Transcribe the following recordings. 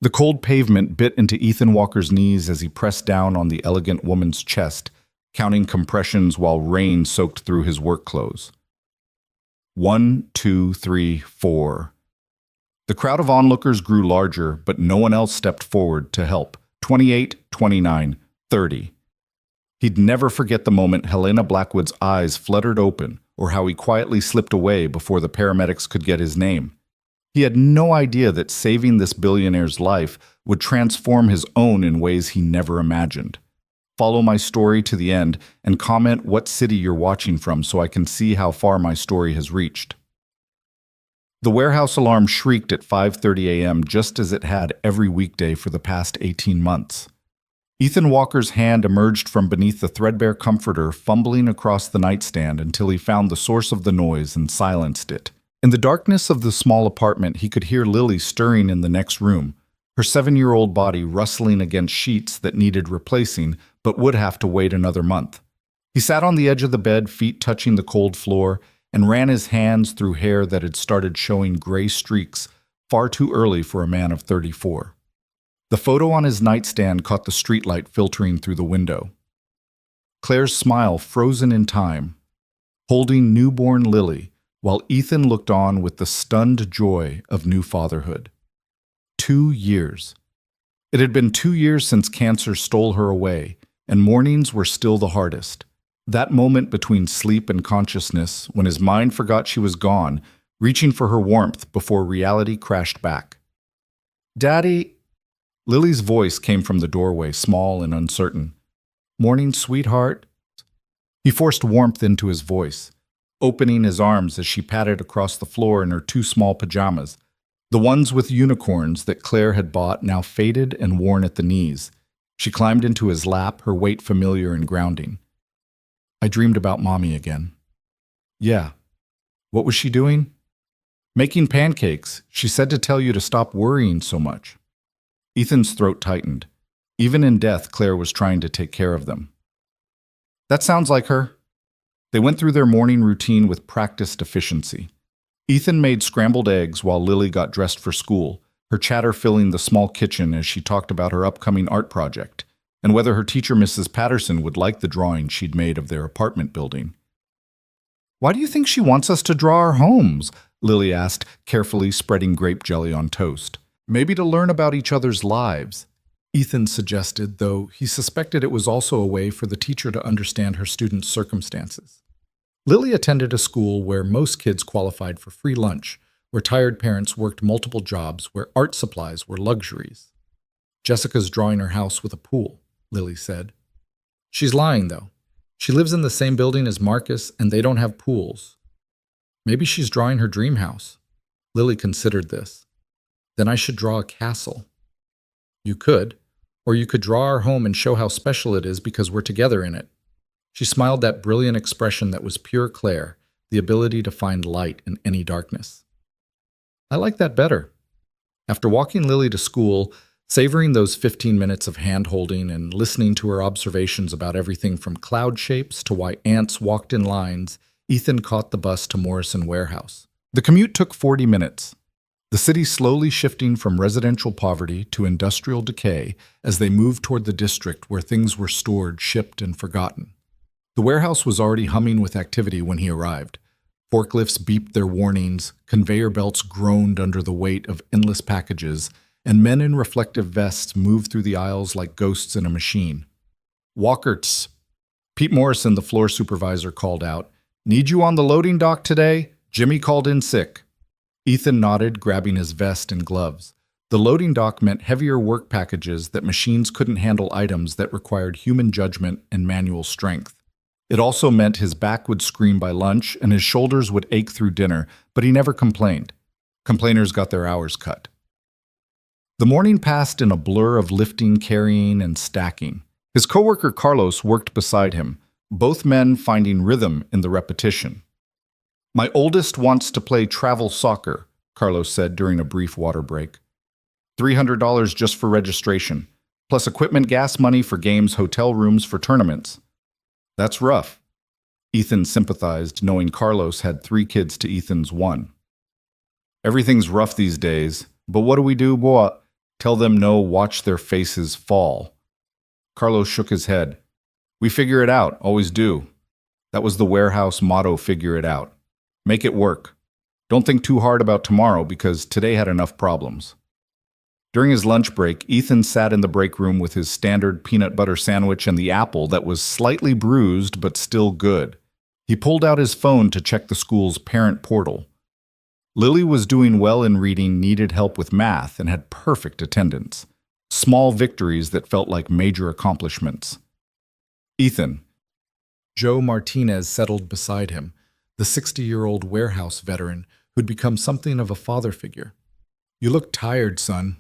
The cold pavement bit into Ethan Walker's knees as he pressed down on the elegant woman's chest, counting compressions while rain soaked through his work clothes. 1, 2, 3, 4. The crowd of onlookers grew larger, but no one else stepped forward to help. 28, 29, 30. He'd never forget the moment Helena Blackwood's eyes fluttered open, or how he quietly slipped away before the paramedics could get his name. He had no idea that saving this billionaire's life would transform his own in ways he never imagined. Follow my story to the end and comment what city you're watching from so I can see how far my story has reached. The warehouse alarm shrieked at 5:30 a.m. just as it had every weekday for the past 18 months. Ethan Walker's hand emerged from beneath the threadbare comforter, fumbling across the nightstand until he found the source of the noise and silenced it. In the darkness of the small apartment, he could hear Lily stirring in the next room, her 7-year-old body rustling against sheets that needed replacing but would have to wait another month. He sat on the edge of the bed, feet touching the cold floor, and ran his hands through hair that had started showing gray streaks far too early for a man of 34. The photo on his nightstand caught the streetlight filtering through the window. Claire's smile frozen in time, holding newborn Lily, while Ethan looked on with the stunned joy of new fatherhood. 2 years. It had been 2 years since cancer stole her away, and mornings were still the hardest. That moment between sleep and consciousness, when his mind forgot she was gone, reaching for her warmth before reality crashed back. "Daddy," Lily's voice came from the doorway, small and uncertain. "Morning, sweetheart." He forced warmth into his voice, opening his arms as she patted across the floor in her 2 small pajamas, the ones with unicorns that Claire had bought, now faded and worn at the knees. She climbed into his lap, her weight familiar and grounding. "I dreamed about Mommy again." "Yeah. What was she doing?" "Making pancakes. She said to tell you to stop worrying so much." Ethan's throat tightened. Even in death, Claire was trying to take care of them. "That sounds like her." They went through their morning routine with practiced efficiency. Ethan made scrambled eggs while Lily got dressed for school, her chatter filling the small kitchen as she talked about her upcoming art project, and whether her teacher, Mrs. Patterson, would like the drawing she'd made of their apartment building. "Why do you think she wants us to draw our homes?" Lily asked, carefully spreading grape jelly on toast. "Maybe to learn about each other's lives," Ethan suggested, though he suspected it was also a way for the teacher to understand her students' circumstances. Lily attended a school where most kids qualified for free lunch, where tired parents worked multiple jobs, where art supplies were luxuries. "Jessica's drawing her house with a pool," Lily said. "She's lying, though. She lives in the same building as Marcus, and they don't have pools. Maybe she's drawing her dream house." Lily considered this. "Then I should draw a castle." "You could, or you could draw our home and show how special it is because we're together in it." She smiled that brilliant expression that was pure Claire, the ability to find light in any darkness. "I like that better." After walking Lily to school, savoring those 15 minutes of hand-holding and listening to her observations about everything from cloud shapes to why ants walked in lines, Ethan caught the bus to Morrison Warehouse. The commute took 40 minutes. The city slowly shifting from residential poverty to industrial decay as they moved toward the district where things were stored, shipped, and forgotten. The warehouse was already humming with activity when he arrived. Forklifts beeped their warnings, conveyor belts groaned under the weight of endless packages, and men in reflective vests moved through the aisles like ghosts in a machine. "Walkerts," Pete Morrison, the floor supervisor, called out. "Need you on the loading dock today? Jimmy called in sick." Ethan nodded, grabbing his vest and gloves. The loading dock meant heavier work packages that machines couldn't handle, items that required human judgment and manual strength. It also meant his back would scream by lunch and his shoulders would ache through dinner, but he never complained. Complainers got their hours cut. The morning passed in a blur of lifting, carrying, and stacking. His coworker Carlos worked beside him, both men finding rhythm in the repetition. "My oldest wants to play travel soccer," Carlos said during a brief water break. $300 just for registration, plus equipment, gas money for games, hotel rooms for tournaments. "That's rough." Ethan sympathized, knowing Carlos had 3 kids to Ethan's 1. "Everything's rough these days, but what do we do, boy?" Tell them no, watch their faces fall. Carlos shook his head. We figure it out, always do. That was the warehouse motto, figure it out. Make it work. Don't think too hard about tomorrow because today had enough problems. During his lunch break, Ethan sat in the break room with his standard peanut butter sandwich and the apple that was slightly bruised but still good. He pulled out his phone to check the school's parent portal. Lily was doing well in reading, needed help with math, and had perfect attendance. Small victories that felt like major accomplishments. Ethan. Joe Martinez settled beside him, the 60-year-old warehouse veteran who'd become something of a father figure. You look tired, son.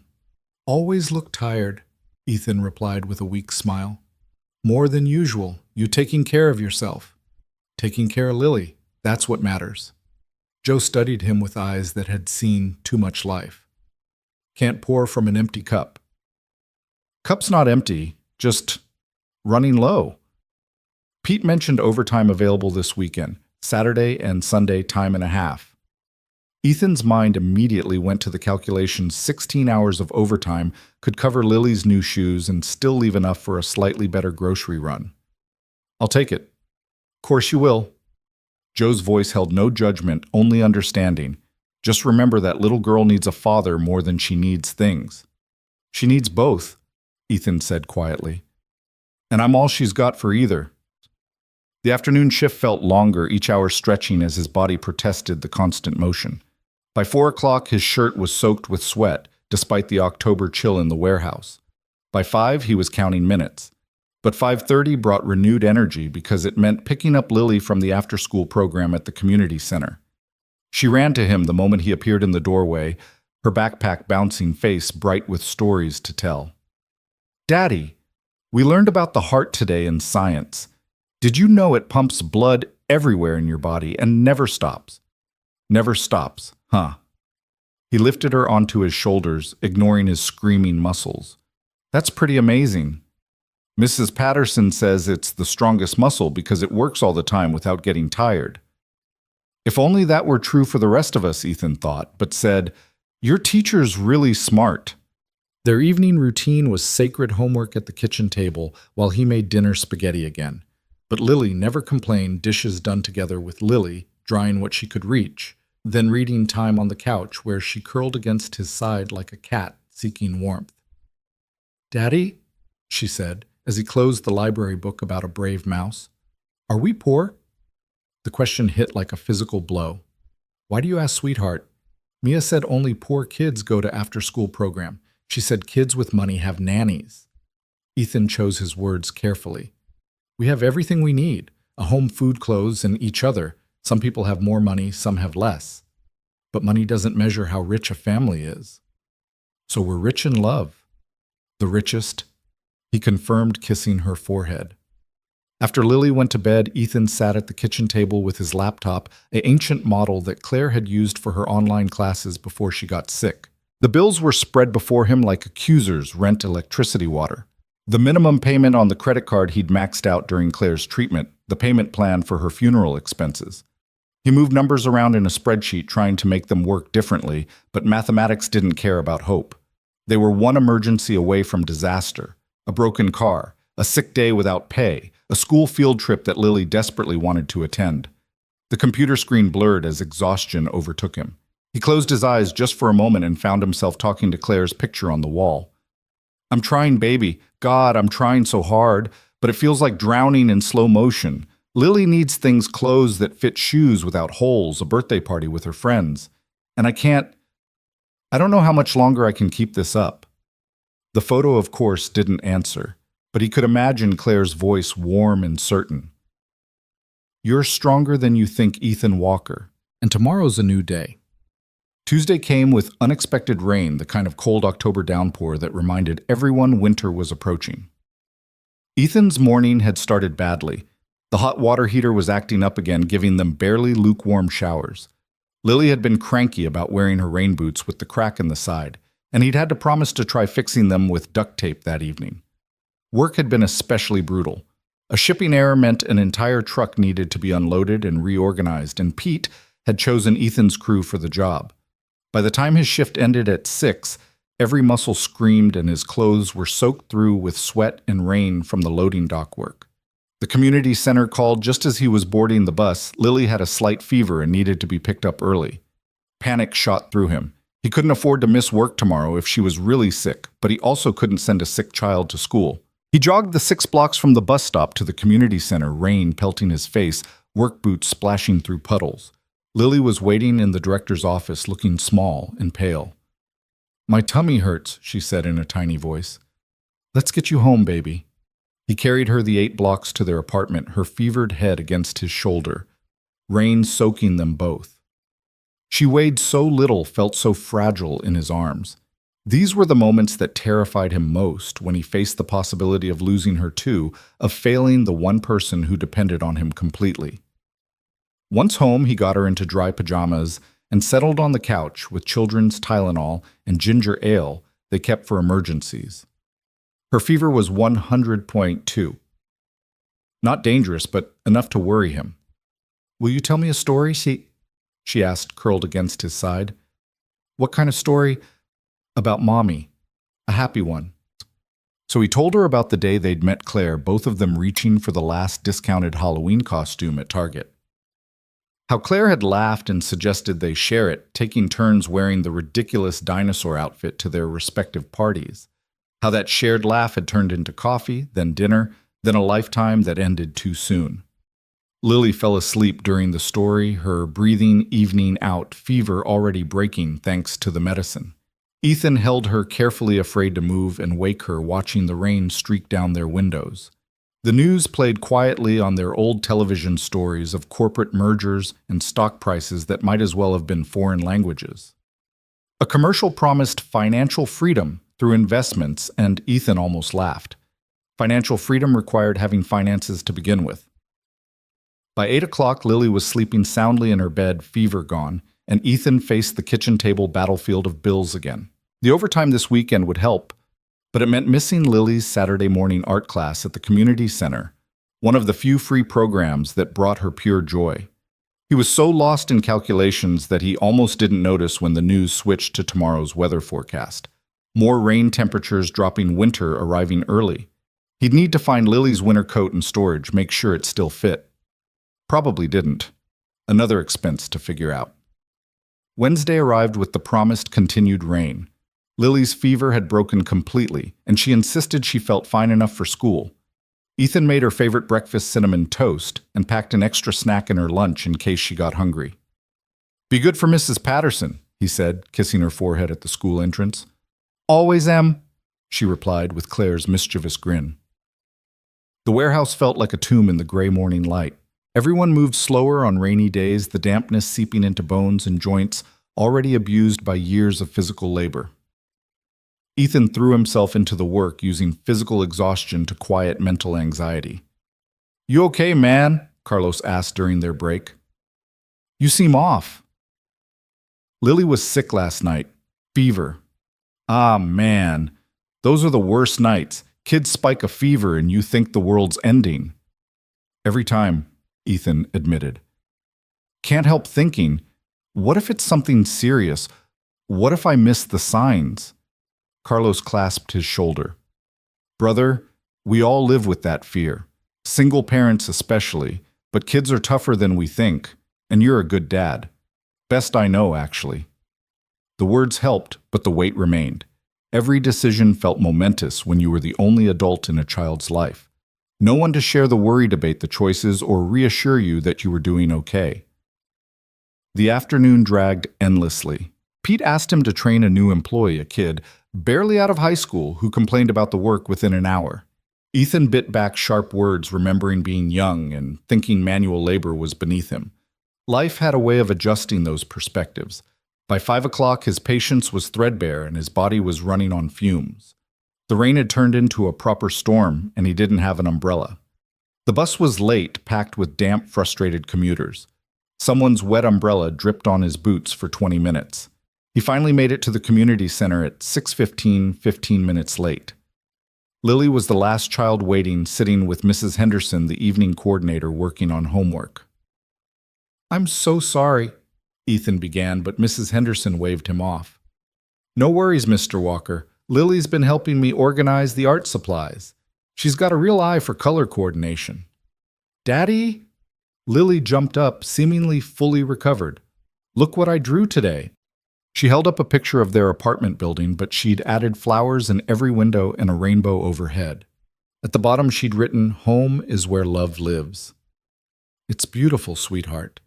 Always look tired, Ethan replied with a weak smile. More than usual. You taking care of yourself. Taking care of Lily. That's what matters. Joe studied him with eyes that had seen too much life. Can't pour from an empty cup. Cup's not empty, just running low. Pete mentioned overtime available this weekend, Saturday and Sunday time and a half. Ethan's mind immediately went to the calculation 16 hours of overtime could cover Lily's new shoes and still leave enough for a slightly better grocery run. I'll take it. Course you will. Joe's voice held no judgment, only understanding. Just remember that little girl needs a father more than she needs things. She needs both, Ethan said quietly. And I'm all she's got for either. The afternoon shift felt longer, each hour stretching as his body protested the constant motion. By 4 o'clock, his shirt was soaked with sweat, despite the October chill in the warehouse. By 5, he was counting minutes. But 5:30 brought renewed energy because it meant picking up Lily from the after-school program at the community center. She ran to him the moment he appeared in the doorway, her backpack bouncing face bright with stories to tell. Daddy, we learned about the heart today in science. Did you know it pumps blood everywhere in your body and never stops? Never stops, huh? He lifted her onto his shoulders, ignoring his screaming muscles. That's pretty amazing. Mrs. Patterson says it's the strongest muscle because it works all the time without getting tired. If only that were true for the rest of us, Ethan thought, but said, Your teacher's really smart. Their evening routine was sacred homework at the kitchen table while he made dinner spaghetti again. But Lily never complained, dishes done together with Lily, drying what she could reach, then reading time on the couch where she curled against his side like a cat seeking warmth. Daddy, she said, as he closed the library book about a brave mouse, are we poor? The question hit like a physical blow. Why do you ask, sweetheart? Mia said only poor kids go to after-school program. She said kids with money have nannies. Ethan chose his words carefully. We have everything we need, a home, food, clothes, and each other. Some people have more money, some have less. But money doesn't measure how rich a family is. So we're rich in love. The richest, he confirmed, kissing her forehead. After Lily went to bed, Ethan sat at the kitchen table with his laptop, an ancient model that Claire had used for her online classes before she got sick. The bills were spread before him like accusers rent electricity water. The minimum payment on the credit card he'd maxed out during Claire's treatment, the payment plan for her funeral expenses. He moved numbers around in a spreadsheet trying to make them work differently, but mathematics didn't care about hope. They were one emergency away from disaster. A broken car, a sick day without pay, a school field trip that Lily desperately wanted to attend. The computer screen blurred as exhaustion overtook him. He closed his eyes just for a moment and found himself talking to Claire's picture on the wall. I'm trying, baby. God, I'm trying so hard, but it feels like drowning in slow motion. Lily needs things, clothes that fit shoes without holes, a birthday party with her friends. And I don't know how much longer I can keep this up. The photo, of course, didn't answer, but he could imagine Claire's voice warm and certain. You're stronger than you think, Ethan Walker, and tomorrow's a new day. Tuesday came with unexpected rain, the kind of cold October downpour that reminded everyone winter was approaching. Ethan's morning had started badly. The hot water heater was acting up again, giving them barely lukewarm showers. Lily had been cranky about wearing her rain boots with the crack in the side, and he'd had to promise to try fixing them with duct tape that evening. Work had been especially brutal. A shipping error meant an entire truck needed to be unloaded and reorganized, and Pete had chosen Ethan's crew for the job. By the time his shift ended at 6, Every muscle screamed and his clothes were soaked through with sweat and rain from the loading dock work. The community center called just as he was boarding the bus. Lily had a slight fever and needed to be picked up early. Panic shot through him. He couldn't afford to miss work tomorrow if she was really sick, but he also couldn't send a sick child to school. He jogged the 6 blocks from the bus stop to the community center, rain pelting his face, work boots splashing through puddles. Lily was waiting in the director's office, looking small and pale. "My tummy hurts," she said in a tiny voice. "Let's get you home, baby." He carried her the 8 blocks to their apartment, her fevered head against his shoulder, rain soaking them both. She weighed so little, felt so fragile in his arms. These were the moments that terrified him most when he faced the possibility of losing her too, of failing the one person who depended on him completely. Once home, he got her into dry pajamas and settled on the couch with children's Tylenol and ginger ale they kept for emergencies. Her fever was 100.2. Not dangerous, but enough to worry him. "Will you tell me a story?" she asked, curled against his side. "What kind of story?" "About Mommy. A happy one." So he told her about the day they'd met Claire, both of them reaching for the last discounted Halloween costume at Target. How Claire had laughed and suggested they share it, taking turns wearing the ridiculous dinosaur outfit to their respective parties. How that shared laugh had turned into coffee, then dinner, then a lifetime that ended too soon. Lily fell asleep during the story, her breathing evening out, fever already breaking thanks to the medicine. Ethan held her, carefully afraid to move and wake her, watching the rain streak down their windows. The news played quietly on their old television stories of corporate mergers and stock prices that might as well have been foreign languages. A commercial promised financial freedom through investments, and Ethan almost laughed. Financial freedom required having finances to begin with. By 8 o'clock, Lily was sleeping soundly in her bed, fever gone, and Ethan faced the kitchen table battlefield of bills again. The overtime this weekend would help, but it meant missing Lily's Saturday morning art class at the community center, one of the few free programs that brought her pure joy. He was so lost in calculations that he almost didn't notice when the news switched to tomorrow's weather forecast. More rain temperatures dropping, winter arriving early. He'd need to find Lily's winter coat in storage, make sure it still fit. Probably didn't. Another expense to figure out. Wednesday arrived with the promised continued rain. Lily's fever had broken completely, and she insisted she felt fine enough for school. Ethan made her favorite breakfast cinnamon toast and packed an extra snack in her lunch in case she got hungry. "Be good for Mrs. Patterson," he said, kissing her forehead at the school entrance. "Always am," she replied with Claire's mischievous grin. The warehouse felt like a tomb in the gray morning light. Everyone moved slower on rainy days, the dampness seeping into bones and joints already abused by years of physical labor. Ethan threw himself into the work, using physical exhaustion to quiet mental anxiety. "You okay, man?" Carlos asked during their break. "You seem off." Lily was sick last night. Fever. Ah, man. Those are the worst nights. Kids spike a fever and you think the world's ending. "Every time," Ethan admitted. "Can't help thinking, what if it's something serious? What if I miss the signs?" Carlos clasped his shoulder. "Brother, we all live with that fear. Single parents especially, but kids are tougher than we think, and you're a good dad. Best I know, actually." The words helped, but the weight remained. Every decision felt momentous when you were the only adult in a child's life. No one to share the worry, debate the choices, or reassure you that you were doing okay. The afternoon dragged endlessly. Pete asked him to train a new employee, a kid barely out of high school, who complained about the work within an hour. Ethan bit back sharp words, remembering being young and thinking manual labor was beneath him. Life had a way of adjusting those perspectives. By 5 o'clock, his patience was threadbare and his body was running on fumes. The rain had turned into a proper storm, and he didn't have an umbrella. The bus was late, packed with damp, frustrated commuters. Someone's wet umbrella dripped on his boots for 20 minutes. He finally made it to the community center at 6:15, 15 minutes late. Lily was the last child waiting, sitting with Mrs. Henderson, the evening coordinator, working on homework. "I'm so sorry," Ethan began, but Mrs. Henderson waved him off. No worries, Mr. Walker. Lily's been helping me organize the art supplies. She's got a real eye for color coordination. Daddy? Lily jumped up, seemingly fully recovered. Look what I drew today. She held up a picture of their apartment building, but she'd added flowers in every window and a rainbow overhead. At the bottom, she'd written, "Home is where love lives." It's beautiful, sweetheart.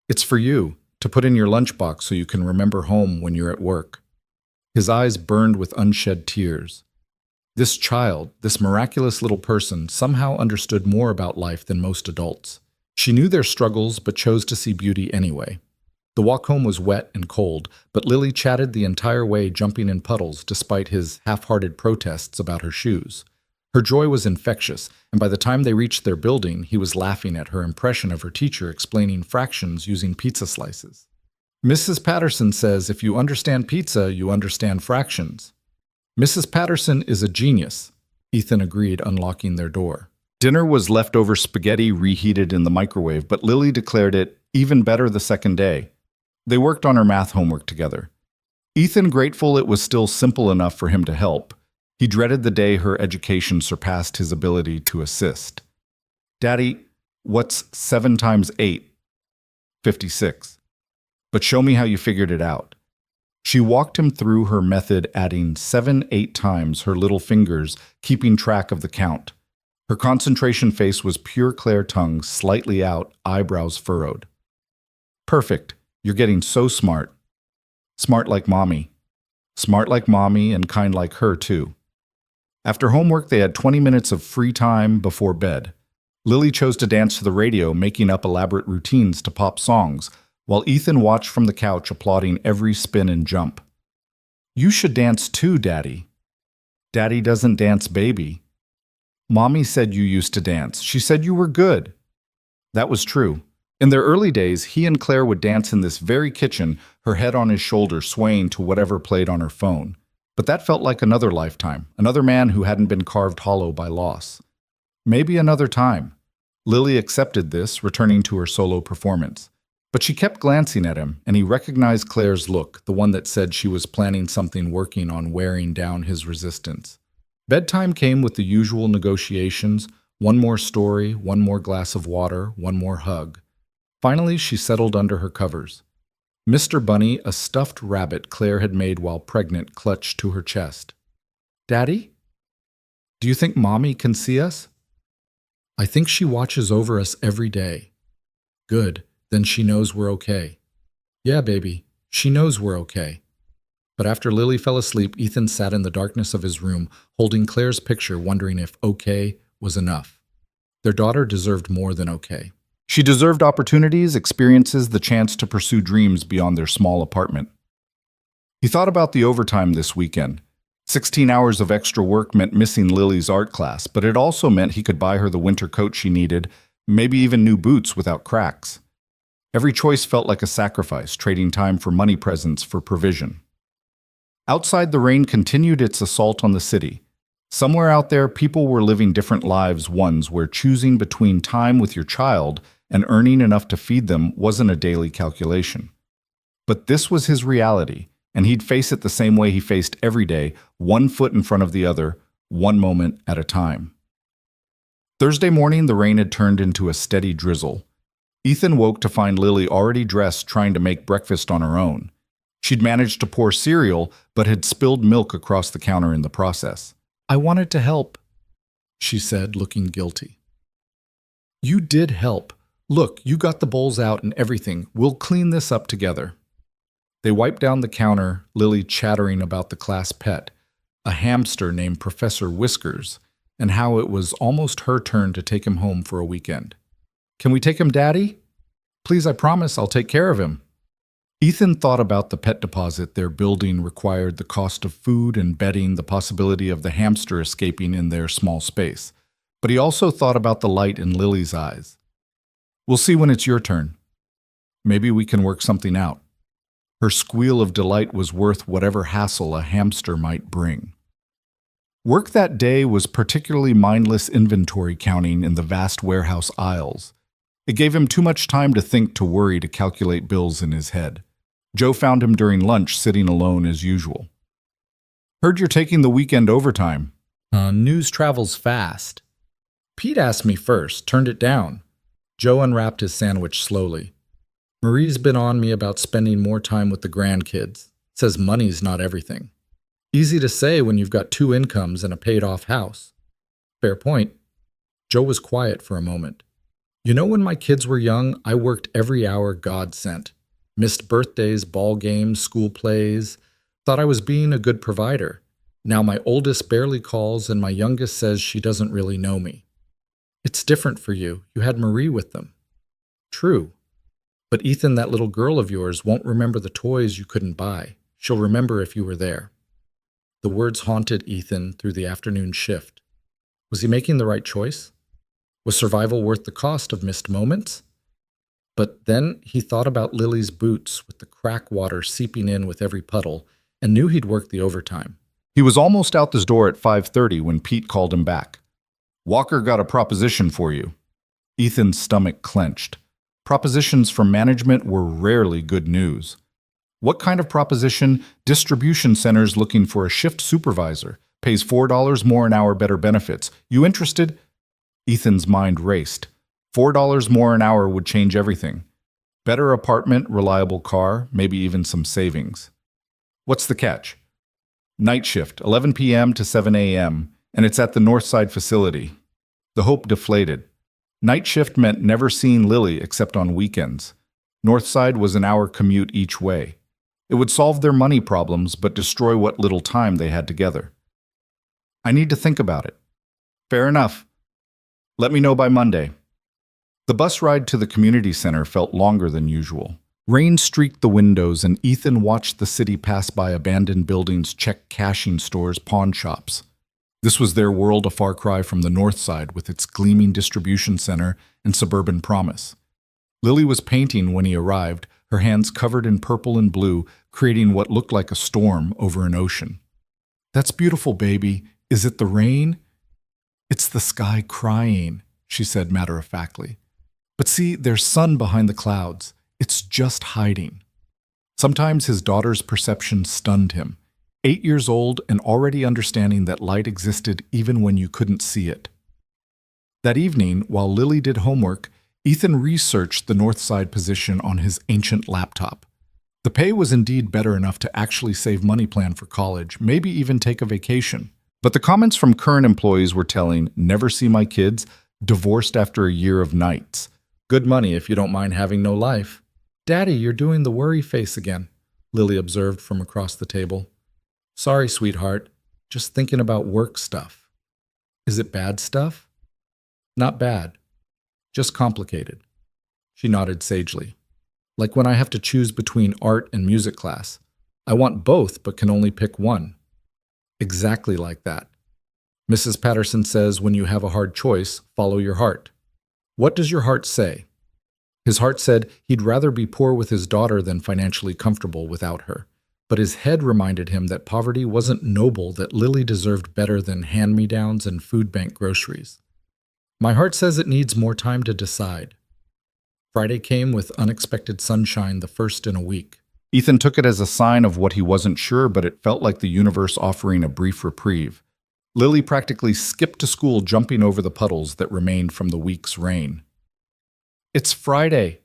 It's for you, to put in your lunchbox so you can remember home when you're at work. His eyes burned with unshed tears. This child, this miraculous little person, somehow understood more about life than most adults. She knew their struggles, but chose to see beauty anyway. The walk home was wet and cold, but Lily chatted the entire way, jumping in puddles despite his half-hearted protests about her shoes. Her joy was infectious, and by the time they reached their building, he was laughing at her impression of her teacher explaining fractions using pizza slices. Mrs. Patterson says if you understand pizza, you understand fractions. Mrs. Patterson is a genius, Ethan agreed, unlocking their door. Dinner was leftover spaghetti reheated in the microwave, but Lily declared it even better the second day. They worked on her math homework together. Ethan grateful it was still simple enough for him to help. He dreaded the day her education surpassed his ability to assist. Daddy, what's 7 times 8? 56. But show me how you figured it out. She walked him through her method, adding 7, 8 times, her little fingers keeping track of the count. Her concentration face was pure Claire tongue, slightly out, eyebrows furrowed. Perfect. You're getting so smart. Smart like mommy. Smart like mommy and kind like her, too. After homework, they had 20 minutes of free time before bed. Lily chose to dance to the radio, making up elaborate routines to pop songs, while Ethan watched from the couch, applauding every spin and jump. You should dance too, Daddy. Daddy doesn't dance, baby. Mommy said you used to dance. She said you were good. That was true. In their early days, he and Claire would dance in this very kitchen, her head on his shoulder, swaying to whatever played on her phone. But that felt like another lifetime, another man who hadn't been carved hollow by loss. Maybe another time. Lily accepted this, returning to her solo performance. But she kept glancing at him, and he recognized Claire's look, the one that said she was planning something, working on wearing down his resistance. Bedtime came with the usual negotiations, one more story, one more glass of water, one more hug. Finally, she settled under her covers. Mr. Bunny, a stuffed rabbit Claire had made while pregnant, clutched to her chest. Daddy? Do you think Mommy can see us? I think she watches over us every day. Good, then she knows we're okay. Yeah, baby, she knows we're okay. But after Lily fell asleep, Ethan sat in the darkness of his room, holding Claire's picture, wondering if okay was enough. Their daughter deserved more than okay. She deserved opportunities, experiences, the chance to pursue dreams beyond their small apartment. He thought about the overtime this weekend. 16 hours of extra work meant missing Lily's art class, but it also meant he could buy her the winter coat she needed, maybe even new boots without cracks. Every choice felt like a sacrifice, trading time for money presents for provision. Outside, the rain continued its assault on the city. Somewhere out there, people were living different lives, ones where choosing between time with your child and earning enough to feed them wasn't a daily calculation. But this was his reality, and he'd face it the same way he faced every day, one foot in front of the other, one moment at a time. Thursday morning, the rain had turned into a steady drizzle. Ethan woke to find Lily already dressed, trying to make breakfast on her own. She'd managed to pour cereal, but had spilled milk across the counter in the process. I wanted to help, she said, looking guilty. You did help. Look, you got the bowls out and everything. We'll clean this up together. They wiped down the counter, Lily chattering about the class pet, a hamster named Professor Whiskers, and how it was almost her turn to take him home for a weekend. Can we take him, Daddy? Please, I promise I'll take care of him. Ethan thought about the pet deposit their building required, the cost of food and bedding, the possibility of the hamster escaping in their small space. But he also thought about the light in Lily's eyes. We'll see when it's your turn. Maybe we can work something out. Her squeal of delight was worth whatever hassle a hamster might bring. Work that day was particularly mindless inventory counting in the vast warehouse aisles. It gave him too much time to think, to worry, to calculate bills in his head. Joe found him during lunch, sitting alone as usual. Heard you're taking the weekend overtime. News travels fast. Pete asked me first, turned it down. Joe unwrapped his sandwich slowly. Marie's been on me about spending more time with the grandkids. Says money's not everything. Easy to say when you've got 2 incomes and a paid-off house. Fair point. Joe was quiet for a moment. You know, when my kids were young, I worked every hour God sent. Missed birthdays, ball games, school plays. Thought I was being a good provider. Now my oldest barely calls and my youngest says she doesn't really know me. It's different for you. You had Marie with them. True. But Ethan, that little girl of yours, won't remember the toys you couldn't buy. She'll remember if you were there. The words haunted Ethan through the afternoon shift. Was he making the right choice? Was survival worth the cost of missed moments? But then he thought about Lily's boots with the crack water seeping in with every puddle and knew he'd work the overtime. He was almost out this door at 5:30 when Pete called him back. Walker got a proposition for you. Ethan's stomach clenched. Propositions from management were rarely good news. What kind of proposition? Distribution centers looking for a shift supervisor. Pays $4 more an hour, better benefits. You interested? Ethan's mind raced. $4 more an hour would change everything. Better apartment, reliable car, maybe even some savings. What's the catch? Night shift, 11 p.m. to 7 a.m., and it's at the Northside facility. The hope deflated. Night shift meant never seeing Lily except on weekends. Northside was an hour commute each way. It would solve their money problems, but destroy what little time they had together. I need to think about it. Fair enough. Let me know by Monday. The bus ride to the community center felt longer than usual. Rain streaked the windows, and Ethan watched the city pass by abandoned buildings, check cashing stores, pawn shops. This was their world, a far cry from the North Side with its gleaming distribution center and suburban promise. Lily was painting when he arrived, her hands covered in purple and blue, creating what looked like a storm over an ocean. That's beautiful, baby. Is it the rain? It's the sky crying, she said matter-of-factly. But see, there's sun behind the clouds. It's just hiding. Sometimes his daughter's perception stunned him. 8 years old and already understanding that light existed even when you couldn't see it. That evening, while Lily did homework, Ethan researched the Northside position on his ancient laptop. The pay was indeed better enough to actually save money, plan for college, maybe even take a vacation. But the comments from current employees were telling, never see my kids, divorced after a year of nights. Good money if you don't mind having no life. Daddy, you're doing the worry face again, Lily observed from across the table. Sorry, sweetheart. Just thinking about work stuff. Is it bad stuff? Not bad. Just complicated. She nodded sagely. Like when I have to choose between art and music class. I want both, but can only pick one. Exactly like that. Mrs. Patterson says when you have a hard choice, follow your heart. What does your heart say? His heart said he'd rather be poor with his daughter than financially comfortable without her. But his head reminded him that poverty wasn't noble, that Lily deserved better than hand-me-downs and food bank groceries. My heart says it needs more time to decide. Friday came with unexpected sunshine, the first in a week. Ethan took it as a sign of what he wasn't sure, but it felt like the universe offering a brief reprieve. Lily practically skipped to school, jumping over the puddles that remained from the week's rain. It's Friday.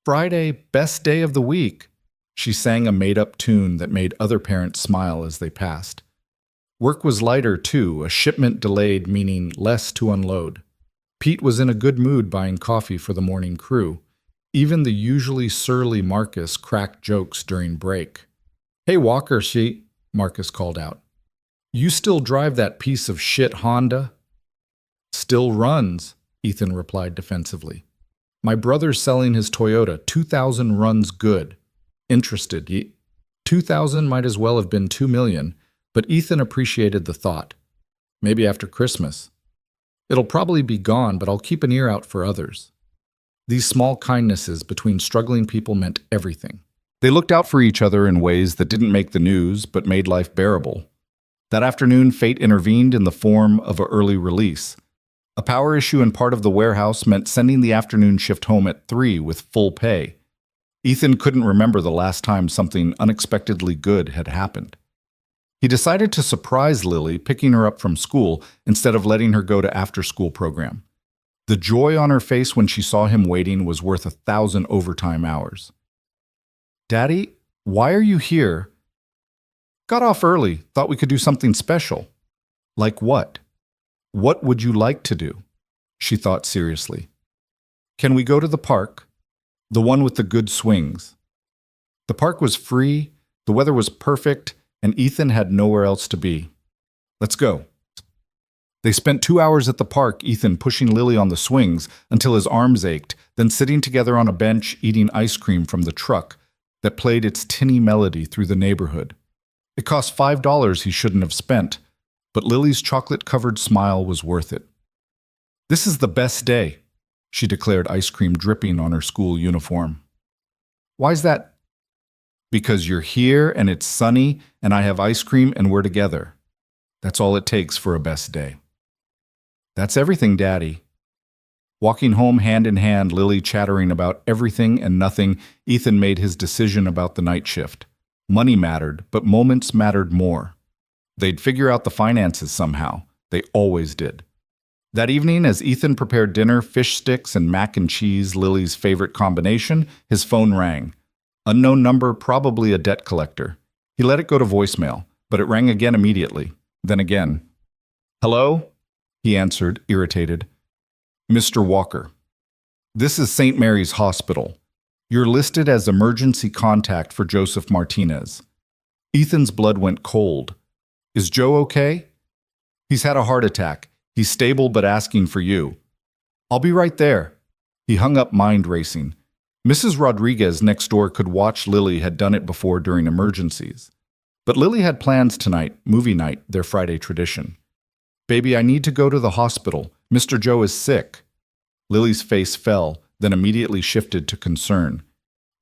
Friday, best day of the week. She sang a made-up tune that made other parents smile as they passed. Work was lighter, too, a shipment delayed, meaning less to unload. Pete was in a good mood buying coffee for the morning crew. Even the usually surly Marcus cracked jokes during break. Hey, Walker, Marcus called out. You still drive that piece of shit Honda? Still runs, Ethan replied defensively. My brother's selling his Toyota, 2,000 runs good. Interested, 2,000 might as well have been 2 million, but Ethan appreciated the thought. Maybe after Christmas. It'll probably be gone, but I'll keep an ear out for others. These small kindnesses between struggling people meant everything. They looked out for each other in ways that didn't make the news, but made life bearable. That afternoon, fate intervened in the form of an early release. A power issue in part of the warehouse meant sending the afternoon shift home at 3 with full pay. Ethan couldn't remember the last time something unexpectedly good had happened. He decided to surprise Lily, picking her up from school instead of letting her go to after-school program. The joy on her face when she saw him waiting was worth 1,000 overtime hours. "Daddy, why are you here?" "Got off early, thought we could do something special." "Like what?" "What would you like to do?" She thought seriously. "Can we go to the park? The one with the good swings." The park was free, the weather was perfect, and Ethan had nowhere else to be. "Let's go." They spent 2 hours at the park, Ethan pushing Lily on the swings until his arms ached, then sitting together on a bench eating ice cream from the truck that played its tinny melody through the neighborhood. It cost $5 he shouldn't have spent, but Lily's chocolate-covered smile was worth it. "This is the best day," she declared, ice cream dripping on her school uniform. "Why's that?" "Because you're here and it's sunny and I have ice cream and we're together. That's all it takes for a best day." "That's everything, Daddy." Walking home hand in hand, Lily chattering about everything and nothing, Ethan made his decision about the night shift. Money mattered, but moments mattered more. They'd figure out the finances somehow. They always did. That evening, as Ethan prepared dinner, fish sticks and mac and cheese, Lily's favorite combination, his phone rang. Unknown number, probably a debt collector. He let it go to voicemail, but it rang again immediately. Then again. "Hello?" he answered, irritated. "Mr. Walker. This is St. Mary's Hospital. You're listed as emergency contact for Joseph Martinez." Ethan's blood went cold. "Is Joe okay?" "He's had a heart attack. He's stable but asking for you." "I'll be right there." He hung up, mind racing. Mrs. Rodriguez next door could watch. Lily had done it before during emergencies. But Lily had plans tonight, movie night, their Friday tradition. "Baby, I need to go to the hospital. Mr. Joe is sick." Lily's face fell, then immediately shifted to concern.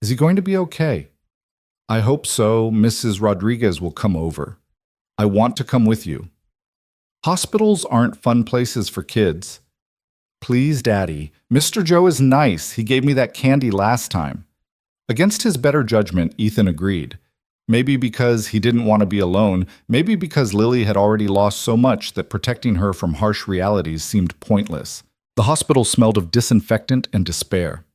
"Is he going to be okay?" "I hope so. Mrs. Rodriguez will come over. I want to come with you." "Hospitals aren't fun places for kids." "Please, Daddy. Mr. Joe is nice. He gave me that candy last time." Against his better judgment, Ethan agreed. Maybe because he didn't want to be alone, maybe because Lily had already lost so much that protecting her from harsh realities seemed pointless. The hospital smelled of disinfectant and despair.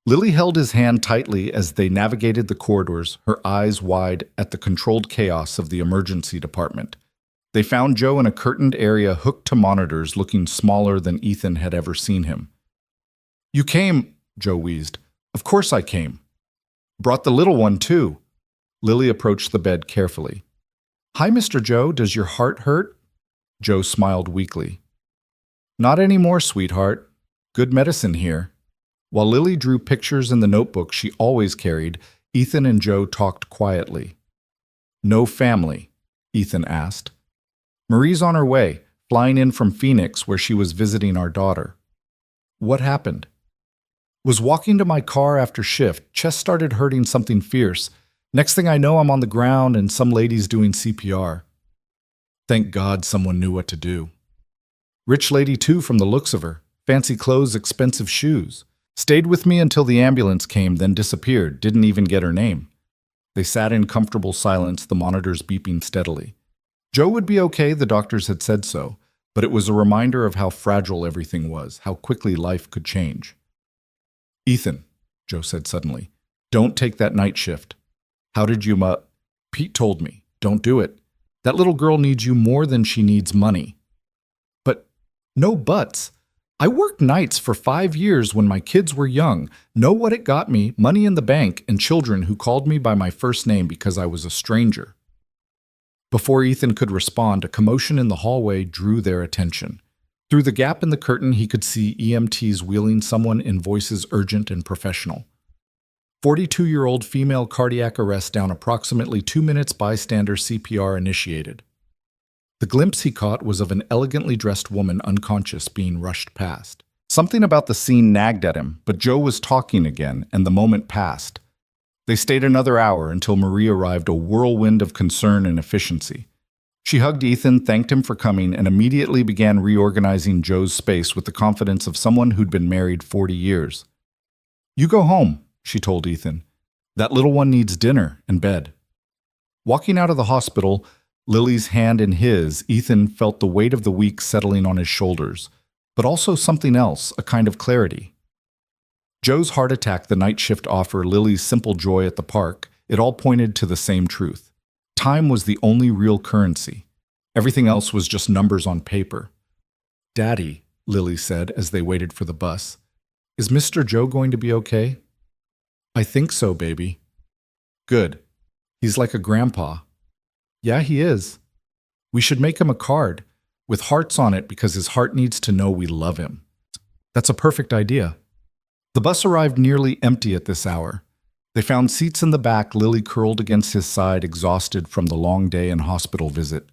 Lily held his hand tightly as they navigated the corridors, her eyes wide at the controlled chaos of the emergency department. They found Joe in a curtained area hooked to monitors, looking smaller than Ethan had ever seen him. "You came," Joe wheezed. "Of course I came. Brought the little one, too." Lily approached the bed carefully. "Hi, Mr. Joe. Does your heart hurt?" Joe smiled weakly. "Not anymore, sweetheart. Good medicine here." While Lily drew pictures in the notebook she always carried, Ethan and Joe talked quietly. "No family?" Ethan asked. "Marie's on her way, flying in from Phoenix where she was visiting our daughter." "What happened?" "Was walking to my car after shift. Chest started hurting something fierce. Next thing I know, I'm on the ground and some lady's doing CPR. Thank God someone knew what to do. Rich lady too from the looks of her. Fancy clothes, expensive shoes. Stayed with me until the ambulance came, then disappeared. Didn't even get her name." They sat in comfortable silence, the monitors beeping steadily. Joe would be okay, the doctors had said so, but it was a reminder of how fragile everything was, how quickly life could change. "Ethan," Joe said suddenly, "don't take that night shift." "How did you Pete told me. Don't do it. That little girl needs you more than she needs money." "But no buts. I worked nights for 5 years when my kids were young. Know what it got me, money in the bank, and children who called me by my first name because I was a stranger." Before Ethan could respond, a commotion in the hallway drew their attention. Through the gap in the curtain, he could see EMTs wheeling someone in voices urgent and professional. 42-year-old female cardiac arrest down approximately 2 minutes, bystander CPR initiated. The glimpse he caught was of an elegantly dressed woman unconscious being rushed past. Something about the scene nagged at him, but Joe was talking again, and the moment passed. They stayed another hour until Marie arrived, a whirlwind of concern and efficiency. She hugged Ethan, thanked him for coming, and immediately began reorganizing Joe's space with the confidence of someone who'd been married 40 years. "You go home," she told Ethan. "That little one needs dinner and bed." Walking out of the hospital, Lily's hand in his, Ethan felt the weight of the week settling on his shoulders, but also something else, a kind of clarity. Joe's heart attack, the night shift offer, Lily's simple joy at the park, it all pointed to the same truth. Time was the only real currency. Everything else was just numbers on paper. "Daddy," Lily said as they waited for the bus, "is Mr. Joe going to be okay?" "I think so, baby." "Good. He's like a grandpa." "Yeah, he is. We should make him a card with hearts on it because his heart needs to know we love him." "That's a perfect idea." The bus arrived nearly empty at this hour. They found seats in the back, Lily curled against his side, exhausted from the long day and hospital visit.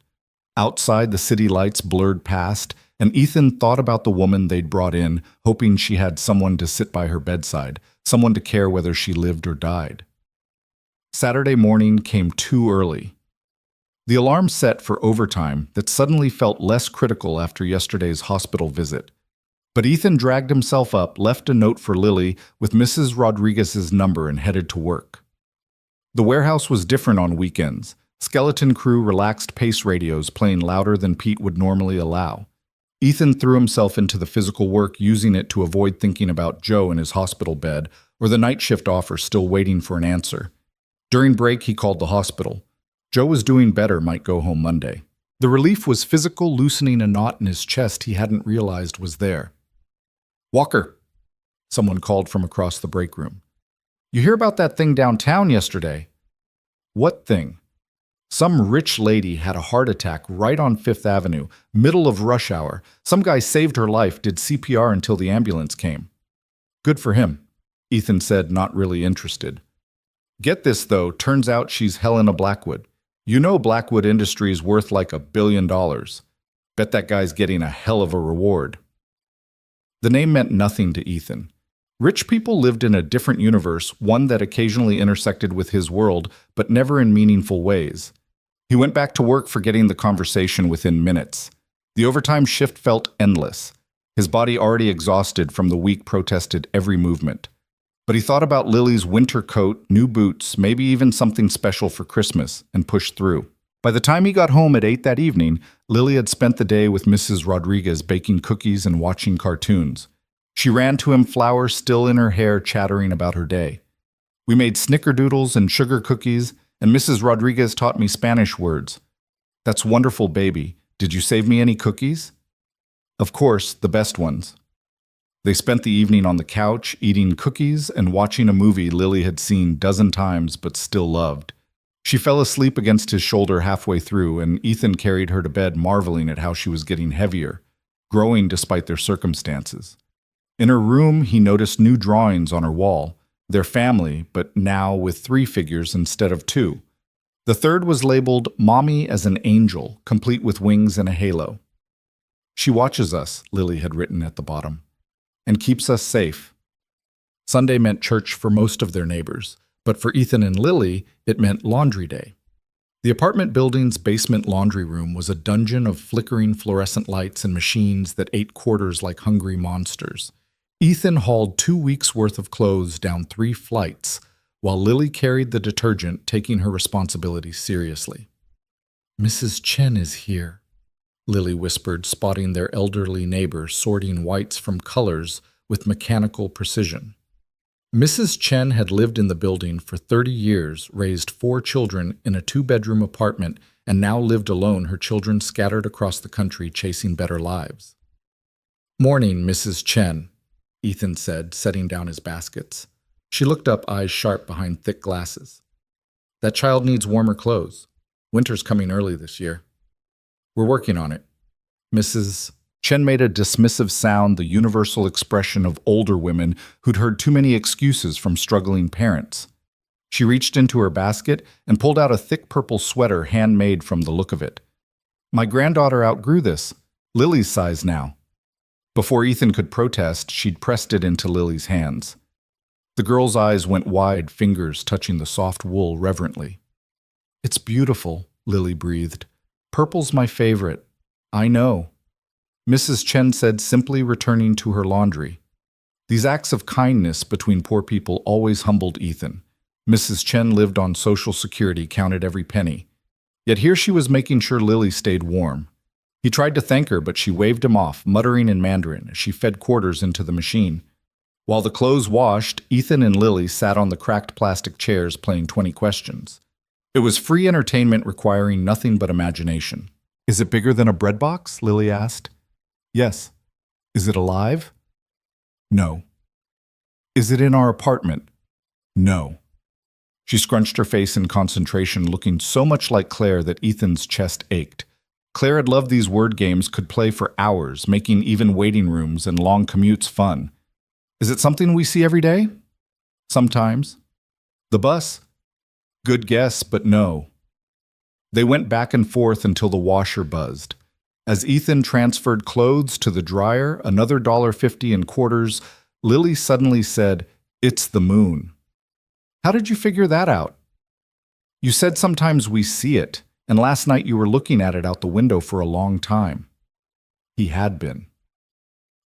Outside, the city lights blurred past, and Ethan thought about the woman they'd brought in, hoping she had someone to sit by her bedside, someone to care whether she lived or died. Saturday morning came too early. The alarm set for overtime that suddenly felt less critical after yesterday's hospital visit. But Ethan dragged himself up, left a note for Lily with Mrs. Rodriguez's number, and headed to work. The warehouse was different on weekends. Skeleton crew relaxed pace radios playing louder than Pete would normally allow. Ethan threw himself into the physical work, using it to avoid thinking about Joe in his hospital bed or the night shift offer still waiting for an answer. During break, he called the hospital. Joe was doing better, might go home Monday. The relief was physical, loosening a knot in his chest he hadn't realized was there. "Walker," someone called from across the break room. "You hear about that thing downtown yesterday?" "What thing?" "Some rich lady had a heart attack right on Fifth Avenue, middle of rush hour. Some guy saved her life, did CPR until the ambulance came." "Good for him," Ethan said, not really interested. "Get this, though, turns out she's Helena Blackwood. You know Blackwood Industries worth like $1 billion. Bet that guy's getting a hell of a reward." The name meant nothing to Ethan. Rich people lived in a different universe, one that occasionally intersected with his world, but never in meaningful ways. He went back to work, forgetting the conversation within minutes. The overtime shift felt endless. His body, already exhausted from the week, protested every movement. But he thought about Lily's winter coat, new boots, maybe even something special for Christmas, and pushed through. By the time he got home at 8 that evening, Lily had spent the day with Mrs. Rodriguez baking cookies and watching cartoons. She ran to him, flowers still in her hair, chattering about her day. "We made snickerdoodles and sugar cookies, and Mrs. Rodriguez taught me Spanish words." "That's wonderful, baby. Did you save me any cookies?" "Of course, the best ones." They spent the evening on the couch, eating cookies and watching a movie Lily had seen 12 times but still loved. She fell asleep against his shoulder halfway through, and Ethan carried her to bed, marveling at how she was getting heavier, growing despite their circumstances. In her room, he noticed new drawings on her wall, their family, but now with 3 figures instead of 2. The third was labeled "Mommy as an Angel," complete with wings and a halo. "She watches us," Lily had written at the bottom, "and keeps us safe." Sunday meant church for most of their neighbors, but for Ethan and Lily, it meant laundry day. The apartment building's basement laundry room was a dungeon of flickering fluorescent lights and machines that ate quarters like hungry monsters. Ethan hauled 2 weeks' worth of clothes down 3 flights, while Lily carried the detergent, taking her responsibilities seriously. "Mrs. Chen is here," Lily whispered, spotting their elderly neighbor sorting whites from colors with mechanical precision. Mrs. Chen had lived in the building for 30 years, raised 4 children in a 2-bedroom apartment, and now lived alone, her children scattered across the country chasing better lives. "Morning, Mrs. Chen," Ethan said, setting down his baskets. She looked up, eyes sharp behind thick glasses. "That child needs warmer clothes. Winter's coming early this year." "We're working on it." Mrs. Chen made a dismissive sound, the universal expression of older women who'd heard too many excuses from struggling parents. She reached into her basket and pulled out a thick purple sweater, handmade from the look of it. "My granddaughter outgrew this. Lily's size now." Before Ethan could protest, she'd pressed it into Lily's hands. The girl's eyes went wide, fingers touching the soft wool reverently. "It's beautiful," Lily breathed. "Purple's my favorite." "I know," Mrs. Chen said, simply returning to her laundry. These acts of kindness between poor people always humbled Ethan. Mrs. Chen lived on Social Security, counted every penny. Yet here she was making sure Lily stayed warm. He tried to thank her, but she waved him off, muttering in Mandarin as she fed quarters into the machine. While the clothes washed, Ethan and Lily sat on the cracked plastic chairs playing 20 questions. It was free entertainment requiring nothing but imagination. Is it bigger than a bread box? Lily asked. Yes. Is it alive? No. Is it in our apartment? No. She scrunched her face in concentration, looking so much like Claire that Ethan's chest ached. Claire had loved these word games, could play for hours, making even waiting rooms and long commutes fun. Is it something we see every day? Sometimes. The bus? Good guess, but no. They went back and forth until the washer buzzed. As Ethan transferred clothes to the dryer, another $1.50 in quarters, Lily suddenly said, "It's the moon." How did you figure that out? You said sometimes we see it, and last night you were looking at it out the window for a long time. He had been.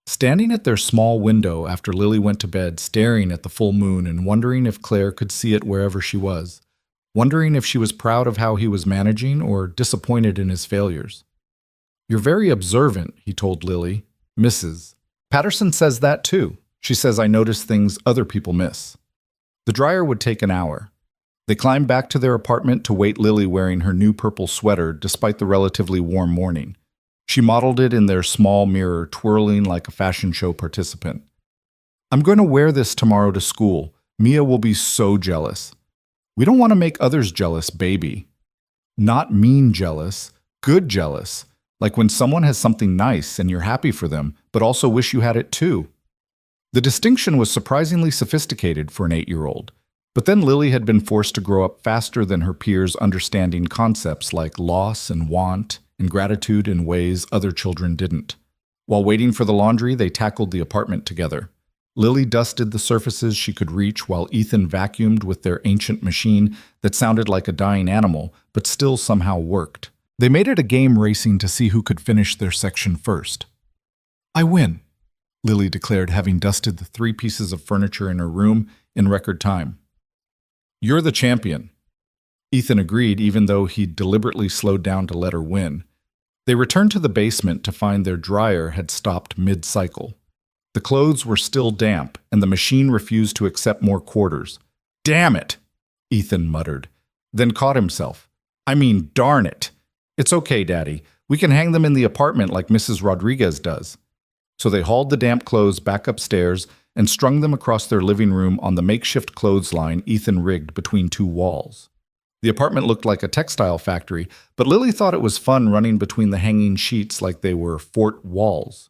Standing at their small window after Lily went to bed, staring at the full moon and wondering if Claire could see it wherever she was, wondering if she was proud of how he was managing or disappointed in his failures. You're very observant, he told Lily. Mrs. Patterson says that too. She says I notice things other people miss. The dryer would take an hour. They climbed back to their apartment to wait Lily wearing her new purple sweater despite the relatively warm morning. She modeled it in their small mirror, twirling like a fashion show participant. I'm going to wear this tomorrow to school. Mia will be so jealous. We don't want to make others jealous, baby. Not mean jealous, good jealous, like when someone has something nice and you're happy for them, but also wish you had it too. The distinction was surprisingly sophisticated for an 8-year-old. But then Lily had been forced to grow up faster than her peers, understanding concepts like loss and want and gratitude in ways other children didn't. While waiting for the laundry, they tackled the apartment together. Lily dusted the surfaces she could reach while Ethan vacuumed with their ancient machine that sounded like a dying animal, but still somehow worked. They made it a game racing to see who could finish their section first. I win, Lily declared, having dusted the 3 pieces of furniture in her room in record time. You're the champion. Ethan agreed, even though he'd deliberately slowed down to let her win. They returned to the basement to find their dryer had stopped mid-cycle. The clothes were still damp, and the machine refused to accept more quarters. Damn it, Ethan muttered, then caught himself. I mean, darn it. It's okay, Daddy. We can hang them in the apartment like Mrs. Rodriguez does. So they hauled the damp clothes back upstairs and strung them across their living room on the makeshift clothesline Ethan rigged between 2 walls. The apartment looked like a textile factory, but Lily thought it was fun running between the hanging sheets like they were fort walls.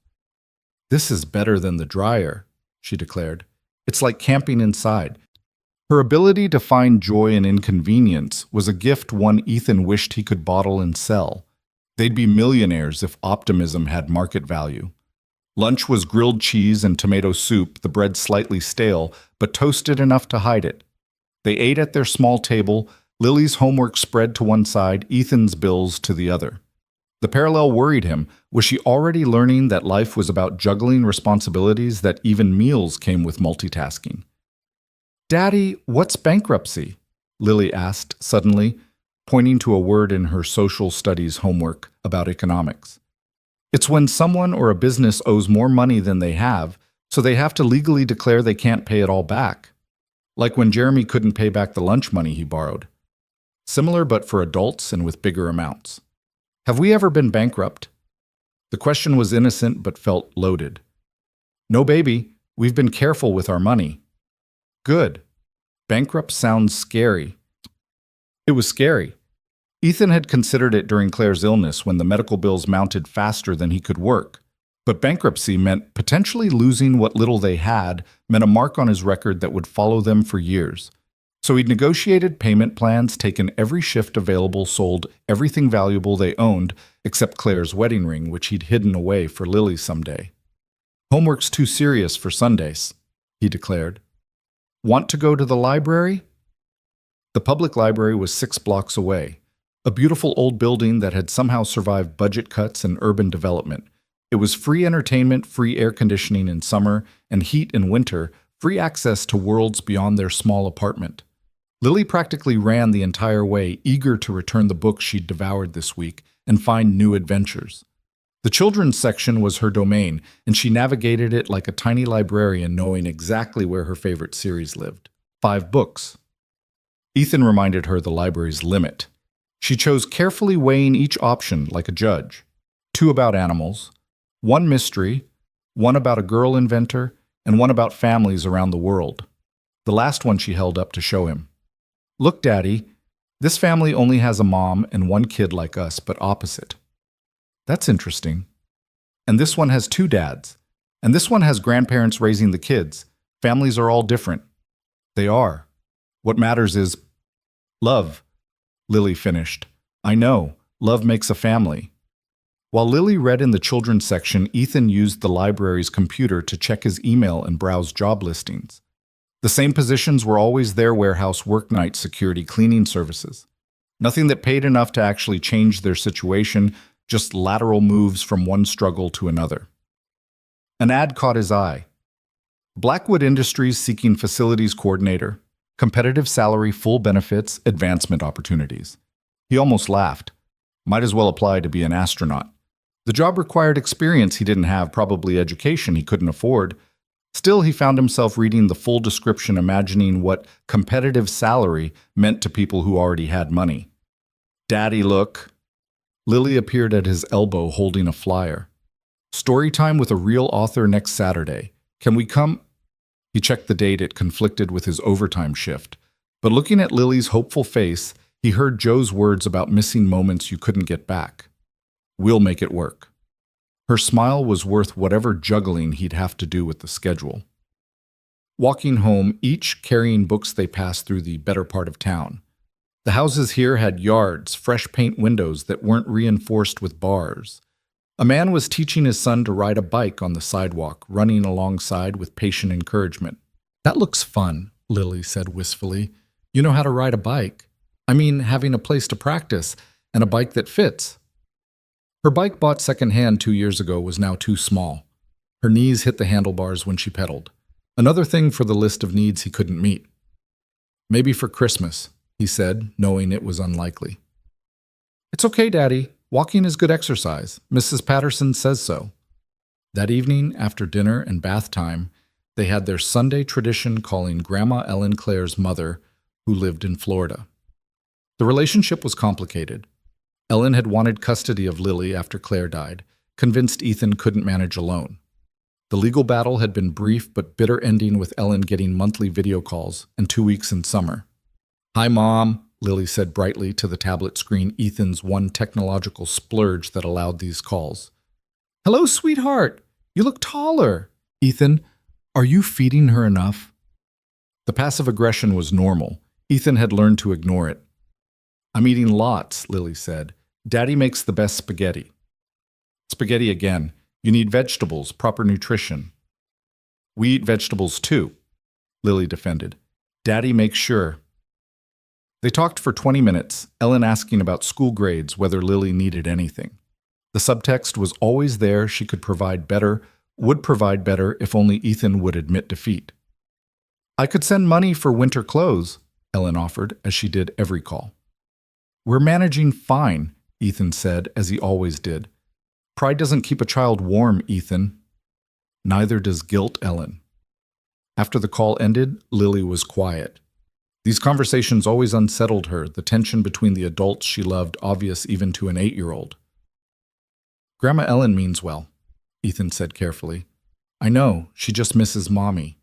This is better than the dryer, she declared. It's like camping inside. Her ability to find joy in inconvenience was a gift one Ethan wished he could bottle and sell. They'd be millionaires if optimism had market value. Lunch was grilled cheese and tomato soup, the bread slightly stale, but toasted enough to hide it. They ate at their small table, Lily's homework spread to one side, Ethan's bills to the other. The parallel worried him. Was she already learning that life was about juggling responsibilities, that even meals came with multitasking? Daddy, what's bankruptcy? Lily asked suddenly, pointing to a word in her social studies homework about economics. It's when someone or a business owes more money than they have, so they have to legally declare they can't pay it all back. Like when Jeremy couldn't pay back the lunch money he borrowed. Similar, but for adults and with bigger amounts. Have we ever been bankrupt? The question was innocent but felt loaded. No, baby. We've been careful with our money. Good. Bankrupt sounds scary. It was scary. Ethan had considered it during Claire's illness when the medical bills mounted faster than he could work. But bankruptcy meant potentially losing what little they had, meant a mark on his record that would follow them for years. So he'd negotiated payment plans, taken every shift available, sold everything valuable they owned, except Claire's wedding ring, which he'd hidden away for Lily someday. Homework's too serious for Sundays, he declared. Want to go to the library? The public library was 6 blocks away. A beautiful old building that had somehow survived budget cuts and urban development. It was free entertainment, free air conditioning in summer, and heat in winter, free access to worlds beyond their small apartment. Lily practically ran the entire way, eager to return the books she'd devoured this week and find new adventures. The children's section was her domain, and she navigated it like a tiny librarian, knowing exactly where her favorite series lived. 5 books. Ethan reminded her the library's limit. She chose carefully, weighing each option like a judge. 2 about animals, 1 mystery, 1 about a girl inventor, and 1 about families around the world. The last one she held up to show him. "Look, Daddy, this family only has a mom and 1 kid like us, but opposite." "That's interesting." "And this one has 2 dads. And this one has grandparents raising the kids. Families are all different." "They are. What matters is love," Lily finished. "I know. Love makes a family." While Lily read in the children's section, Ethan used the library's computer to check his email and browse job listings. The same positions were always there: warehouse, work night, security, cleaning services. Nothing that paid enough to actually change their situation, just lateral moves from one struggle to another. An ad caught his eye. Blackwood Industries seeking facilities coordinator, competitive salary, full benefits, advancement opportunities. He almost laughed. Might as well apply to be an astronaut. The job required experience he didn't have, probably education he couldn't afford. Still, he found himself reading the full description, imagining what competitive salary meant to people who already had money. "Daddy, look." Lily appeared at his elbow holding a flyer. "Story time with a real author next Saturday. Can we come?" He checked the date. It conflicted with his overtime shift. But looking at Lily's hopeful face, he heard Joe's words about missing moments you couldn't get back. "We'll make it work." Her smile was worth whatever juggling he'd have to do with the schedule. Walking home, each carrying books, they passed through the better part of town. The houses here had yards, fresh paint windows that weren't reinforced with bars. A man was teaching his son to ride a bike on the sidewalk, running alongside with patient encouragement. "That looks fun," Lily said wistfully. "You know how to ride a bike? I mean, having a place to practice and a bike that fits." Her bike, bought secondhand 2 years ago, was now too small. Her knees hit the handlebars when she pedaled. Another thing for the list of needs he couldn't meet. "Maybe for Christmas," he said, knowing it was unlikely. "It's okay, Daddy. Walking is good exercise. Mrs. Patterson says so." That evening, after dinner and bath time, they had their Sunday tradition calling Grandma Ellen Claire's mother, who lived in Florida. The relationship was complicated. Ellen had wanted custody of Lily after Claire died, convinced Ethan couldn't manage alone. The legal battle had been brief but bitter, ending with Ellen getting monthly video calls and 2 weeks in summer. "Hi, Mom," Lily said brightly to the tablet screen, Ethan's one technological splurge that allowed these calls. "Hello, sweetheart. You look taller." "Ethan, are you feeding her enough?" The passive aggression was normal. Ethan had learned to ignore it. "I'm eating lots," Lily said. "Daddy makes the best spaghetti." "Spaghetti again. You need vegetables, proper nutrition." "We eat vegetables too," Lily defended. "Daddy makes sure." They talked for 20 minutes, Ellen asking about school grades, whether Lily needed anything. The subtext was always there: she could provide better, would provide better if only Ethan would admit defeat. "I could send money for winter clothes," Ellen offered, as she did every call. "We're managing fine," Ethan said, as he always did. "Pride doesn't keep a child warm, Ethan." "Neither does guilt, Ellen." After the call ended, Lily was quiet. These conversations always unsettled her, the tension between the adults she loved obvious even to an 8-year-old. "Grandma Ellen means well," Ethan said carefully. "I know, she just misses Mommy."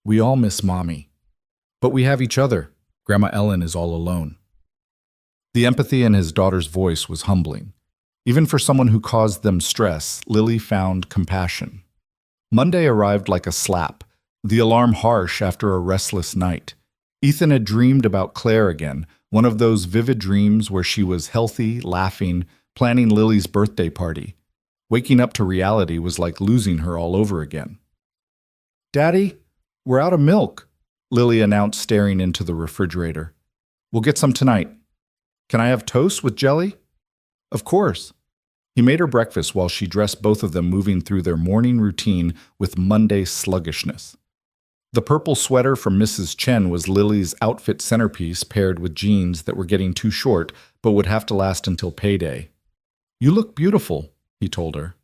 "We all miss Mommy. But we have each other. Grandma Ellen is all alone." The empathy in his daughter's voice was humbling. Even for someone who caused them stress, Lily found compassion. Monday arrived like a slap, the alarm harsh after a restless night. Ethan had dreamed about Claire again, one of those vivid dreams where she was healthy, laughing, planning Lily's birthday party. Waking up to reality was like losing her all over again. "Daddy, we're out of milk," Lily announced, staring into the refrigerator. "We'll get some tonight." "Can I have toast with jelly?" "Of course." He made her breakfast while she dressed, both of them moving through their morning routine with Monday sluggishness. The purple sweater from Mrs. Chen was Lily's outfit centerpiece paired with jeans that were getting too short but would have to last until payday. "You look beautiful," he told her.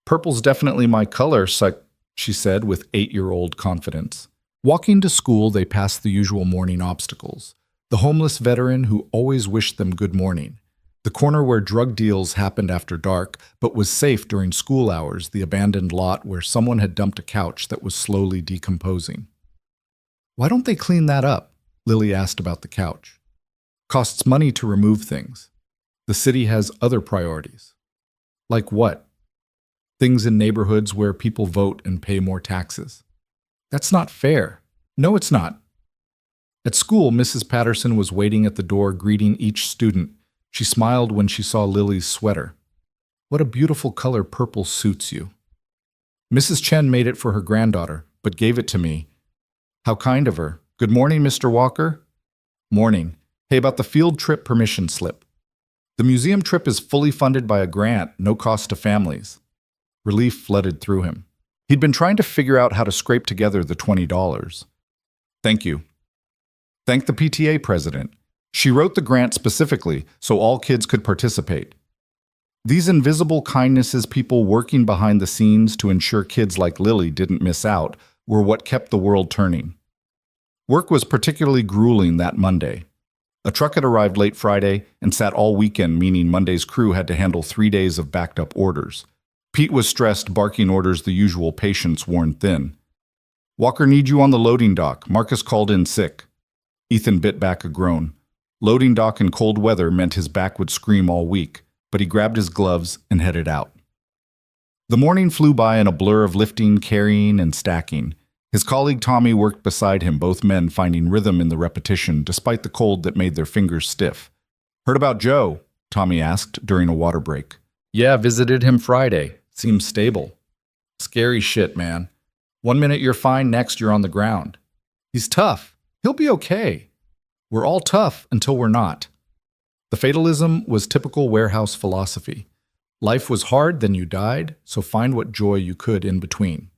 "Purple's definitely my color," she said with 8-year-old confidence. Walking to school, they passed the usual morning obstacles. The homeless veteran who always wished them good morning. The corner where drug deals happened after dark, but was safe during school hours, the abandoned lot where someone had dumped a couch that was slowly decomposing. "Why don't they clean that up?" Lily asked about the couch. "Costs money to remove things. The city has other priorities." "Like what?" "Things in neighborhoods where people vote and pay more taxes." "That's not fair." "No, it's not." At school, Mrs. Patterson was waiting at the door greeting each student. She smiled when she saw Lily's sweater. "What a beautiful color purple suits you." "Mrs. Chen made it for her granddaughter, but gave it to me." "How kind of her. Good morning, Mr. Walker." "Morning. Hey, about the field trip permission slip." "The museum trip is fully funded by a grant, no cost to families." Relief flooded through him. He'd been trying to figure out how to scrape together the $20. "Thank you." "Thank the PTA president. She wrote the grant specifically so all kids could participate." These invisible kindnesses, people working behind the scenes to ensure kids like Lily didn't miss out, were what kept the world turning. Work was particularly grueling that Monday. A truck had arrived late Friday and sat all weekend, meaning Monday's crew had to handle 3 days of backed-up orders. Pete was stressed, barking orders the usual patience worn thin. "Walker, need you on the loading dock. Marcus called in sick." Ethan bit back a groan. Loading dock in cold weather meant his back would scream all week, but he grabbed his gloves and headed out. The morning flew by in a blur of lifting, carrying, and stacking. His colleague Tommy worked beside him, both men finding rhythm in the repetition despite the cold that made their fingers stiff. "Heard about Joe?" Tommy asked during a water break. "Yeah, visited him Friday. Seems stable." "Scary shit, man. One minute you're fine, next you're on the ground." "He's tough. He'll be okay." "We're all tough until we're not." The fatalism was typical warehouse philosophy. Life was hard, then you died, so find what joy you could in between.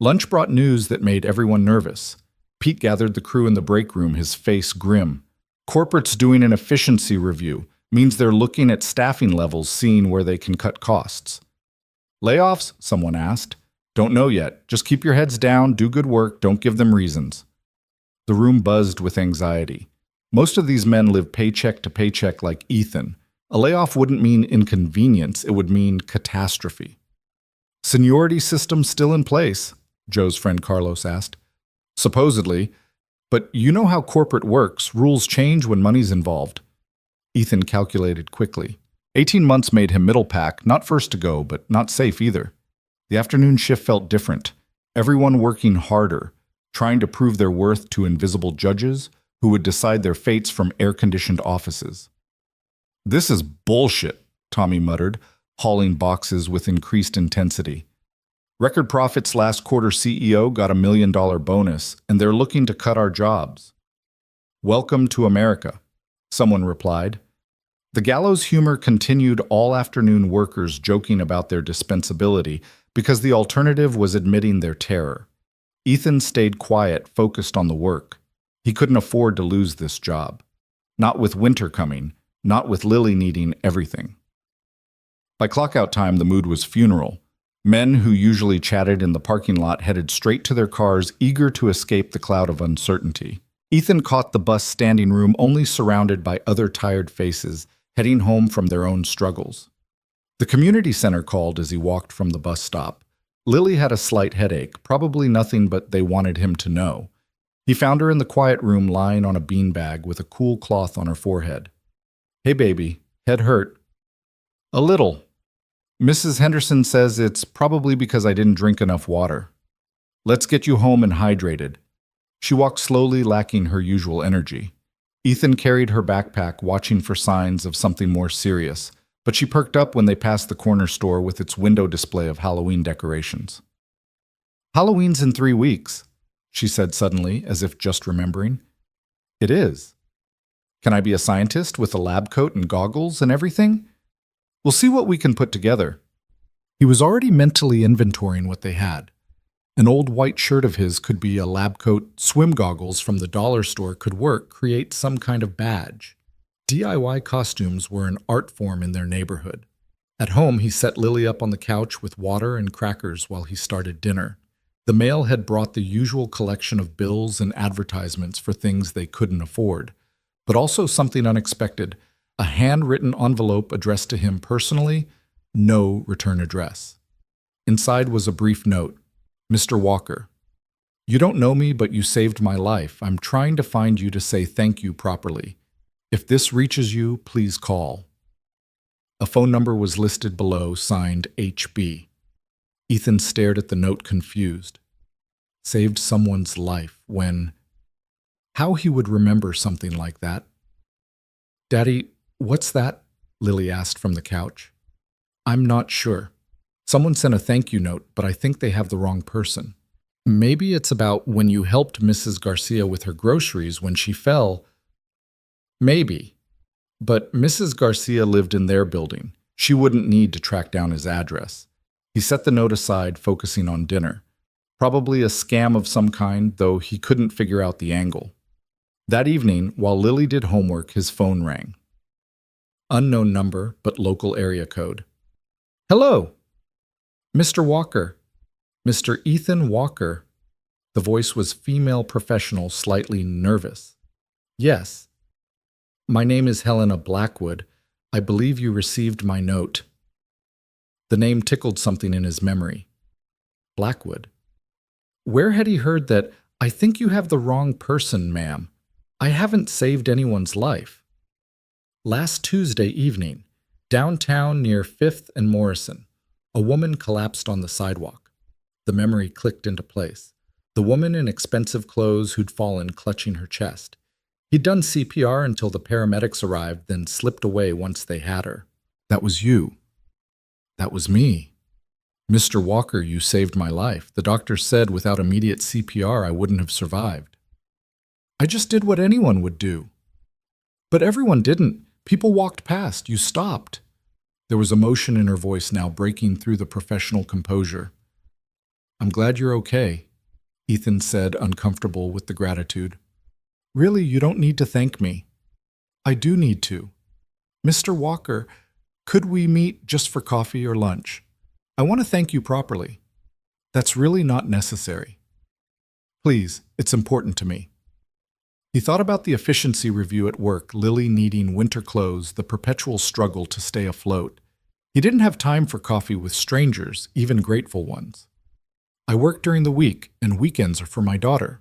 Lunch brought news that made everyone nervous. Pete gathered the crew in the break room, his face grim. Corporate's doing an efficiency review. Means they're looking at staffing levels, seeing where they can cut costs. "Layoffs?" someone asked. "Don't know yet. Just keep your heads down, do good work, don't give them reasons." The room buzzed with anxiety. Most of these men live paycheck to paycheck like Ethan. A layoff wouldn't mean inconvenience, it would mean catastrophe. "Seniority system still in place?" Joe's friend Carlos asked. "Supposedly. But you know how corporate works, rules change when money's involved." Ethan calculated quickly. 18 months made him middle pack, not first to go, but not safe either. The afternoon shift felt different. Everyone working harder, trying to prove their worth to invisible judges who would decide their fates from air-conditioned offices. "This is bullshit," Tommy muttered, hauling boxes with increased intensity. "Record profits last quarter. CEO got $1 million bonus, and they're looking to cut our jobs." "Welcome to America," someone replied. The gallows humor continued all afternoon, workers joking about their dispensability because the alternative was admitting their terror. Ethan stayed quiet, focused on the work. He couldn't afford to lose this job. Not with winter coming, not with Lily needing everything. By clockout time, the mood was funeral. Men who usually chatted in the parking lot headed straight to their cars, eager to escape the cloud of uncertainty. Ethan caught the bus standing room, only surrounded by other tired faces, heading home from their own struggles. The community center called as he walked from the bus stop. Lily had a slight headache, probably nothing but they wanted him to know. He found her in the quiet room, lying on a beanbag with a cool cloth on her forehead. "Hey, baby, head hurt?" "A little. Mrs. Henderson says it's probably because I didn't drink enough water." "Let's get you home and hydrated." She walked slowly, lacking her usual energy. Ethan carried her backpack, watching for signs of something more serious, but she perked up when they passed the corner store with its window display of Halloween decorations. "Halloween's in 3 weeks, she said suddenly, as if just remembering. "It is. Can I be a scientist with a lab coat and goggles and everything? We'll see what we can put together." He was already mentally inventorying what they had. An old white shirt of his could be a lab coat, swim goggles from the dollar store could work, create some kind of badge. DIY costumes were an art form in their neighborhood. At home, he set Lily up on the couch with water and crackers while he started dinner. The mail had brought the usual collection of bills and advertisements for things they couldn't afford, but also something unexpected, a handwritten envelope addressed to him personally, no return address. Inside was a brief note. Mr. Walker, you don't know me, but you saved my life. I'm trying to find you to say thank you properly. If this reaches you, please call. A phone number was listed below, signed HB. Ethan stared at the note confused. Saved someone's life when... How he would remember something like that. Daddy, what's that? Lily asked from the couch. I'm not sure. Someone sent a thank you note, but I think they have the wrong person. Maybe it's about when you helped Mrs. Garcia with her groceries when she fell. Maybe. But Mrs. Garcia lived in their building. She wouldn't need to track down his address. He set the note aside, focusing on dinner. Probably a scam of some kind, though he couldn't figure out the angle. That evening, while Lily did homework, his phone rang. Unknown number, but local area code. Hello! Mr. Walker. Mr. Ethan Walker. The voice was female professional, slightly nervous. Yes. My name is Helena Blackwood. I believe you received my note. The name tickled something in his memory. Blackwood. Where had he heard that, I think you have the wrong person, ma'am. I haven't saved anyone's life. Last Tuesday evening, downtown near 5th and Morrison, a woman collapsed on the sidewalk. The memory clicked into place. The woman in expensive clothes who'd fallen clutching her chest. He'd done CPR until the paramedics arrived, then slipped away once they had her. That was you. That was me. Mr. Walker, you saved my life. The doctor said without immediate CPR I wouldn't have survived. I just did what anyone would do. But everyone didn't. People walked past. You stopped. There was emotion in her voice now, breaking through the professional composure. I'm glad you're okay, Ethan said, uncomfortable with the gratitude. Really, you don't need to thank me. I do need to. Mr. Walker, could we meet just for coffee or lunch? I want to thank you properly. That's really not necessary. Please, it's important to me. He thought about the efficiency review at work, Lily needing winter clothes, the perpetual struggle to stay afloat. He didn't have time for coffee with strangers, even grateful ones. I work during the week, and weekends are for my daughter.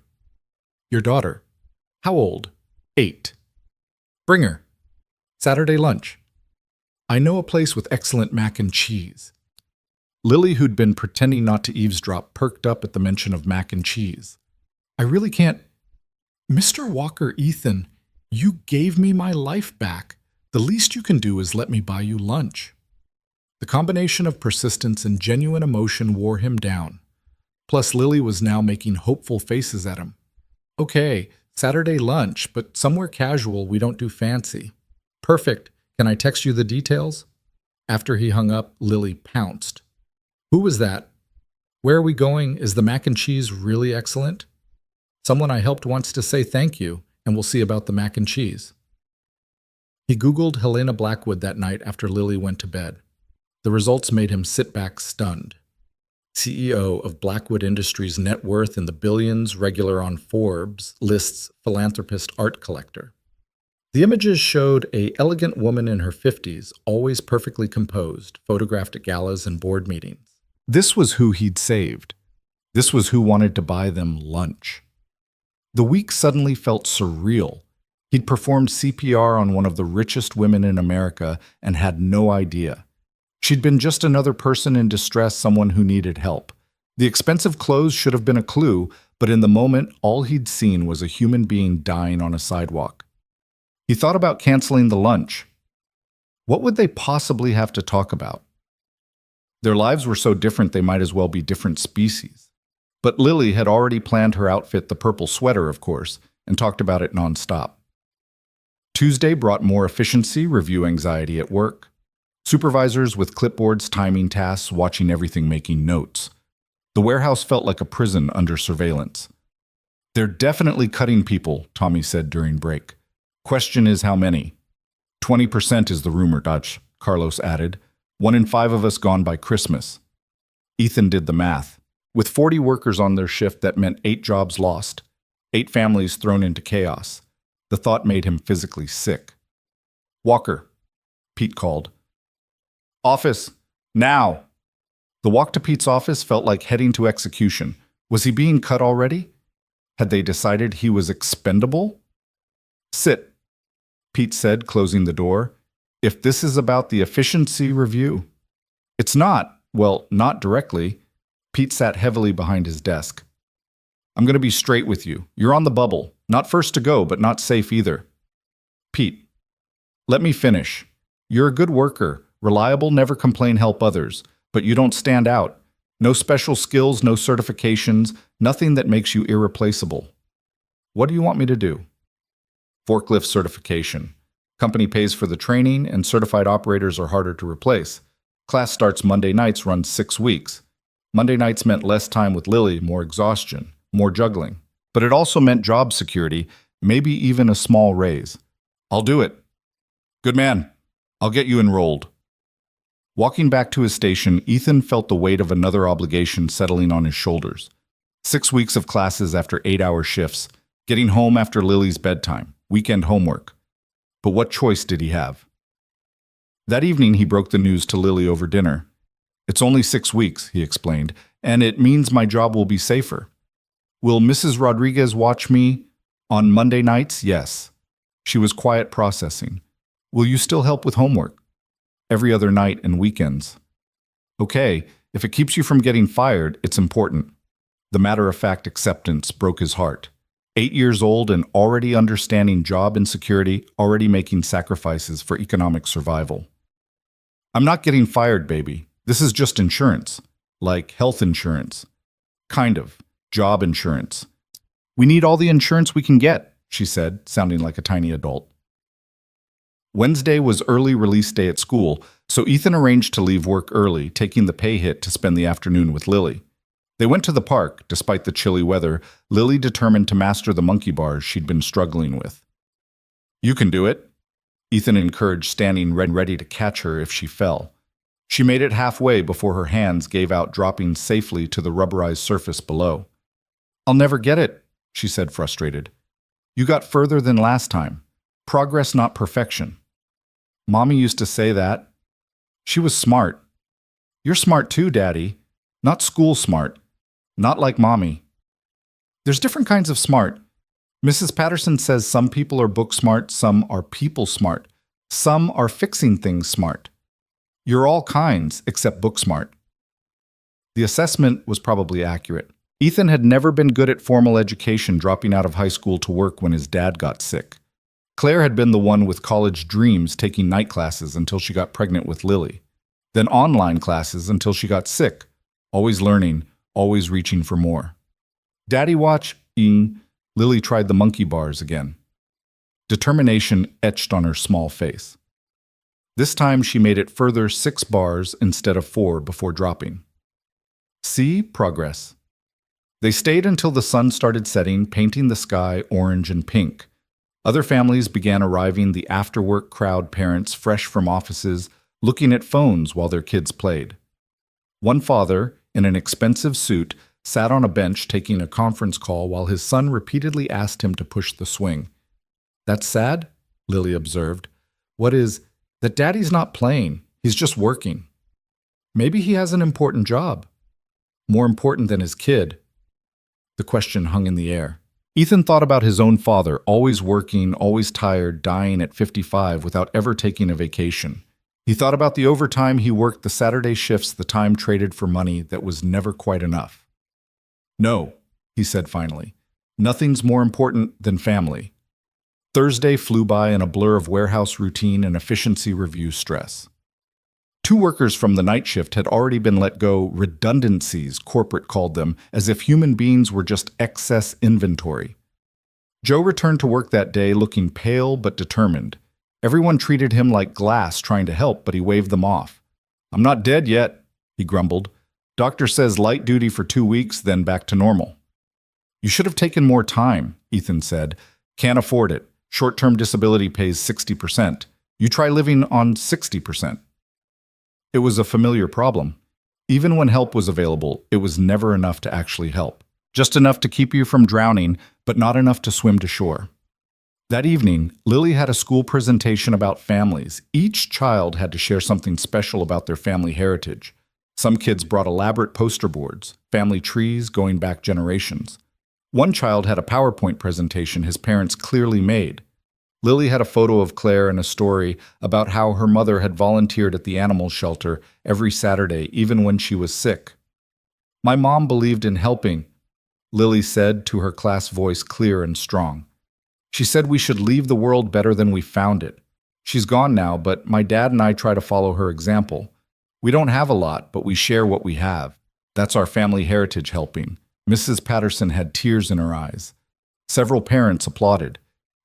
Your daughter? How old? 8. Bring her. Saturday lunch. I know a place with excellent mac and cheese. Lily, who'd been pretending not to eavesdrop, perked up at the mention of mac and cheese. I really can't... Mr. Walker, Ethan, you gave me my life back. The least you can do is let me buy you lunch. The combination of persistence and genuine emotion wore him down. Plus, Lily was now making hopeful faces at him. Okay, Saturday lunch, but somewhere casual, we don't do fancy. Perfect. Can I text you the details? After he hung up, Lily pounced. Who was that? Where are we going? Is the mac and cheese really excellent? Someone I helped wants to say thank you, and we'll see about the mac and cheese. He Googled Helena Blackwood that night after Lily went to bed. The results made him sit back stunned. CEO of Blackwood Industries, net worth in the billions, regular on Forbes, lists philanthropist art collector. The images showed a elegant woman in her 50s, always perfectly composed, photographed at galas and board meetings. This was who he'd saved. This was who wanted to buy them lunch. The week suddenly felt surreal. He'd performed CPR on one of the richest women in America and had no idea. She'd been just another person in distress, someone who needed help. The expensive clothes should have been a clue, but in the moment, all he'd seen was a human being dying on a sidewalk. He thought about canceling the lunch. What would they possibly have to talk about? Their lives were so different they might as well be different species. But Lily had already planned her outfit, the purple sweater, of course, and talked about it nonstop. Tuesday brought more efficiency, review anxiety at work. Supervisors with clipboards, timing tasks, watching everything, making notes. The warehouse felt like a prison under surveillance. "They're definitely cutting people," Tommy said during break. "Question is how many?" 20% is the rumor, Dutch, Carlos added. 1 in 5 of us gone by Christmas. Ethan did the math. With 40 workers on their shift, that meant 8 jobs lost, 8 families thrown into chaos. The thought made him physically sick. "Walker," Pete called. "Office, now!" The walk to Pete's office felt like heading to execution. Was he being cut already? Had they decided he was expendable? "Sit," Pete said, closing the door. "If this is about the efficiency review." "It's not. Well, not directly." Pete sat heavily behind his desk. "I'm going to be straight with you. You're on the bubble. Not first to go, but not safe either." "Pete, let me finish. You're a good worker, reliable, never complain, help others, but you don't stand out. No special skills, no certifications, nothing that makes you irreplaceable. What do you want me to do?" "Forklift certification. Company pays for the training, and certified operators are harder to replace. Class starts Monday nights, runs 6 weeks. Monday nights meant less time with Lily, more exhaustion, more juggling. But it also meant job security, maybe even a small raise. I'll do it." "Good man. I'll get you enrolled." Walking back to his station, Ethan felt the weight of another obligation settling on his shoulders. 6 weeks of classes after 8-hour shifts, getting home after Lily's bedtime, weekend homework. But what choice did he have? That evening, he broke the news to Lily over dinner. "It's only 6 weeks," he explained, "and it means my job will be safer. Will Mrs. Rodriguez watch me on Monday nights?" "Yes." She was quiet, processing. "Will you still help with homework?" "Every other night and weekends." "Okay, if it keeps you from getting fired, it's important." The matter-of-fact acceptance broke his heart. 8 years old and already understanding job insecurity, already making sacrifices for economic survival. "I'm not getting fired, baby. This is just insurance. Like health insurance. Kind of. Job insurance. We need all the insurance we can get," she said, sounding like a tiny adult. Wednesday was early release day at school, so Ethan arranged to leave work early, taking the pay hit to spend the afternoon with Lily. They went to the park, despite the chilly weather, Lily determined to master the monkey bars she'd been struggling with. "You can do it," Ethan encouraged, standing ready to catch her if she fell. She made it halfway before her hands gave out, dropping safely to the rubberized surface below. "I'll never get it," she said, frustrated. "You got further than last time. Progress, not perfection." "Mommy used to say that. She was smart." "You're smart too, Daddy. Not school smart. Not like Mommy." "There's different kinds of smart. Mrs. Patterson says some people are book smart, some are people smart. Some are fixing things smart. You're all kinds except book smart." The assessment was probably accurate. Ethan had never been good at formal education, dropping out of high school to work when his dad got sick. Claire had been the one with college dreams, taking night classes until she got pregnant with Lily. Then online classes until she got sick, always learning, always reaching for more. "Daddy watch, ing." Lily tried the monkey bars again. Determination etched on her small face. This time she made it further 6 bars instead of 4 before dropping. "See? Progress." They stayed until the sun started setting, painting the sky orange and pink. Other families began arriving, the after-work crowd, parents fresh from offices, looking at phones while their kids played. One father, in an expensive suit, sat on a bench taking a conference call while his son repeatedly asked him to push the swing. "That's sad," Lily observed. "What is? That Daddy's not playing. He's just working. Maybe he has an important job. More important than his kid." The question hung in the air. Ethan thought about his own father, always working, always tired, dying at 55 without ever taking a vacation. He thought about the overtime he worked, the Saturday shifts, the time traded for money that was never quite enough. "No," he said finally. "Nothing's more important than family." Thursday flew by in a blur of warehouse routine and efficiency review stress. 2 workers from the night shift had already been let go, redundancies, corporate called them, as if human beings were just excess inventory. Joe returned to work that day looking pale but determined. Everyone treated him like glass, trying to help, but he waved them off. "I'm not dead yet," he grumbled. Doctor says light duty for 2 weeks, then back to normal. You should have taken more time, Ethan said. Can't afford it. Short-term disability pays 60%. You try living on 60%. It was a familiar problem. Even when help was available, it was never enough to actually help. Just enough to keep you from drowning, but not enough to swim to shore. That evening, Lily had a school presentation about families. Each child had to share something special about their family heritage. Some kids brought elaborate poster boards, family trees going back generations. One child had a PowerPoint presentation his parents clearly made. Lily had a photo of Claire and a story about how her mother had volunteered at the animal shelter every Saturday, even when she was sick. My mom believed in helping, Lily said to her class voice clear and strong. She said we should leave the world better than we found it. She's gone now, but my dad and I try to follow her example. We don't have a lot, but we share what we have. That's our family heritage helping. Mrs. Patterson had tears in her eyes. Several parents applauded.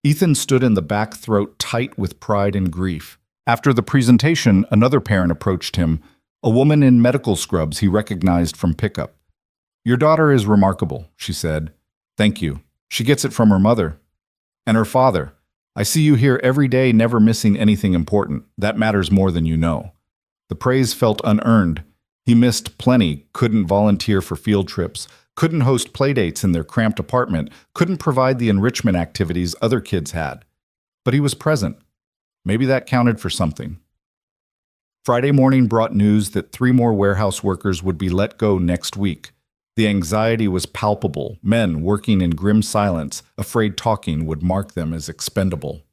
Ethan stood in the back throat tight with pride and grief. After the presentation, another parent approached him, a woman in medical scrubs he recognized from pickup. Your daughter is remarkable, she said. Thank you. She gets it from her mother. And her father. I see you here every day, never missing anything important. That matters more than you know. The praise felt unearned. He missed plenty, couldn't volunteer for field trips, couldn't host playdates in their cramped apartment, couldn't provide the enrichment activities other kids had. But he was present. Maybe that counted for something. Friday morning brought news that 3 more warehouse workers would be let go next week. The anxiety was palpable. Men working in grim silence, afraid talking would mark them as expendable.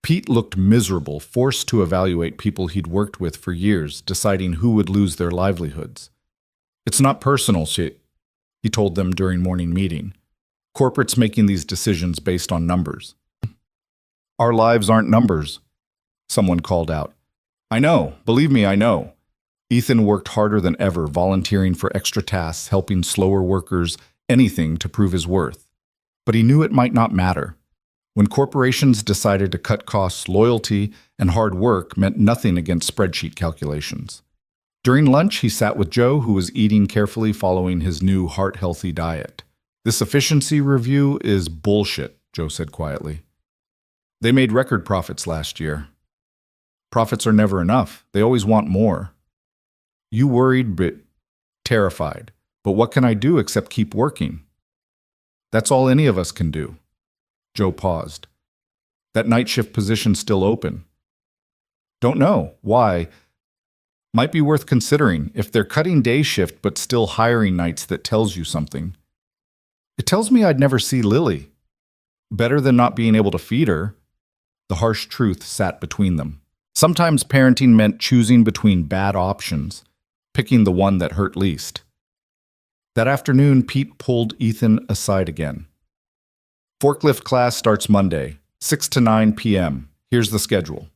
Pete looked miserable, forced to evaluate people he'd worked with for years, deciding who would lose their livelihoods. It's not personal, he told them during morning meeting. Corporate's making these decisions based on numbers. Our lives aren't numbers, someone called out. I know, believe me, I know. Ethan worked harder than ever, volunteering for extra tasks, helping slower workers, anything to prove his worth. But he knew it might not matter. When corporations decided to cut costs, loyalty and hard work meant nothing against spreadsheet calculations. During lunch, he sat with Joe, who was eating carefully following his new heart-healthy diet. This efficiency review is bullshit, Joe said quietly. They made record profits last year. Profits are never enough. They always want more. You worried but terrified. But what can I do except keep working? That's all any of us can do. Joe paused. That night shift position's still open. Don't know. Why? Might be worth considering. If they're cutting day shift but still hiring nights, that tells you something. It tells me I'd never see Lily. Better than not being able to feed her. The harsh truth sat between them. Sometimes parenting meant choosing between bad options, picking the one that hurt least. That afternoon, Pete pulled Ethan aside again. Forklift class starts Monday, 6 to 9 p.m. Here's the schedule.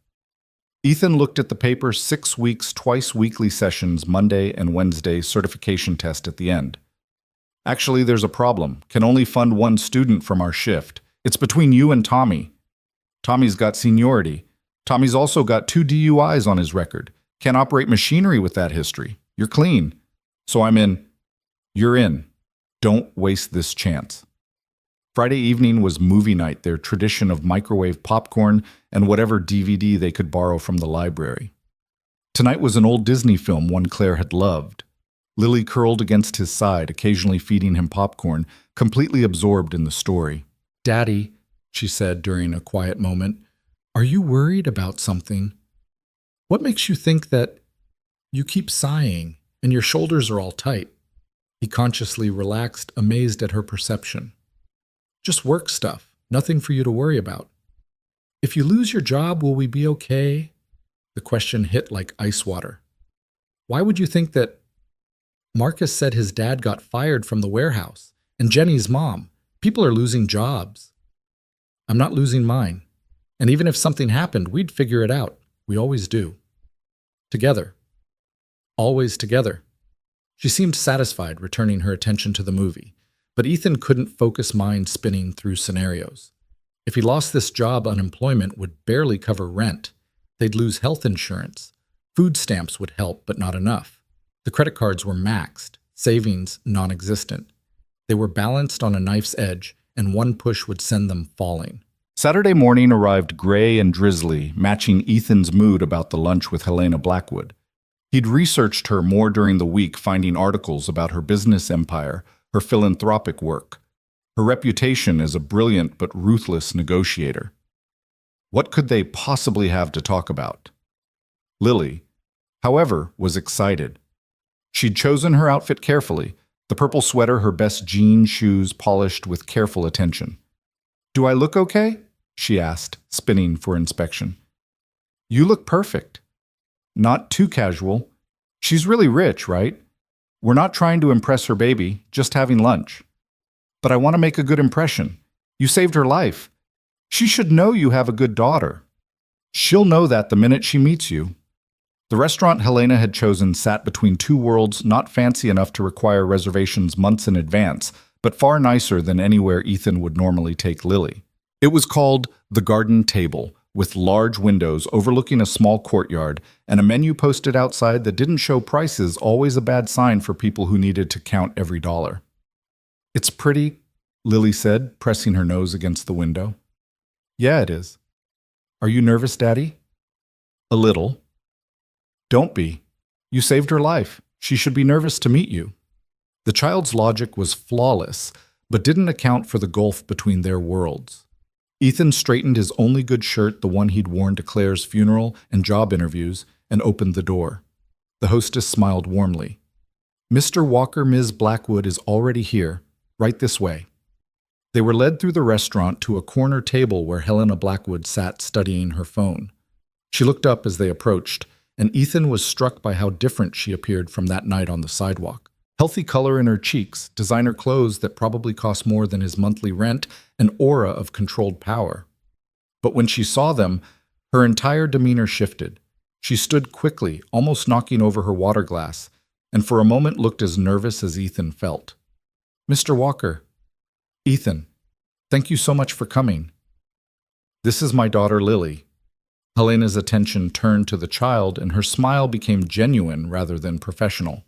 Ethan looked at the paper, 6 weeks, twice weekly sessions, Monday and Wednesday, certification test at the end. Actually, there's a problem. Can only fund 1 student from our shift. It's between you and Tommy. Tommy's got seniority. Tommy's also got 2 DUIs on his record. Can't operate machinery with that history. You're clean. So I'm in. You're in. Don't waste this chance. Friday evening was movie night, their tradition of microwave popcorn and whatever DVD they could borrow from the library. Tonight was an old Disney film one Claire had loved. Lily curled against his side, occasionally feeding him popcorn, completely absorbed in the story. Daddy, she said during a quiet moment, are you worried about something? What makes you think that you keep sighing and your shoulders are all tight? He consciously relaxed, amazed at her perception. Just work stuff, nothing for you to worry about. If you lose your job, will we be okay? The question hit like ice water. Why would you think that? Marcus said his dad got fired from the warehouse, and Jenny's mom. People are losing jobs. I'm not losing mine. And even if something happened, we'd figure it out. We always do. Together. Always together. She seemed satisfied, returning her attention to the movie. But Ethan couldn't focus mind spinning through scenarios. If he lost this job, unemployment would barely cover rent. They'd lose health insurance. Food stamps would help, but not enough. The credit cards were maxed, savings non-existent. They were balanced on a knife's edge, and one push would send them falling. Saturday morning arrived gray and drizzly, matching Ethan's mood about the lunch with Helena Blackwood. He'd researched her more during the week, finding articles about her business empire, her philanthropic work, her reputation as a brilliant but ruthless negotiator. What could they possibly have to talk about? Lily, however, was excited. She'd chosen her outfit carefully, the purple sweater, her best jean shoes polished with careful attention. "Do I look okay?" she asked, spinning for inspection. "You look perfect. Not too casual. She's really rich, right? We're not trying to impress her baby, just having lunch. But I want to make a good impression. You saved her life. She should know you have a good daughter. She'll know that the minute she meets you." The restaurant Helena had chosen sat between two worlds, not fancy enough to require reservations months in advance, but far nicer than anywhere Ethan would normally take Lily. It was called The Garden Table, with large windows overlooking a small courtyard and a menu posted outside that didn't show prices, always a bad sign for people who needed to count every dollar. "It's pretty," Lily said, pressing her nose against the window. "Yeah, it is. Are you nervous, Daddy?" "A little." "Don't be. You saved her life. She should be nervous to meet you." The child's logic was flawless, but didn't account for the gulf between their worlds. Ethan straightened his only good shirt, the one he'd worn to Claire's funeral and job interviews, and opened the door. The hostess smiled warmly. "Mr. Walker, Ms. Blackwood is already here. Right this way." They were led through the restaurant to a corner table where Helena Blackwood sat studying her phone. She looked up as they approached, and Ethan was struck by how different she appeared from that night on the sidewalk. Healthy color in her cheeks, designer clothes that probably cost more than his monthly rent, an aura of controlled power. But when she saw them, her entire demeanor shifted. She stood quickly, almost knocking over her water glass, and for a moment looked as nervous as Ethan felt. "Mr. Walker." "Ethan, thank you so much for coming. This is my daughter Lily." Helena's attention turned to the child, and her smile became genuine rather than professional.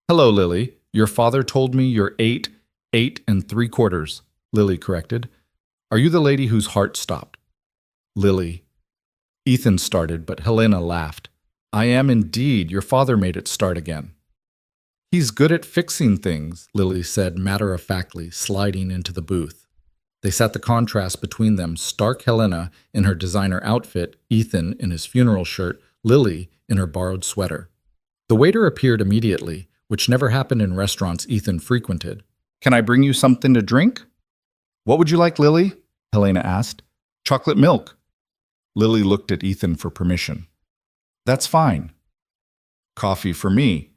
"Hello, Lily. Your father told me you're 8 3/4, Lily corrected. "Are you the lady whose heart stopped?" "Lily." Ethan started, but Helena laughed. "I am indeed. Your father made it start again." "He's good at fixing things," Lily said matter-of-factly, sliding into the booth. They sat the contrast between them, stark Helena in her designer outfit, Ethan in his funeral shirt, Lily in her borrowed sweater. The waiter appeared immediately, which never happened in restaurants Ethan frequented. "Can I bring you something to drink?" "What would you like, Lily?" Helena asked. "Chocolate milk." Lily looked at Ethan for permission. "That's fine." "Coffee for me,"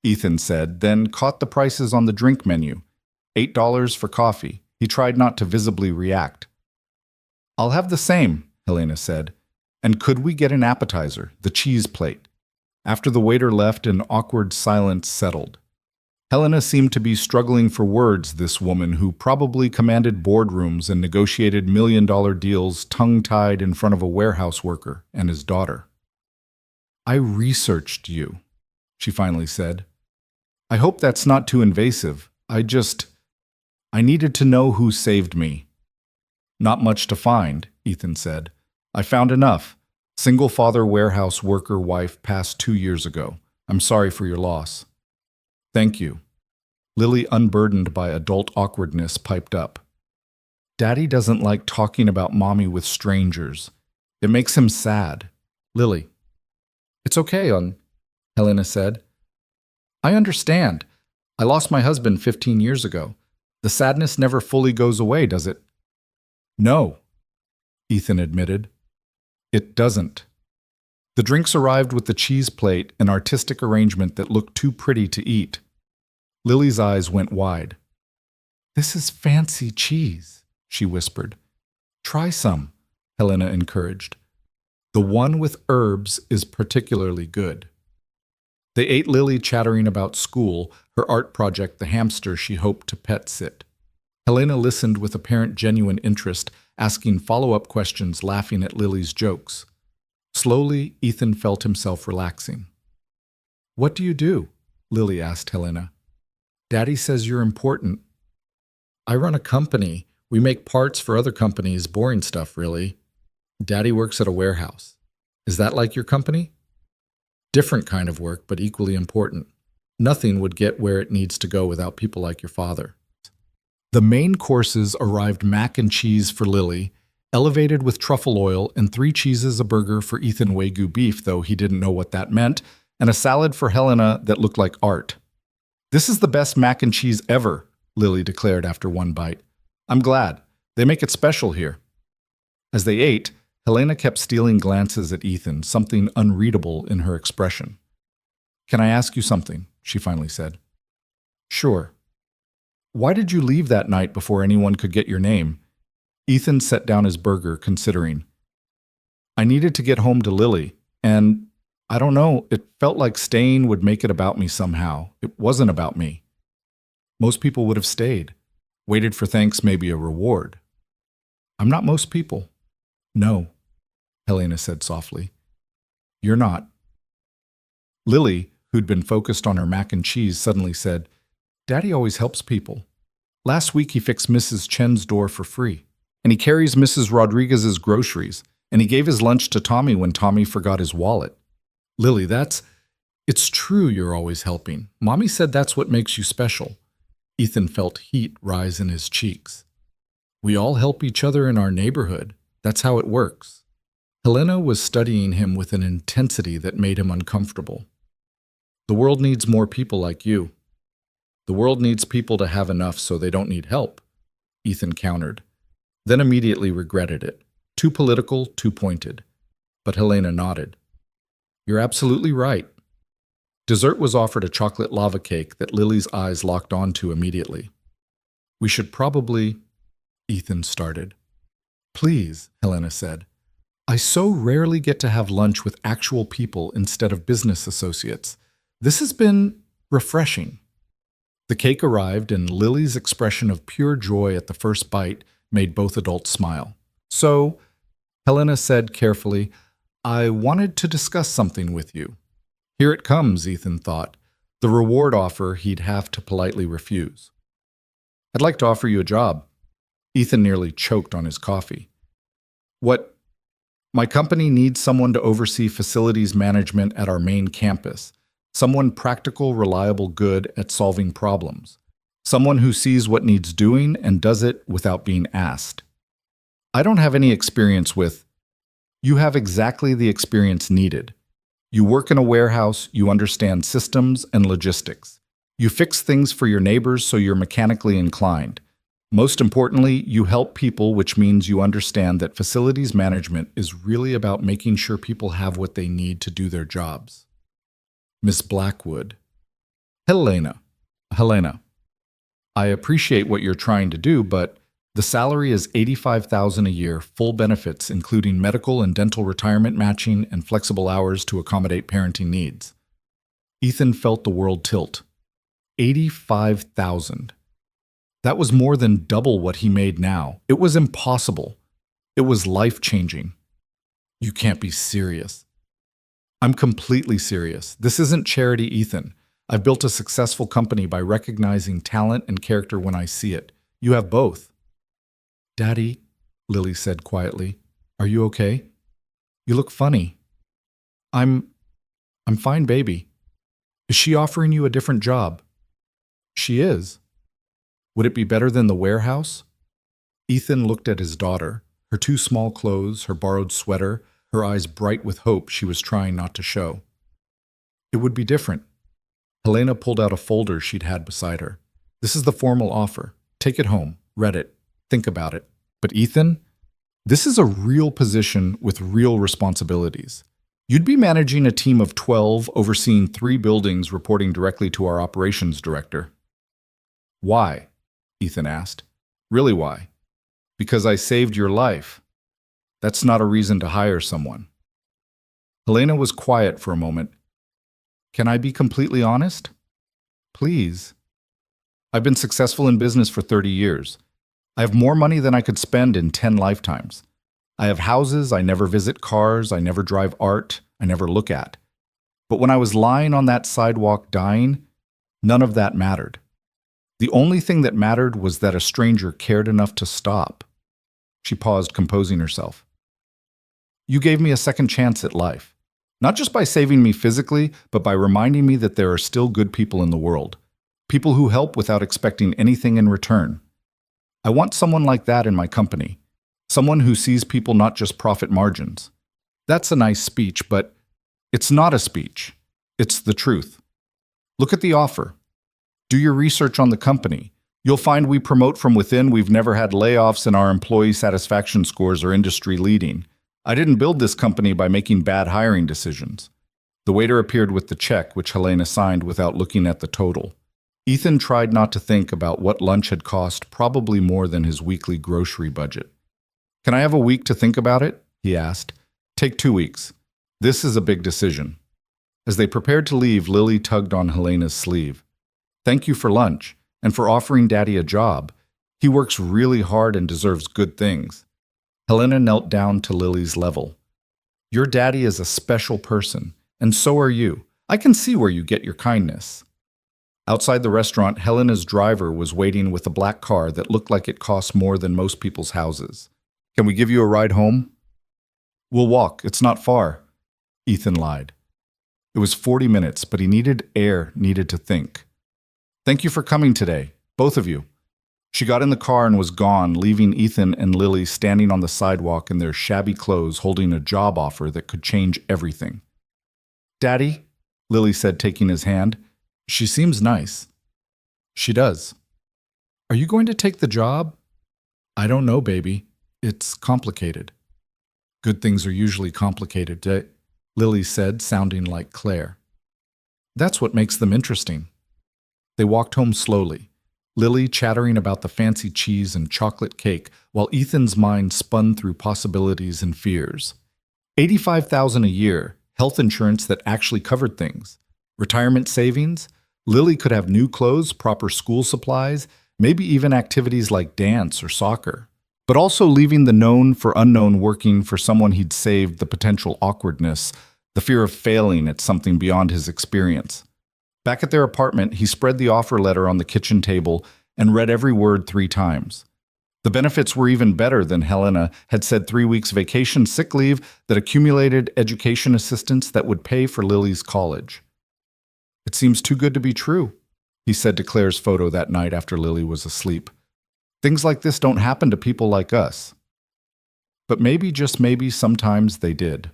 Ethan said, then caught the prices on the drink menu. $8 for coffee. He tried not to visibly react. "I'll have the same," Helena said. "And could we get an appetizer, the cheese plate?" After the waiter left, an awkward silence settled. Helena seemed to be struggling for words, this woman who probably commanded boardrooms and negotiated million-dollar deals tongue-tied in front of a warehouse worker and his daughter. "I researched you," she finally said. "I hope that's not too invasive. I needed to know who saved me." "Not much to find," Ethan said. "I found enough. Single father warehouse worker wife passed 2 years ago. I'm sorry for your loss." "Thank you." Lily, unburdened by adult awkwardness, piped up. "Daddy doesn't like talking about Mommy with strangers. It makes him sad." "Lily." "It's okay, Helena said. "I understand. I lost my husband 15 years ago. The sadness never fully goes away, does it?" "No," Ethan admitted. "It doesn't." The drinks arrived with the cheese plate, an artistic arrangement that looked too pretty to eat. Lily's eyes went wide. "This is fancy cheese," she whispered. "Try some," Helena encouraged. "The one with herbs is particularly good." They ate, Lily chattering about school, her art project, the hamster she hoped to pet sit. Helena listened with apparent genuine interest, asking follow-up questions, laughing at Lily's jokes. Slowly, Ethan felt himself relaxing. "What do you do?" Lily asked Helena. Daddy says you're important. I run a company. We make parts for other companies, boring stuff, really. Daddy works at a warehouse. Is that like your company? Different kind of work, but equally important. Nothing would get where it needs to go without people like your father. The main courses arrived mac and cheese for Lily, elevated with truffle oil, and 3 cheeses a burger for Ethan Wagyu beef, though he didn't know what that meant, and a salad for Helena that looked like art. This is the best mac and cheese ever, Lily declared after one bite. I'm glad. They make it special here. As they ate, Helena kept stealing glances at Ethan, something unreadable in her expression. Can I ask you something? She finally said. Sure. Why did you leave that night before anyone could get your name? Ethan set down his burger, considering. I needed to get home to Lily, and I don't know, it felt like staying would make it about me somehow. It wasn't about me. Most people would have stayed, waited for thanks, maybe a reward. I'm not most people. No, Helena said softly. You're not. Lily, who'd been focused on her mac and cheese, suddenly said, Daddy always helps people. Last week he fixed Mrs. Chen's door for free, and he carries Mrs. Rodriguez's groceries, and he gave his lunch to Tommy when Tommy forgot his wallet. Lily, it's true you're always helping. Mommy said that's what makes you special. Ethan felt heat rise in his cheeks. We all help each other in our neighborhood. That's how it works. Helena was studying him with an intensity that made him uncomfortable. The world needs more people like you. The world needs people to have enough so they don't need help, Ethan countered, then immediately regretted it. Too political, too pointed. But Helena nodded. You're absolutely right. Dessert was offered a chocolate lava cake that Lily's eyes locked onto immediately. We should probably, Ethan started. Please, Helena said. I so rarely get to have lunch with actual people instead of business associates. This has been refreshing. The cake arrived, and Lily's expression of pure joy at the first bite made both adults smile. So, Helena said carefully, I wanted to discuss something with you. Here it comes, Ethan thought, the reward offer he'd have to politely refuse. I'd like to offer you a job. Ethan nearly choked on his coffee. What? My company needs someone to oversee facilities management at our main campus. Someone practical, reliable, good at solving problems. Someone who sees what needs doing and does it without being asked. I don't have any experience with. You have exactly the experience needed. You work in a warehouse, you understand systems and logistics. You fix things for your neighbors so you're mechanically inclined. Most importantly, you help people, which means you understand that facilities management is really about making sure people have what they need to do their jobs. Miss Blackwood. Helena, I appreciate what you're trying to do, but the salary is $85,000 a year, full benefits, including medical and dental retirement matching and flexible hours to accommodate parenting needs. Ethan felt the world tilt. $85,000. That was more than double what he made now. It was impossible. It was life-changing. You can't be serious. I'm completely serious. This isn't charity, Ethan. I've built a successful company by recognizing talent and character when I see it. You have both. Daddy, Lily said quietly, are you okay? You look funny. I'm fine, baby. Is she offering you a different job? She is. Would it be better than the warehouse? Ethan looked at his daughter, her 2 small clothes, her borrowed sweater, her eyes bright with hope she was trying not to show. It would be different. Helena pulled out a folder she'd had beside her. This is the formal offer. Take it home, read it, think about it. But Ethan, this is a real position with real responsibilities. You'd be managing a team of 12, overseeing 3 buildings, reporting directly to our operations director. Why? Ethan asked. Really why? Because I saved your life. That's not a reason to hire someone. Helena was quiet for a moment. Can I be completely honest? Please. I've been successful in business for 30 years. I have more money than I could spend in 10 lifetimes. I have houses, I never visit cars, I never drive art, I never look at. But when I was lying on that sidewalk dying, None of that mattered. The only thing that mattered was that a stranger cared enough to stop. She paused, composing herself. You gave me a second chance at life. Not just by saving me physically, but by reminding me that there are still good people in the world. People who help without expecting anything in return. I want someone like that in my company. Someone who sees people not just profit margins. That's a nice speech, but it's not a speech. It's the truth. Look at the offer. Do your research on the company. You'll find we promote from within, we've never had layoffs, and our employee satisfaction scores are industry leading. I didn't build this company by making bad hiring decisions. The waiter appeared with the check, which Helena signed without looking at the total. Ethan tried not to think about what lunch had cost, probably more than his weekly grocery budget. Can I have a week to think about it? He asked. Take 2 weeks. This is a big decision. As they prepared to leave, Lily tugged on Helena's sleeve. Thank you for lunch, and for offering Daddy a job. He works really hard and deserves good things. Helena knelt down to Lily's level. Your daddy is a special person, and so are you. I can see where you get your kindness. Outside the restaurant, Helena's driver was waiting with a black car that looked like it cost more than most people's houses. Can we give you a ride home? We'll walk. It's not far. Ethan lied. It was 40 minutes, but he needed air, needed to think. Thank you for coming today, both of you. She got in the car and was gone, leaving Ethan and Lily standing on the sidewalk in their shabby clothes, holding a job offer that could change everything. Daddy, Lily said, taking his hand. She seems nice. She does. Are you going to take the job? I don't know, baby. It's complicated. Good things are usually complicated, Lily said, sounding like Claire. That's what makes them interesting. They walked home slowly, Lily chattering about the fancy cheese and chocolate cake, while Ethan's mind spun through possibilities and fears. $85,000 a year, health insurance that actually covered things, retirement savings. Lily could have new clothes, proper school supplies, maybe even activities like dance or soccer. But also leaving the known for unknown, working for someone he'd saved, the potential awkwardness, the fear of failing at something beyond his experience. Back at their apartment, he spread the offer letter on the kitchen table and read every word 3 times. The benefits were even better than Helena had said: 3 weeks vacation, sick leave, that accumulated education assistance that would pay for Lily's college. It seems too good to be true, he said to Claire's photo that night after Lily was asleep. Things like this don't happen to people like us. But maybe, just maybe, sometimes they did.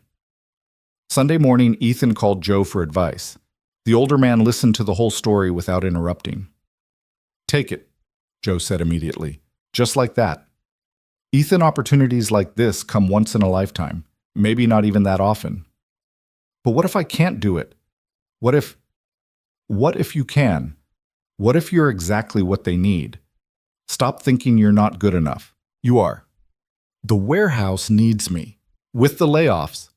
Sunday morning, Ethan called Joe for advice. The older man listened to the whole story without interrupting. Take it, Joe said immediately. Just like that. Ethan, opportunities like this come once in a lifetime, maybe not even that often. But what if I can't do it? What if you can? What if you're exactly what they need? Stop thinking you're not good enough. You are. The warehouse needs me. With the layoffs,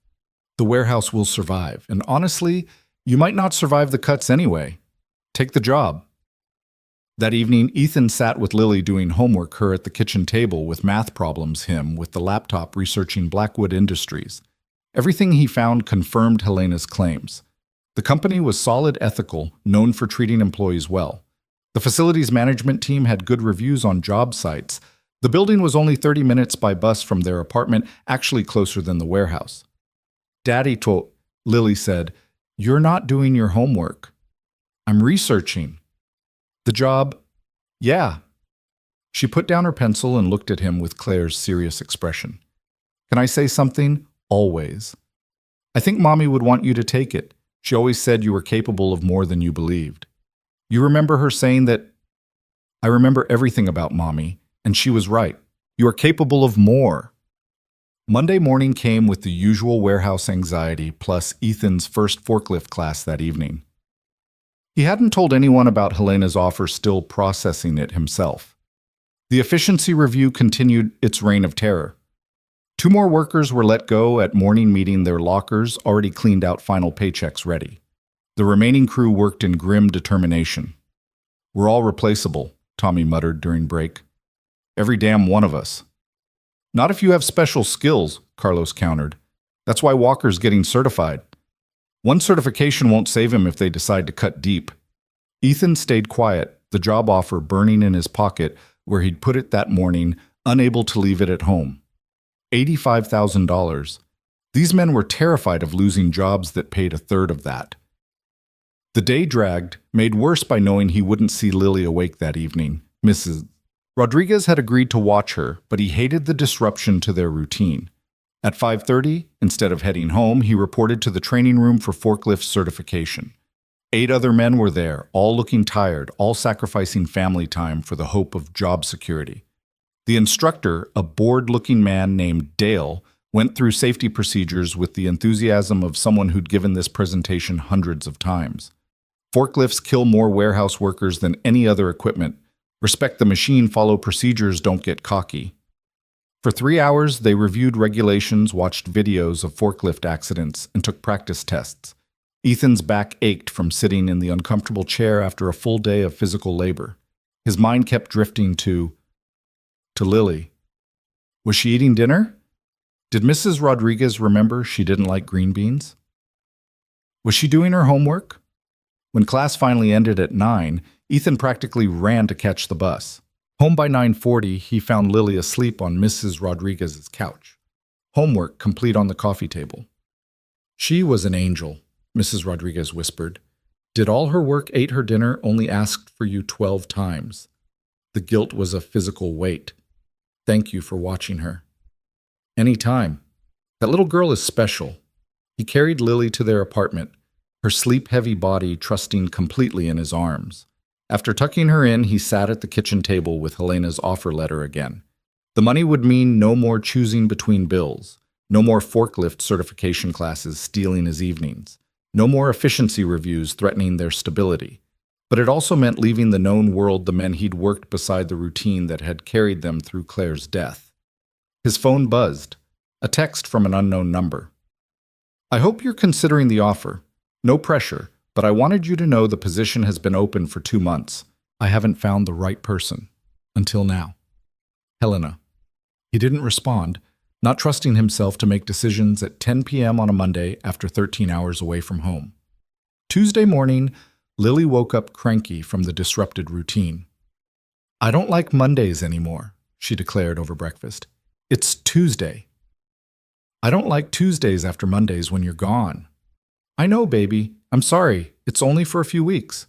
the warehouse will survive. And honestly, you might not survive the cuts anyway. Take the job. That evening, Ethan sat with Lily doing homework, her at the kitchen table with math problems, him with the laptop researching Blackwood Industries. Everything he found confirmed Helena's claims. The company was solid, ethical, known for treating employees well. The facilities management team had good reviews on job sites. The building was only 30 minutes by bus from their apartment, actually closer than the warehouse. Daddy told, Lily said, "You're not doing your homework." "I'm researching." "The job?" "Yeah." She put down her pencil and looked at him with Claire's serious expression. "Can I say something?" "Always." "I think Mommy would want you to take it. She always said you were capable of more than you believed." "You remember her saying that?" "I remember everything about Mommy, and she was right. You are capable of more." Monday morning came with the usual warehouse anxiety, plus Ethan's first forklift class that evening. He hadn't told anyone about Helena's offer, still processing it himself. The efficiency review continued its reign of terror. 2 more workers were let go at morning meeting, their lockers already cleaned out, final paychecks ready. The remaining crew worked in grim determination. "We're all replaceable," Tommy muttered during break. "Every damn one of us." "Not if you have special skills," Carlos countered. "That's why Walker's getting certified. One certification won't save him if they decide to cut deep." Ethan stayed quiet, the job offer burning in his pocket where he'd put it that morning, unable to leave it at home. $85,000. These men were terrified of losing jobs that paid a third of that. The day dragged, made worse by knowing he wouldn't see Lily awake that evening. Mrs. Rodriguez had agreed to watch her, but he hated the disruption to their routine. At 5:30, instead of heading home, he reported to the training room for forklift certification. 8 other men were there, all looking tired, all sacrificing family time for the hope of job security. The instructor, a bored-looking man named Dale, went through safety procedures with the enthusiasm of someone who'd given this presentation hundreds of times. Forklifts kill more warehouse workers than any other equipment. Respect the machine, follow procedures, don't get cocky. For 3 hours, they reviewed regulations, watched videos of forklift accidents, and took practice tests. Ethan's back ached from sitting in the uncomfortable chair after a full day of physical labor. His mind kept drifting to Lily. Was she eating dinner? Did Mrs. Rodriguez remember she didn't like green beans? Was she doing her homework? When class finally ended at 9, Ethan practically ran to catch the bus. Home by 9:40, he found Lily asleep on Mrs. Rodriguez's couch. Homework complete on the coffee table. She was an angel, Mrs. Rodriguez whispered. Did all her work, ate her dinner, only asked for you 12 times. The guilt was a physical weight. Thank you for watching her. Any time. That little girl is special. He carried Lily to their apartment, her sleep-heavy body trusting completely in his arms. After tucking her in, he sat at the kitchen table with Helena's offer letter again. The money would mean no more choosing between bills, no more forklift certification classes stealing his evenings, no more efficiency reviews threatening their stability. But it also meant leaving the known world the men he'd worked beside the routine that had carried them through Claire's death. His phone buzzed, a text from an unknown number. I hope you're considering the offer. No pressure, but I wanted you to know the position has been open for 2 months. I haven't found the right person. Until now. Helena. He didn't respond, not trusting himself to make decisions at 10 p.m. on a Monday after 13 hours away from home. Tuesday morning, Lily woke up cranky from the disrupted routine. I don't like Mondays anymore, she declared over breakfast. It's Tuesday. I don't like Tuesdays after Mondays when you're gone. I know, baby. I'm sorry. It's only for a few weeks.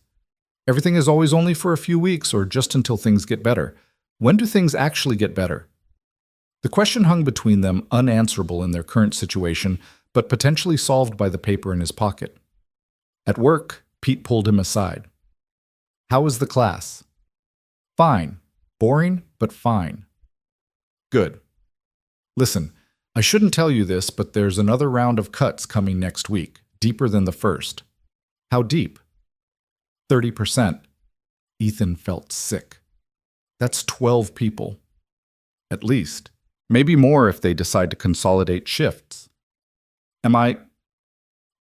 Everything is always only for a few weeks or just until things get better. When do things actually get better? The question hung between them, unanswerable in their current situation, but potentially solved by the paper in his pocket. At work, Pete pulled him aside. How was the class? Fine. Boring, but fine. Good. Listen, I shouldn't tell you this, but there's another round of cuts coming next week, deeper than the first. How deep? 30%. Ethan felt sick. That's 12 people. At least. Maybe more if they decide to consolidate shifts. I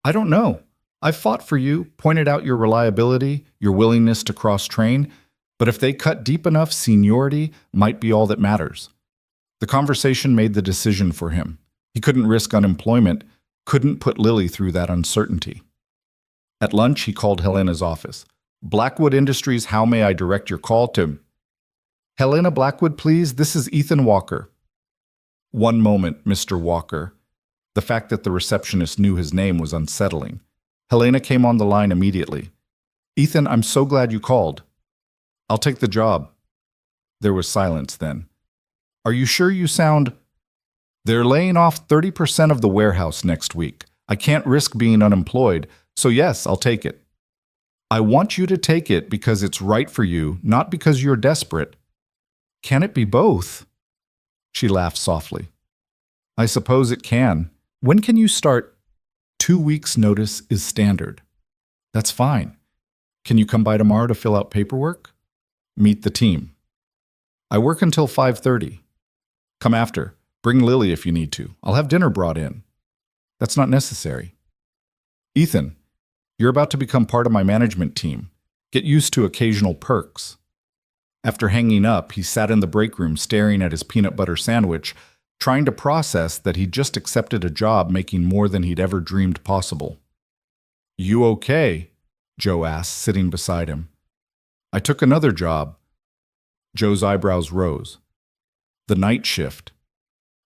don't know. I've fought for you, pointed out your reliability, your willingness to cross-train, but if they cut deep enough, seniority might be all that matters. The conversation made the decision for him. He couldn't risk unemployment, couldn't put Lily through that uncertainty. At lunch, he called Helena's office. Blackwood Industries, how may I direct your call to? Helena Blackwood, please. This is Ethan Walker. One moment, Mr. Walker. The fact that the receptionist knew his name was unsettling. Helena came on the line immediately. Ethan, I'm so glad you called. I'll take the job. There was silence then. Are you sure you sound... They're laying off 30% of the warehouse next week. I can't risk being unemployed, so yes, I'll take it. I want you to take it because it's right for you, not because you're desperate. Can it be both? She laughed softly. I suppose it can. When can you start? 2 weeks' notice is standard. That's fine. Can you come by tomorrow to fill out paperwork? Meet the team. I work until 5:30. Come after. Bring Lily if you need to. I'll have dinner brought in. That's not necessary. Ethan, you're about to become part of my management team. Get used to occasional perks. After hanging up, he sat in the break room staring at his peanut butter sandwich, trying to process that he'd just accepted a job making more than he'd ever dreamed possible. You okay? Joe asked, sitting beside him. I took another job. Joe's eyebrows rose. The night shift.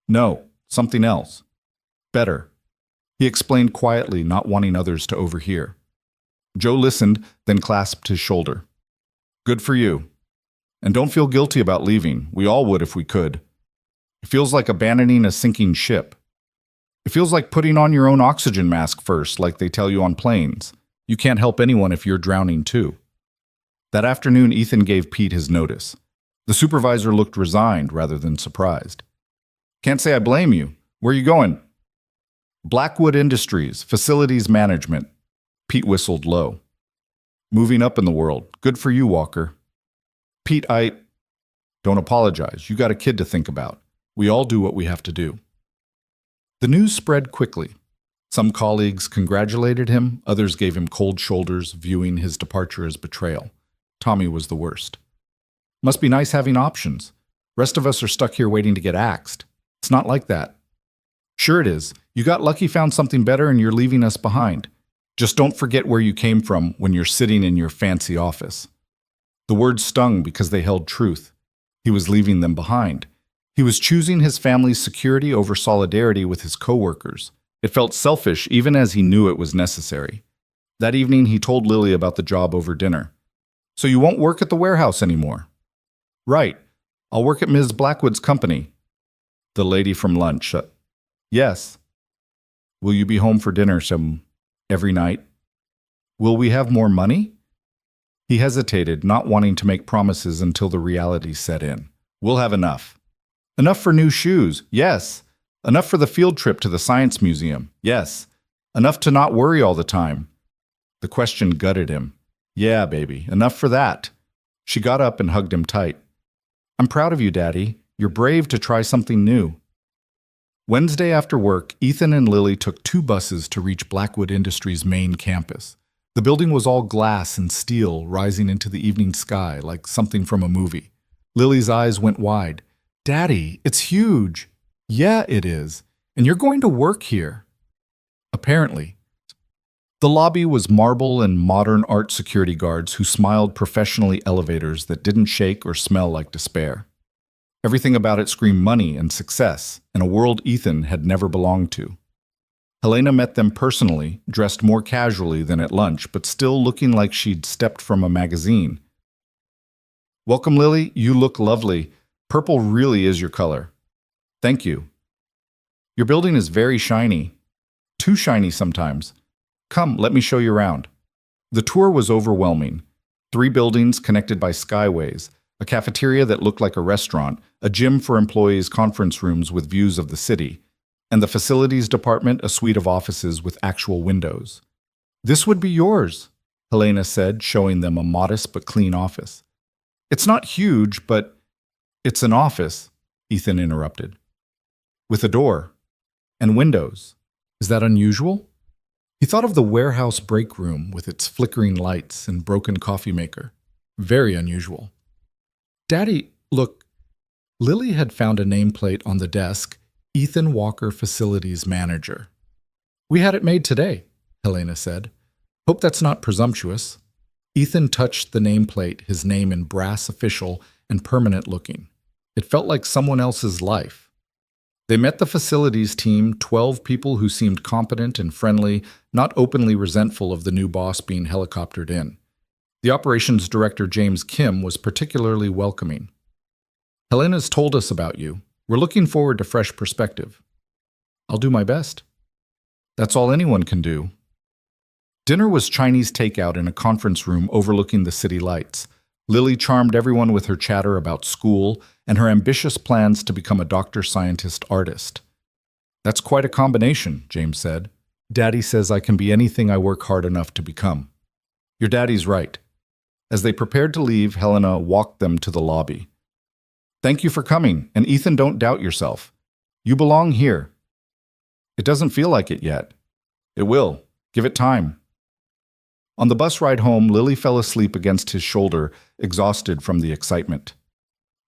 No, something else. Better. He explained quietly, not wanting others to overhear. Joe listened, then clasped his shoulder. Good for you. And don't feel guilty about leaving. We all would if we could. It feels like abandoning a sinking ship. It feels like putting on your own oxygen mask first, like they tell you on planes. You can't help anyone if you're drowning too. That afternoon, Ethan gave Pete his notice. The supervisor looked resigned rather than surprised. Can't say I blame you. Where are you going? Blackwood Industries, facilities management. Pete whistled low. Moving up in the world. Good for you, Walker. Pete, Don't apologize. You got a kid to think about. We all do what we have to do. The news spread quickly. Some colleagues congratulated him, others gave him cold shoulders, viewing his departure as betrayal. Tommy was the worst. Must be nice having options. Rest of us are stuck here waiting to get axed. It's not like that. Sure it is. You got lucky, found something better, and you're leaving us behind. Just don't forget where you came from when you're sitting in your fancy office. The words stung because they held truth. He was leaving them behind. He was choosing his family's security over solidarity with his coworkers. It felt selfish even as he knew it was necessary. That evening he told Lily about the job over dinner. So you won't work at the warehouse anymore? Right. I'll work at Ms. Blackwood's company. The lady from lunch. Yes. Will you be home for dinner every night? Will we have more money? He hesitated, not wanting to make promises until the reality set in. We'll have enough. Enough for new shoes, yes. Enough for the field trip to the science museum, yes. Enough to not worry all the time. The question gutted him. Yeah, baby, enough for that. She got up and hugged him tight. I'm proud of you, Daddy. You're brave to try something new. Wednesday after work, Ethan and Lily took 2 buses to reach Blackwood Industries' main campus. The building was all glass and steel, rising into the evening sky like something from a movie. Lily's eyes went wide. Daddy, it's huge. Yeah, it is. And you're going to work here. Apparently. The lobby was marble and modern art security guards who smiled professionally elevators that didn't shake or smell like despair. Everything about it screamed money and success, and a world Ethan had never belonged to. Helena met them personally, dressed more casually than at lunch, but still looking like she'd stepped from a magazine. Welcome, Lily. You look lovely. Purple really is your color. Thank you. Your building is very shiny. Too shiny sometimes. Come, let me show you around. The tour was overwhelming. 3 buildings connected by skyways, a cafeteria that looked like a restaurant, a gym for employees' conference rooms with views of the city, and the facilities department, a suite of offices with actual windows. This would be yours, Helena said, showing them a modest but clean office. It's not huge, but it's an office, Ethan interrupted. With a door and windows. Is that unusual? He thought of the warehouse break room with its flickering lights and broken coffee maker. Very unusual. Daddy, look. Lily had found a nameplate on the desk, Ethan Walker, Facilities Manager. We had it made today, Helena said. Hope that's not presumptuous. Ethan touched the nameplate, his name in brass official and permanent looking. It felt like someone else's life. They met the facilities team, 12 people who seemed competent and friendly, not openly resentful of the new boss being helicoptered in. The operations director, James Kim, was particularly welcoming. Helena's told us about you. We're looking forward to fresh perspective. I'll do my best. That's all anyone can do. Dinner was Chinese takeout in a conference room overlooking the city lights. Lily charmed everyone with her chatter about school and her ambitious plans to become a doctor-scientist-artist. That's quite a combination, James said. Daddy says I can be anything I work hard enough to become. Your daddy's right. As they prepared to leave, Helena walked them to the lobby. Thank you for coming, and Ethan, don't doubt yourself. You belong here. It doesn't feel like it yet. It will. Give it time. On the bus ride home, Lily fell asleep against his shoulder, exhausted from the excitement.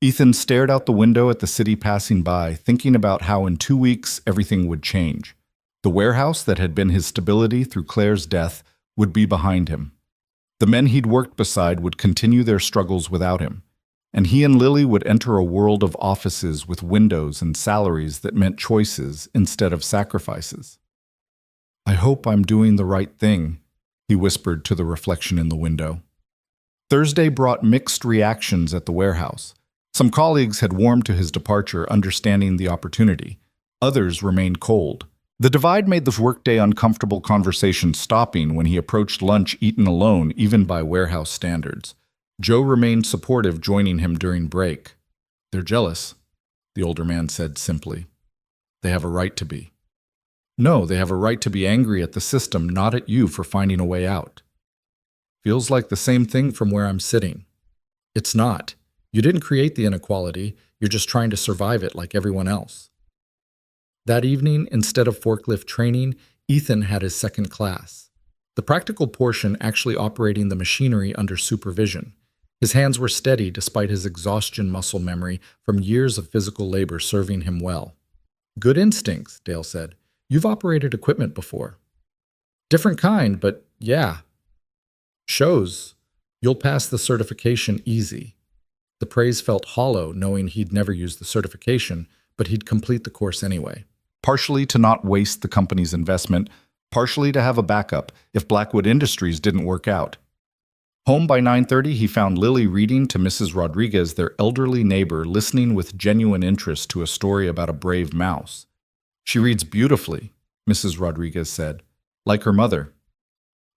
Ethan stared out the window at the city passing by, thinking about how in 2 weeks everything would change. The warehouse that had been his stability through Claire's death would be behind him. The men he'd worked beside would continue their struggles without him, and he and Lily would enter a world of offices with windows and salaries that meant choices instead of sacrifices. "I hope I'm doing the right thing," he whispered to the reflection in the window. Thursday brought mixed reactions at the warehouse. Some colleagues had warmed to his departure, understanding the opportunity. Others remained cold. The divide made the workday uncomfortable conversation stopping when he approached lunch eaten alone, even by warehouse standards. Joe remained supportive, joining him during break. "They're jealous," the older man said simply. "They have a right to be." "No, they have a right to be angry at the system, not at you for finding a way out." "Feels like the same thing from where I'm sitting." "It's not. You didn't create the inequality, you're just trying to survive it like everyone else." That evening, instead of forklift training, Ethan had his second class. The practical portion actually operating the machinery under supervision. His hands were steady despite his exhaustion muscle memory from years of physical labor serving him well. "Good instincts," Dale said. "You've operated equipment before." "Different kind, but yeah." "Shows. You'll pass the certification easy." The praise felt hollow, knowing he'd never use the certification, but he'd complete the course anyway. Partially to not waste the company's investment, partially to have a backup if Blackwood Industries didn't work out. Home by 9:30, he found Lily reading to Mrs. Rodriguez, their elderly neighbor, listening with genuine interest to a story about a brave mouse. "She reads beautifully," Mrs. Rodriguez said, "like her mother."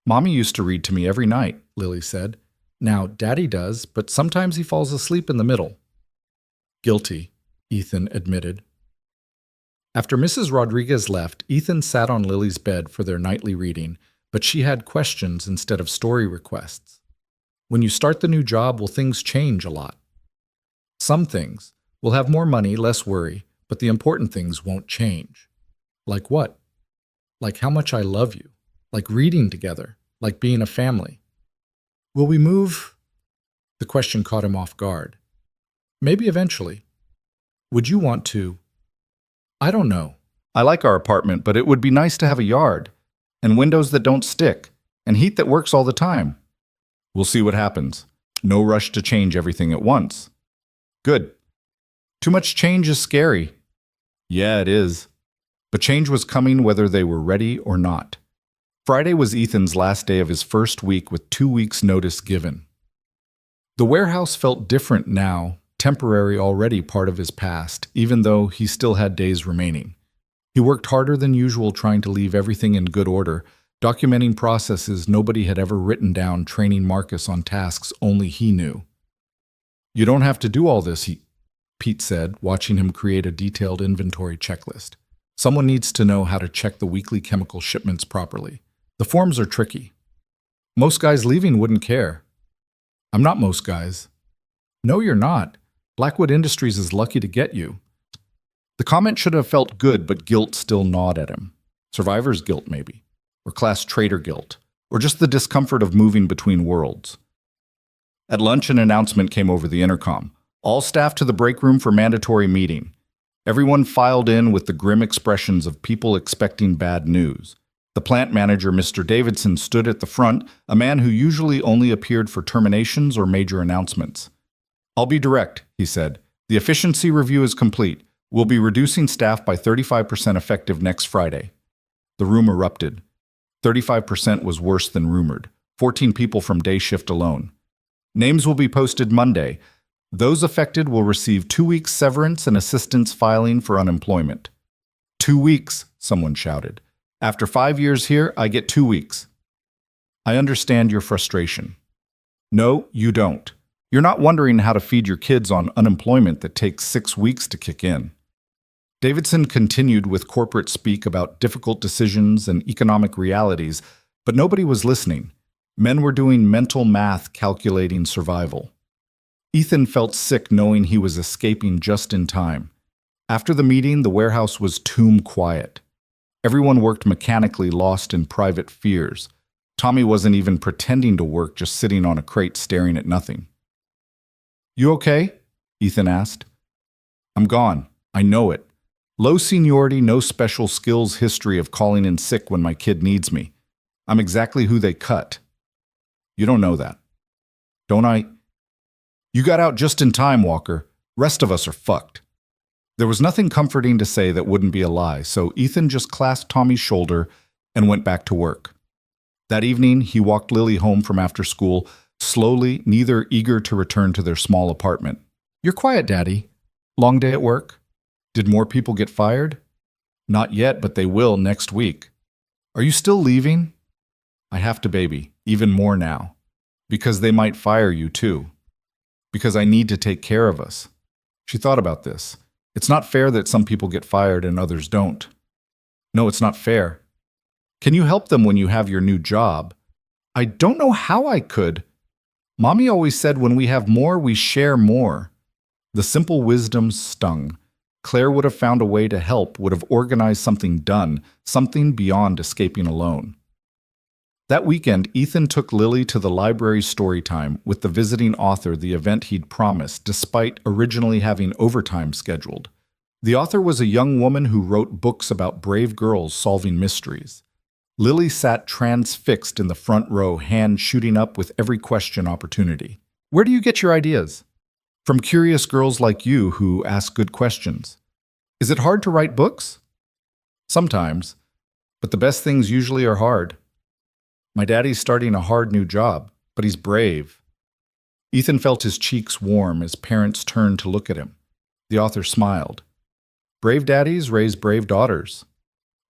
"Mommy used to read to me every night," Lily said. "Now, Daddy does, but sometimes he falls asleep in the middle." "Guilty," Ethan admitted. After Mrs. Rodriguez left, Ethan sat on Lily's bed for their nightly reading, but she had questions instead of story requests. "When you start the new job, will things change a lot?" "Some things. We'll have more money, less worry, but the important things won't change." "Like what?" "Like how much I love you. Like reading together. Like being a family." "Will we move?" The question caught him off guard. "Maybe eventually." "Would you want to?" "I don't know. I like our apartment, but it would be nice to have a yard, and windows that don't stick, and heat that works all the time." "We'll see what happens. No rush to change everything at once." "Good. Too much change is scary." "Yeah, it is." But change was coming whether they were ready or not. Friday was Ethan's last day of his first week with 2 weeks' notice given. The warehouse felt different now, temporary already part of his past, even though he still had days remaining. He worked harder than usual trying to leave everything in good order, documenting processes nobody had ever written down, training Marcus on tasks only he knew. "You don't have to do all this," Pete said, watching him create a detailed inventory checklist. "Someone needs to know how to check the weekly chemical shipments properly. The forms are tricky. Most guys leaving wouldn't care." "I'm not most guys." "No, you're not. Blackwood Industries is lucky to get you." The comment should have felt good, but guilt still gnawed at him. Survivor's guilt, maybe. Or class traitor guilt. Or just the discomfort of moving between worlds. At lunch, an announcement came over the intercom. "All staff to the break room for mandatory meeting." Everyone filed in with the grim expressions of people expecting bad news. The plant manager, Mr. Davidson, stood at the front, a man who usually only appeared for terminations or major announcements. "I'll be direct," he said. "The efficiency review is complete. We'll be reducing staff by 35% effective next Friday." The room erupted. 35% was worse than rumored. 14 people from day shift alone. "Names will be posted Monday. Those affected will receive 2 weeks severance and assistance filing for unemployment." 2 weeks, someone shouted. "After 5 years here, I get 2 weeks." "I understand your frustration." "No, you don't. You're not wondering how to feed your kids on unemployment that takes 6 weeks to kick in." Davidson continued with corporate speak about difficult decisions and economic realities, but nobody was listening. Men were doing mental math calculating survival. Ethan felt sick knowing he was escaping just in time. After the meeting, the warehouse was tomb quiet. Everyone worked mechanically, lost in private fears. Tommy wasn't even pretending to work, just sitting on a crate staring at nothing. "You okay?" Ethan asked. "I'm gone. I know it. Low seniority, no special skills history of calling in sick when my kid needs me. I'm exactly who they cut." You don't know that. Don't I? You got out just in time, Walker. Rest of us are fucked. There was nothing comforting to say that wouldn't be a lie, so Ethan just clasped Tommy's shoulder and went back to work. That evening, he walked Lily home from after school, slowly, neither eager to return to their small apartment. You're quiet, Daddy. Long day at work? Did more people get fired? Not yet, but they will next week. Are you still leaving? I have to, baby, even more now. Because they might fire you, too. Because I need to take care of us. She thought about this. It's not fair that some people get fired and others don't. No, it's not fair. Can you help them when you have your new job? I don't know how I could. Mommy always said when we have more, we share more. The simple wisdom stung. Claire would have found a way to help, would have organized something done, something beyond escaping alone. That weekend, Ethan took Lily to the library story time with the visiting author, the event he'd promised, despite originally having overtime scheduled. The author was a young woman who wrote books about brave girls solving mysteries. Lily sat transfixed in the front row, hand shooting up with every question opportunity. Where do you get your ideas? From curious girls like you who ask good questions. Is it hard to write books? Sometimes, but the best things usually are hard. My daddy's starting a hard new job, but he's brave. Ethan felt his cheeks warm as parents turned to look at him. The author smiled. Brave daddies raise brave daughters.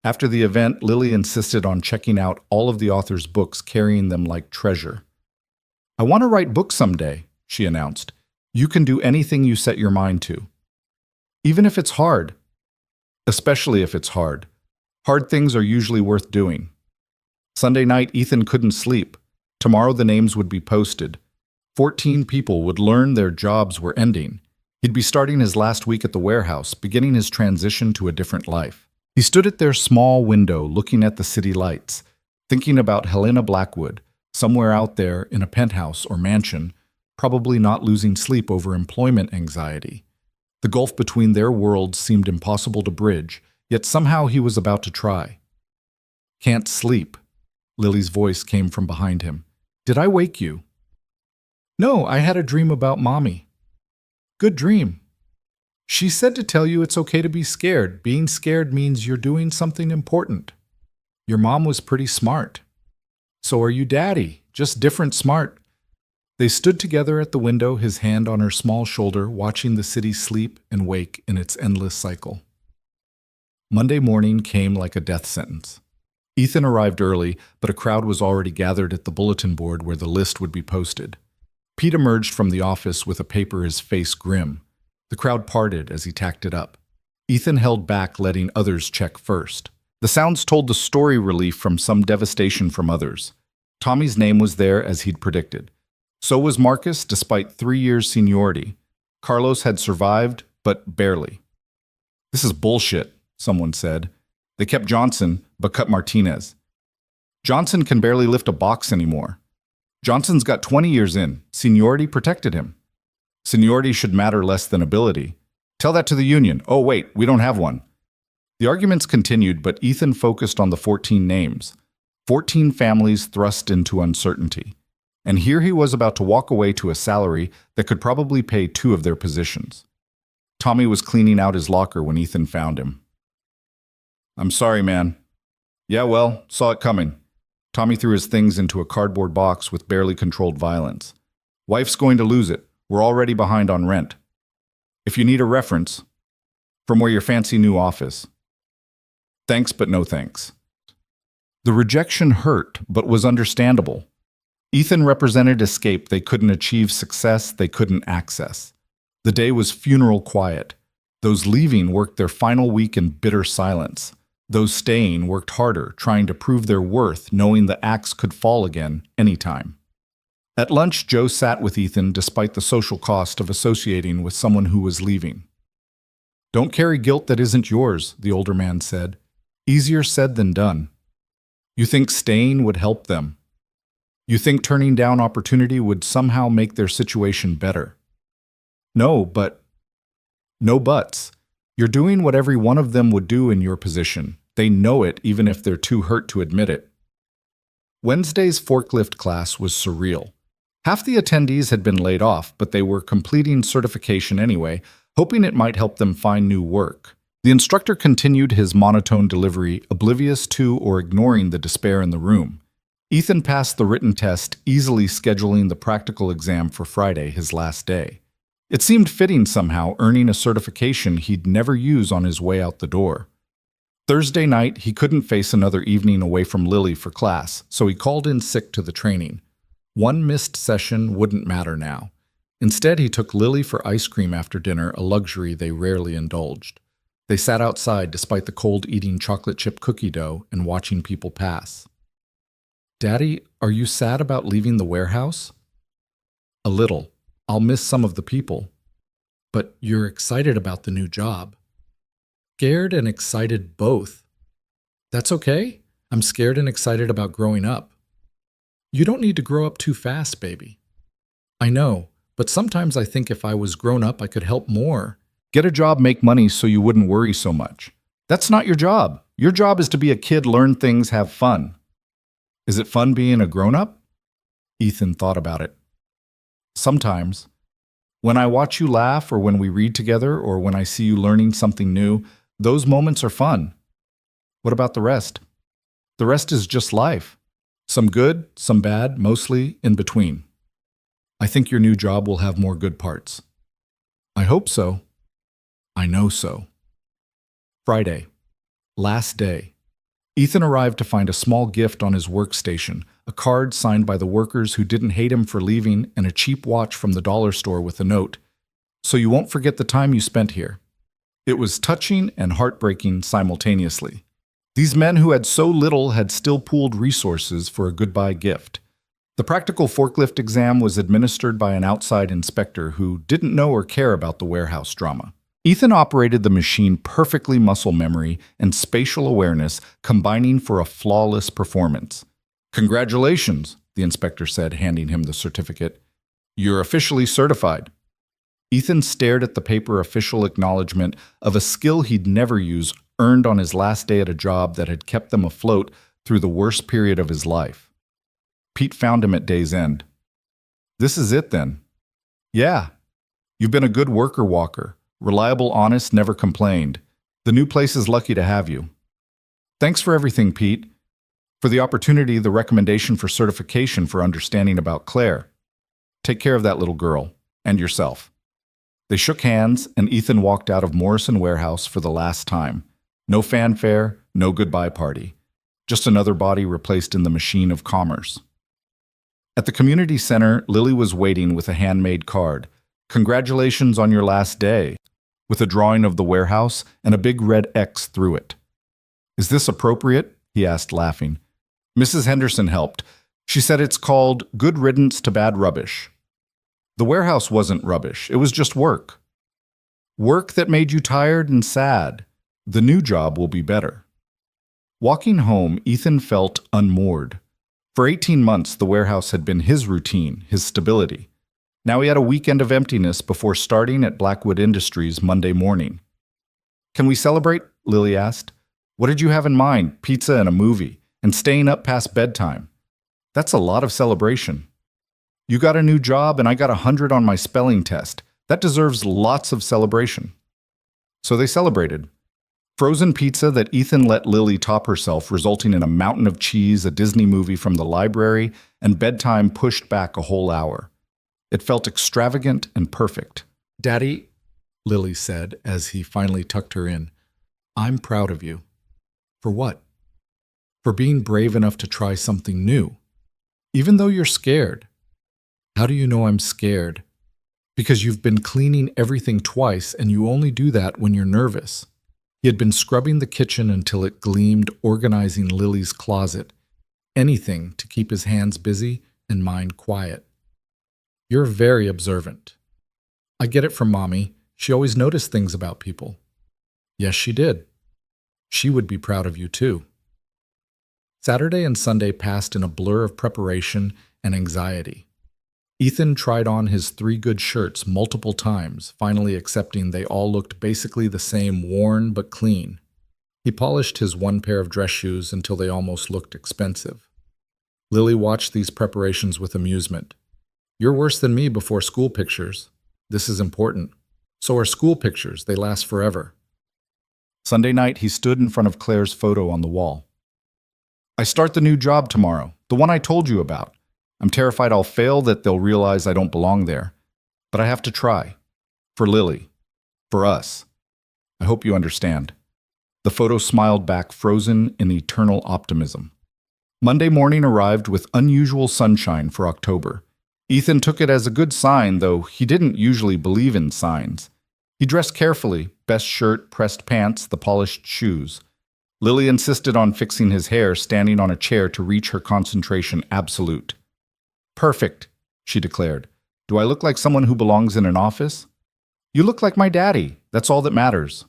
After the event, Lily insisted on checking out all of the author's books, carrying them like treasure. I want to write books someday, she announced. You can do anything you set your mind to. Even if it's hard. Especially if it's hard. Hard things are usually worth doing. Sunday night, Ethan couldn't sleep. Tomorrow the names would be posted. 14 people would learn their jobs were ending. He'd be starting his last week at the warehouse, beginning his transition to a different life. He stood at their small window, looking at the city lights, thinking about Helena Blackwood, somewhere out there in a penthouse or mansion, probably not losing sleep over employment anxiety. The gulf between their worlds seemed impossible to bridge, yet somehow he was about to try. Can't sleep. Lily's voice came from behind him. Did I wake you? No, I had a dream about Mommy. Good dream. She said to tell you it's okay to be scared. Being scared means you're doing something important. Your mom was pretty smart. So are you, Daddy, just different smart. They stood together at the window, his hand on her small shoulder, watching the city sleep and wake in its endless cycle. Monday morning came like a death sentence. Ethan arrived early, but a crowd was already gathered at the bulletin board where the list would be posted. Pete emerged from the office with a paper, his face grim. The crowd parted as he tacked it up. Ethan held back, letting others check first. The sounds told the story relief from some devastation from others. Tommy's name was there as he'd predicted. So was Marcus, despite 3 years' seniority. Carlos had survived, but barely. This is bullshit, someone said. They kept Johnson, but cut Martinez. Johnson can barely lift a box anymore. Johnson's got 20 years in. Seniority protected him. Seniority should matter less than ability. Tell that to the union. Oh, wait, we don't have one. The arguments continued, but Ethan focused on the 14 names. 14 families thrust into uncertainty. And here he was about to walk away to a salary that could probably pay 2 of their positions. Tommy was cleaning out his locker when Ethan found him. I'm sorry, man. Yeah, well, saw it coming. Tommy threw his things into a cardboard box with barely controlled violence. Wife's going to lose it. We're already behind on rent. If you need a reference, from where your fancy new office. Thanks, but no thanks. The rejection hurt, but was understandable. Ethan represented escape. They couldn't achieve success they couldn't access. The day was funeral quiet. Those leaving worked their final week in bitter silence. Those staying worked harder, trying to prove their worth, knowing the axe could fall again, anytime. At lunch, Joe sat with Ethan despite the social cost of associating with someone who was leaving. Don't carry guilt that isn't yours, the older man said. Easier said than done. You think staying would help them. You think turning down opportunity would somehow make their situation better. No buts. You're doing what every one of them would do in your position. They know it even if they're too hurt to admit it. Wednesday's forklift class was surreal. Half the attendees had been laid off, but they were completing certification anyway, hoping it might help them find new work. The instructor continued his monotone delivery, oblivious to or ignoring the despair in the room. Ethan passed the written test, easily scheduling the practical exam for Friday, his last day. It seemed fitting somehow, earning a certification he'd never use on his way out the door. Thursday night, he couldn't face another evening away from Lily for class, so he called in sick to the training. One missed session wouldn't matter now. Instead, he took Lily for ice cream after dinner, a luxury they rarely indulged. They sat outside despite the cold, eating chocolate chip cookie dough and watching people pass. "Daddy, are you sad about leaving the warehouse?" "A little. I'll miss some of the people." "But you're excited about the new job." "Scared and excited both." "That's okay. I'm scared and excited about growing up." "You don't need to grow up too fast, baby." "I know, but sometimes I think if I was grown up, I could help more." "Get a job, make money so you wouldn't worry so much." "That's not your job. Your job is to be a kid, learn things, have fun." "Is it fun being a grown-up?" Ethan thought about it. "Sometimes. When I watch you laugh, or when we read together, or when I see you learning something new, those moments are fun." "What about the rest?" "The rest is just life. Some good, some bad, mostly in between." "I think your new job will have more good parts." "I hope so." "I know so." Friday. Last day. Ethan arrived to find a small gift on his workstation, a card signed by the workers who didn't hate him for leaving, and a cheap watch from the dollar store with a note. "So you won't forget the time you spent here." It was touching and heartbreaking simultaneously. These men who had so little had still pooled resources for a goodbye gift. The practical forklift exam was administered by an outside inspector who didn't know or care about the warehouse drama. Ethan operated the machine perfectly, muscle memory and spatial awareness combining for a flawless performance. "Congratulations," the inspector said, handing him the certificate. "You're officially certified." Ethan stared at the paper official acknowledgement of a skill he'd never use, earned on his last day at a job that had kept them afloat through the worst period of his life. Pete found him at day's end. "This is it then?" "Yeah. You've been a good worker walker. Reliable, honest, never complained. The new place is lucky to have you." "Thanks for everything, Pete. For the opportunity, the recommendation for certification, for understanding about Claire. Take care of that little girl. And yourself." They shook hands, and Ethan walked out of Morrison Warehouse for the last time. No fanfare, no goodbye party. Just another body replaced in the machine of commerce. At the community center, Lily was waiting with a handmade card. "Congratulations on your last day," with a drawing of the warehouse and a big red X through it. "Is this appropriate?" he asked, laughing. "Mrs. Henderson helped. She said it's called Good Riddance to Bad Rubbish." The warehouse wasn't rubbish. It was just work. Work that made you tired and sad. The new job will be better. Walking home, Ethan felt unmoored. For 18 months, the warehouse had been his routine, his stability. Now he had a weekend of emptiness before starting at Blackwood Industries Monday morning. "Can we celebrate?" Lily asked. "What did you have in mind? Pizza and a movie, and staying up past bedtime." "That's a lot of celebration." "You got a new job and I got 100 on my spelling test. That deserves lots of celebration." So they celebrated. Frozen pizza that Ethan let Lily top herself, resulting in a mountain of cheese, a Disney movie from the library, and bedtime pushed back a whole hour. It felt extravagant and perfect. "Daddy," Lily said as he finally tucked her in, "I'm proud of you." "For what?" "For being brave enough to try something new. Even though you're scared." "How do you know I'm scared?" "Because you've been cleaning everything twice and you only do that when you're nervous." He had been scrubbing the kitchen until it gleamed, organizing Lily's closet. Anything to keep his hands busy and mind quiet. "You're very observant." "I get it from Mommy. She always noticed things about people." "Yes, she did. She would be proud of you too." Saturday and Sunday passed in a blur of preparation and anxiety. Ethan tried on his 3 good shirts multiple times, finally accepting they all looked basically the same, worn but clean. He polished his 1 pair of dress shoes until they almost looked expensive. Lily watched these preparations with amusement. You're worse than me before school pictures. This is important. So are school pictures. They last forever. Sunday night, he stood in front of Claire's photo on the wall. I start the new job tomorrow, the one I told you about. I'm terrified I'll fail, that they'll realize I don't belong there. But I have to try. For Lily. For us. I hope you understand. The photo smiled back, frozen in eternal optimism. Monday morning arrived with unusual sunshine for October. Ethan took it as a good sign, though he didn't usually believe in signs. He dressed carefully, best shirt, pressed pants, the polished shoes. Lily insisted on fixing his hair, standing on a chair to reach her concentration absolute. Perfect, she declared. Do I look like someone who belongs in an office? You look like my daddy. That's all that matters.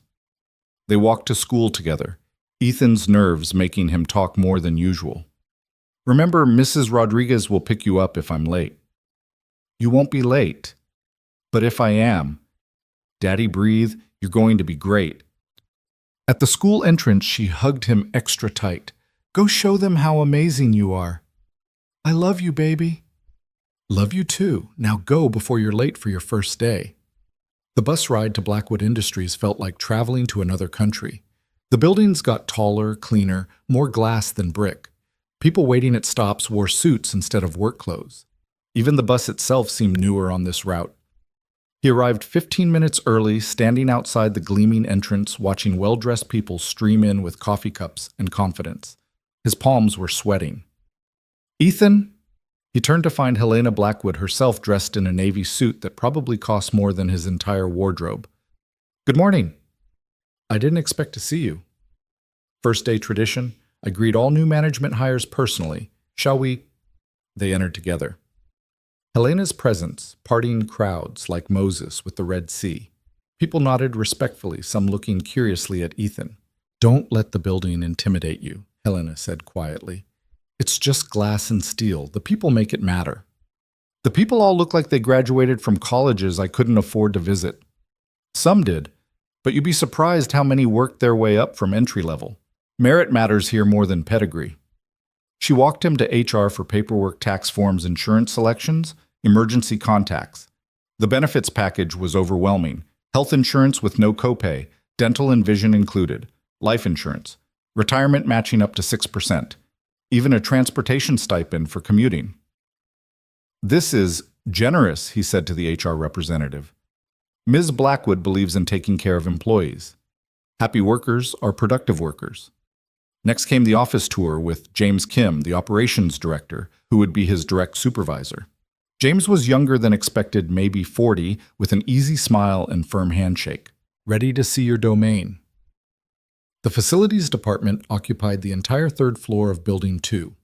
They walked to school together, Ethan's nerves making him talk more than usual. Remember, Mrs. Rodriguez will pick you up if I'm late. You won't be late. But if I am, Daddy, breathe, you're going to be great. At the school entrance, she hugged him extra tight. Go show them how amazing you are. I love you, baby. Love you too. Now go before you're late for your first day. The bus ride to Blackwood Industries felt like traveling to another country. The buildings got taller, cleaner, more glass than brick. People waiting at stops wore suits instead of work clothes. Even the bus itself seemed newer on this route. He arrived 15 minutes early, standing outside the gleaming entrance, watching well-dressed people stream in with coffee cups and confidence. His palms were sweating. Ethan? He turned to find Helena Blackwood herself dressed in a navy suit that probably cost more than his entire wardrobe. Good morning. I didn't expect to see you. First day tradition, I greet all new management hires personally. Shall we? They entered together. Helena's presence, parting crowds like Moses with the Red Sea. People nodded respectfully, some looking curiously at Ethan. Don't let the building intimidate you, Helena said quietly. It's just glass and steel. The people make it matter. The people all look like they graduated from colleges I couldn't afford to visit. Some did, but you'd be surprised how many worked their way up from entry level. Merit matters here more than pedigree. She walked him to HR for paperwork, tax forms, insurance selections, emergency contacts. The benefits package was overwhelming. Health insurance with no copay, dental and vision included, life insurance, retirement matching up to 6%, even a transportation stipend for commuting. This is generous, he said to the HR representative. Ms. Blackwood believes in taking care of employees. Happy workers are productive workers. Next came the office tour with James Kim, the operations director, who would be his direct supervisor. James was younger than expected, maybe 40, with an easy smile and firm handshake. Ready to see your domain. The facilities department occupied the entire third floor of Building 2.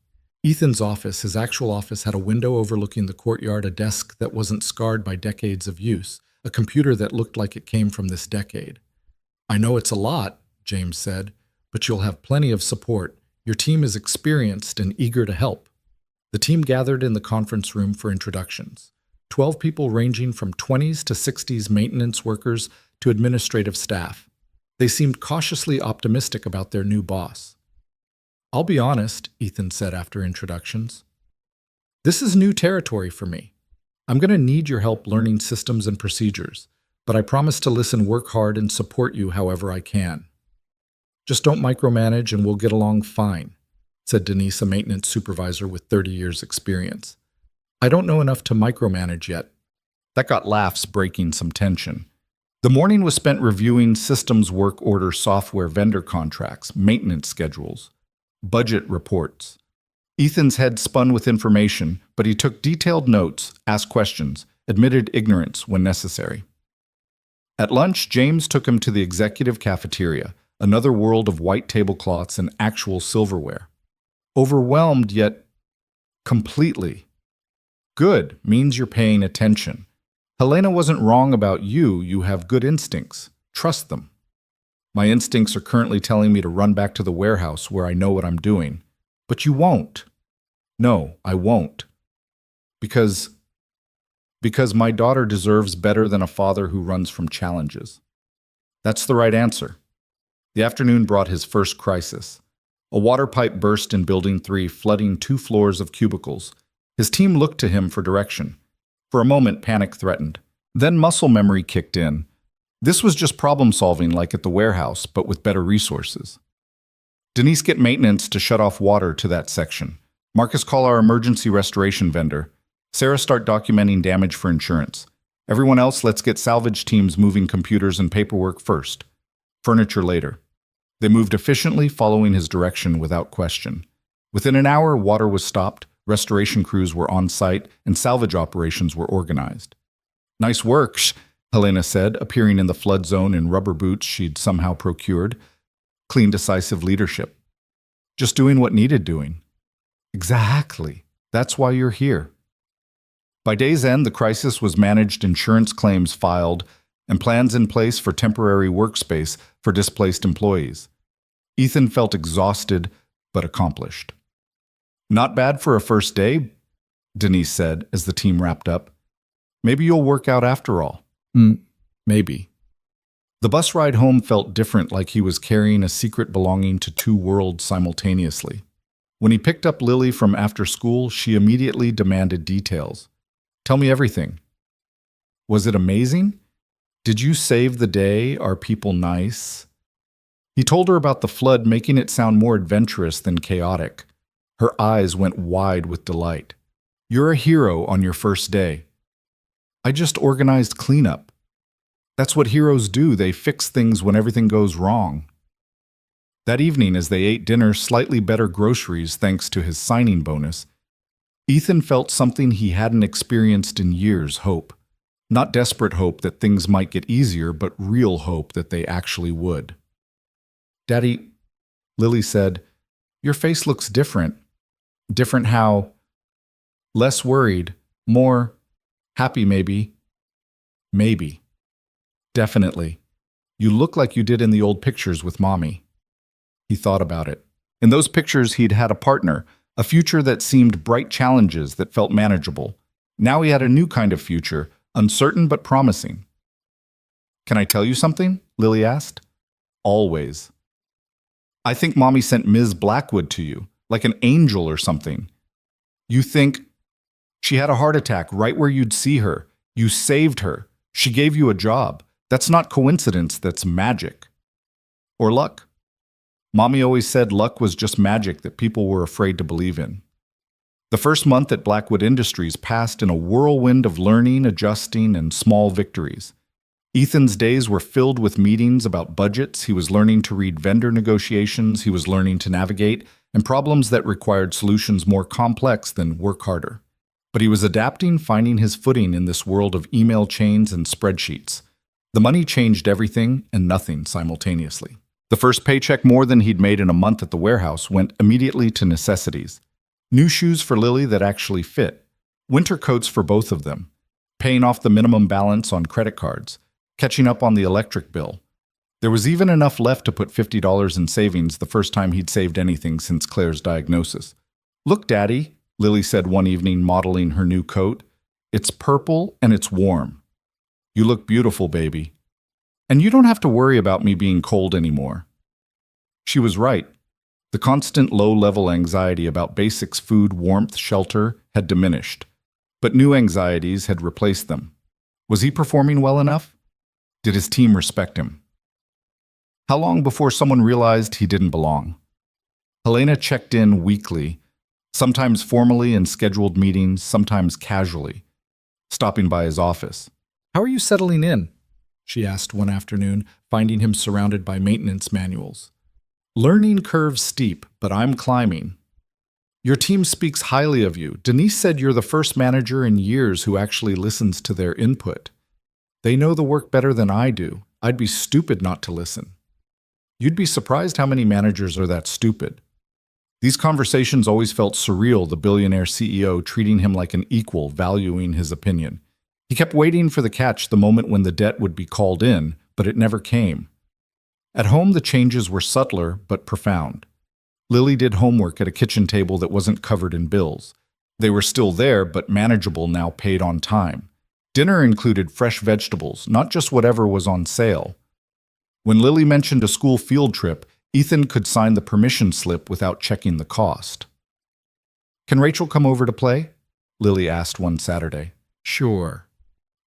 Ethan's office, his actual office, had a window overlooking the courtyard, a desk that wasn't scarred by decades of use, a computer that looked like it came from this decade. I know it's a lot, James said, but you'll have plenty of support. Your team is experienced and eager to help. The team gathered in the conference room for introductions. 12 people ranging from 20s to 60s maintenance workers to administrative staff. They seemed cautiously optimistic about their new boss. I'll be honest, Ethan said after introductions. This is new territory for me. I'm going to need your help learning systems and procedures, but I promise to listen, work hard, and support you however I can. Just don't micromanage and we'll get along fine, said Denise, a maintenance supervisor with 30 years' experience. I don't know enough to micromanage yet. That got laughs, breaking some tension. The morning was spent reviewing systems work order software vendor contracts, maintenance schedules, budget reports. Ethan's head spun with information, but he took detailed notes, asked questions, admitted ignorance when necessary. At lunch, James took him to the executive cafeteria, another world of white tablecloths and actual silverware. Overwhelmed, yet completely. Good means you're paying attention. Helena wasn't wrong about you. You have good instincts. Trust them. My instincts are currently telling me to run back to the warehouse where I know what I'm doing. But you won't. No, I won't. Because my daughter deserves better than a father who runs from challenges. That's the right answer. The afternoon brought his first crisis. A water pipe burst in Building 3, flooding 2 floors of cubicles. His team looked to him for direction. For a moment, panic threatened. Then muscle memory kicked in. This was just problem-solving like at the warehouse, but with better resources. Denise, get maintenance to shut off water to that section. Marcus, call our emergency restoration vendor. Sarah, start documenting damage for insurance. Everyone else, let's get salvage teams moving computers and paperwork first. Furniture later. They moved efficiently, following his direction without question. Within an hour, water was stopped, restoration crews were on site, and salvage operations were organized. Nice work, Helena said, appearing in the flood zone in rubber boots she'd somehow procured. Clean, decisive leadership. Just doing what needed doing. Exactly. That's why you're here. By day's end, the crisis was managed, insurance claims filed, and plans in place for temporary workspace for displaced employees. Ethan felt exhausted, but accomplished. Not bad for a first day, Denise said as the team wrapped up. Maybe you'll work out after all. Maybe. The bus ride home felt different, like he was carrying a secret belonging to 2 worlds simultaneously. When he picked up Lily from after school, she immediately demanded details. Tell me everything. Was it amazing? Did you save the day? Are people nice? He told her about the flood, making it sound more adventurous than chaotic. Her eyes went wide with delight. You're a hero on your first day. I just organized cleanup. That's what heroes do. They fix things when everything goes wrong. That evening, as they ate dinner, slightly better groceries thanks to his signing bonus, Ethan felt something he hadn't experienced in years: hope. Not desperate hope that things might get easier, but real hope that they actually would. Daddy, Lily said, your face looks different. Different how? Less worried, more happy maybe. Maybe. Definitely. You look like you did in the old pictures with Mommy. He thought about it. In those pictures, he'd had a partner, a future that seemed bright, challenges that felt manageable. Now he had a new kind of future, uncertain but promising. Can I tell you something? Lily asked. Always. I think Mommy sent Ms. Blackwood to you, like an angel or something. You think she had a heart attack right where you'd see her. You saved her. She gave you a job. That's not coincidence, that's magic. Or luck. Mommy always said luck was just magic that people were afraid to believe in. The first month at Blackwood Industries passed in a whirlwind of learning, adjusting, and small victories. Ethan's days were filled with meetings about budgets. He was learning to read vendor negotiations. He was learning to navigate, and problems that required solutions more complex than work harder. But he was adapting, finding his footing in this world of email chains and spreadsheets. The money changed everything and nothing simultaneously. The first paycheck, more than he'd made in a month at the warehouse, went immediately to necessities. New shoes for Lily that actually fit. Winter coats for both of them. Paying off the minimum balance on credit cards. Catching up on the electric bill. There was even enough left to put $50 in savings, the first time he'd saved anything since Claire's diagnosis. Look, Daddy, Lily said one evening, modeling her new coat. It's purple and it's warm. You look beautiful, baby. And you don't have to worry about me being cold anymore. She was right. The constant low-level anxiety about basics, food, warmth, shelter, had diminished. But new anxieties had replaced them. Was he performing well enough? Did his team respect him? How long before someone realized he didn't belong? Helena checked in weekly, sometimes formally in scheduled meetings, sometimes casually, stopping by his office. How are you settling in? She asked one afternoon, finding him surrounded by maintenance manuals. Learning curve steep, but I'm climbing. Your team speaks highly of you. Denise said you're the first manager in years who actually listens to their input. They know the work better than I do. I'd be stupid not to listen. You'd be surprised how many managers are that stupid. These conversations always felt surreal, the billionaire CEO treating him like an equal, valuing his opinion. He kept waiting for the catch, the moment when the debt would be called in, but it never came. At home, the changes were subtler but profound. Lily did homework at a kitchen table that wasn't covered in bills. They were still there, but manageable, now paid on time. Dinner included fresh vegetables, not just whatever was on sale. When Lily mentioned a school field trip, Ethan could sign the permission slip without checking the cost. "Can Rachel come over to play?" Lily asked one Saturday. Sure.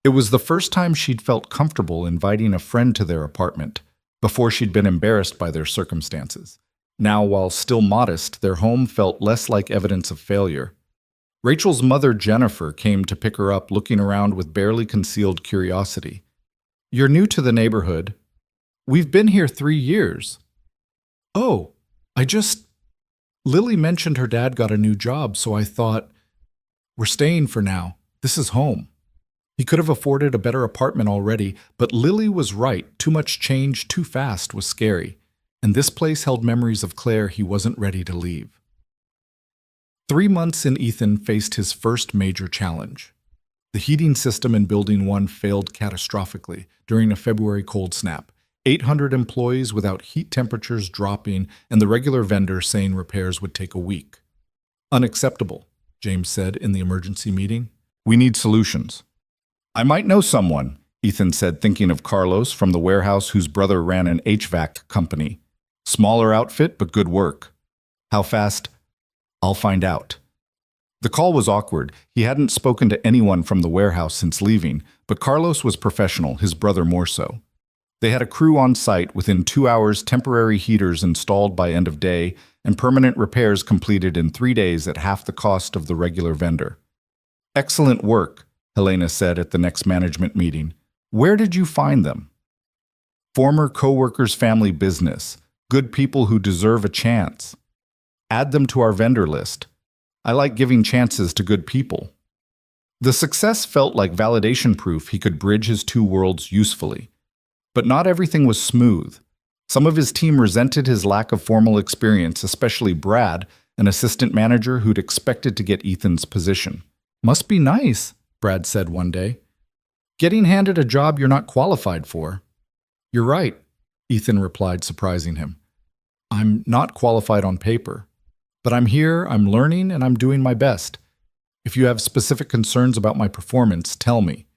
It was the first time she'd felt comfortable inviting a friend to their apartment. Before, she'd been embarrassed by their circumstances. Now, while still modest, their home felt less like evidence of failure. Rachel's mother, Jennifer, came to pick her up, looking around with barely concealed curiosity. "You're new to the neighborhood." "We've been here 3 years." "Oh, Lily mentioned her dad got a new job, so I thought, we're staying for now. This is home." He could have afforded a better apartment already, but Lily was right. Too much change too fast was scary, and this place held memories of Claire he wasn't ready to leave. 3 months in, Ethan faced his first major challenge. The heating system in Building 1 failed catastrophically during a February cold snap. 800 employees without heat temperatures dropping, and the regular vendor saying repairs would take a week. "Unacceptable," James said in the emergency meeting. "We need solutions." "I might know someone," Ethan said, thinking of Carlos from the warehouse whose brother ran an HVAC company. "Smaller outfit, but good work." "How fast?" "I'll find out." The call was awkward. He hadn't spoken to anyone from the warehouse since leaving, but Carlos was professional, his brother more so. They had a crew on site. Within 2 hours, temporary heaters installed by end of day, and permanent repairs completed in 3 days at half the cost of the regular vendor. "Excellent work," Helena said at the next management meeting. "Where did you find them?" "Former co-workers' family business. Good people who deserve a chance. Add them to our vendor list. I like giving chances to good people." The success felt like validation proof he could bridge his two worlds usefully. But not everything was smooth. Some of his team resented his lack of formal experience, especially Brad, an assistant manager who'd expected to get Ethan's position. "Must be nice," Brad said one day. "Getting handed a job you're not qualified for." "You're right," Ethan replied, surprising him. "I'm not qualified on paper. But I'm here, I'm learning, and I'm doing my best. If you have specific concerns about my performance, tell me.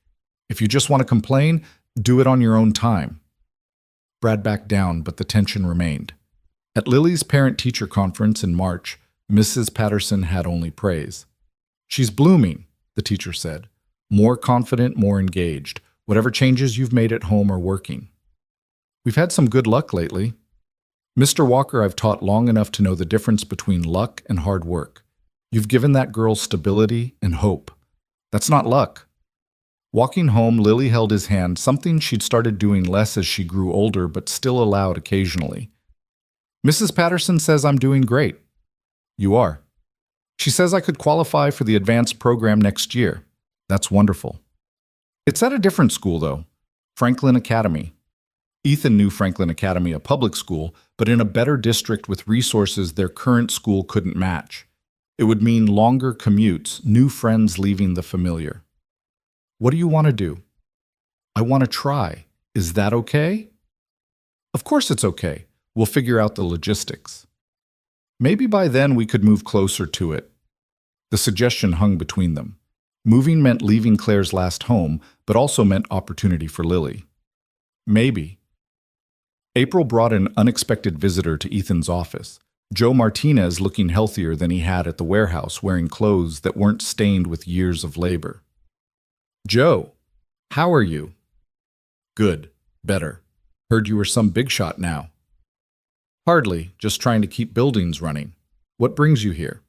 If you just want to complain, do it on your own time." Brad backed down, but the tension remained. At Lily's parent-teacher conference in March, Mrs. Patterson had only praise. "She's blooming," the teacher said. "More confident, more engaged. Whatever changes you've made at home are working." "We've had some good luck lately." "Mr. Walker, I've taught long enough to know the difference between luck and hard work. You've given that girl stability and hope. That's not luck." Walking home, Lily held his hand, something she'd started doing less as she grew older, but still allowed occasionally. "Mrs. Patterson says I'm doing great." "You are." "She says I could qualify for the advanced program next year." "That's wonderful." "It's at a different school, though. Franklin Academy." Ethan knew Franklin Academy, a public school, but in a better district with resources their current school couldn't match. It would mean longer commutes, new friends leaving the familiar. "What do you want to do?" "I want to try. Is that okay?" "Of course it's okay. We'll figure out the logistics." Maybe by then we could move closer to it. The suggestion hung between them. Moving meant leaving Claire's last home, but also meant opportunity for Lily. Maybe. April brought an unexpected visitor to Ethan's office. Joe Martinez, looking healthier than he had at the warehouse, wearing clothes that weren't stained with years of labor. "Joe, how are you?" "Good. Better. Heard you were some big shot now." "Hardly. Just trying to keep buildings running. What brings you here?"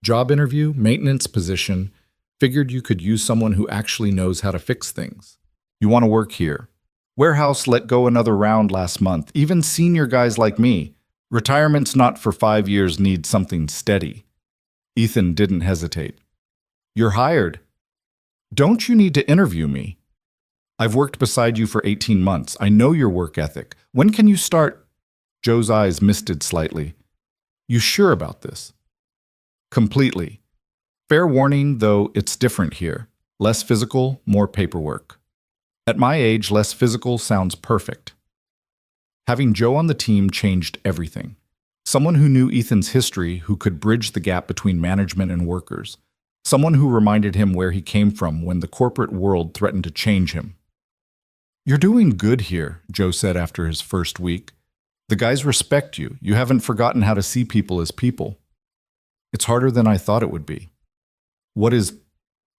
"Job interview, maintenance position. Figured you could use someone who actually knows how to fix things." "You want to work here?" "Warehouse let go another round last month. Even senior guys like me. Retirement's not for 5 years, need something steady." Ethan didn't hesitate. "You're hired." "Don't you need to interview me? I've worked beside you for 18 months. I know your work ethic. When can you start?" Joe's eyes misted slightly. "You sure about this?" "Completely. Fair warning, though, it's different here. Less physical, more paperwork." At my age, less physical sounds perfect. Having Joe on the team changed everything. Someone who knew Ethan's history, who could bridge the gap between management and workers. Someone who reminded him where he came from when the corporate world threatened to change him. "You're doing good here," Joe said after his first week. The guys respect you. You haven't forgotten how to see people as people. It's harder than I thought it would be. What is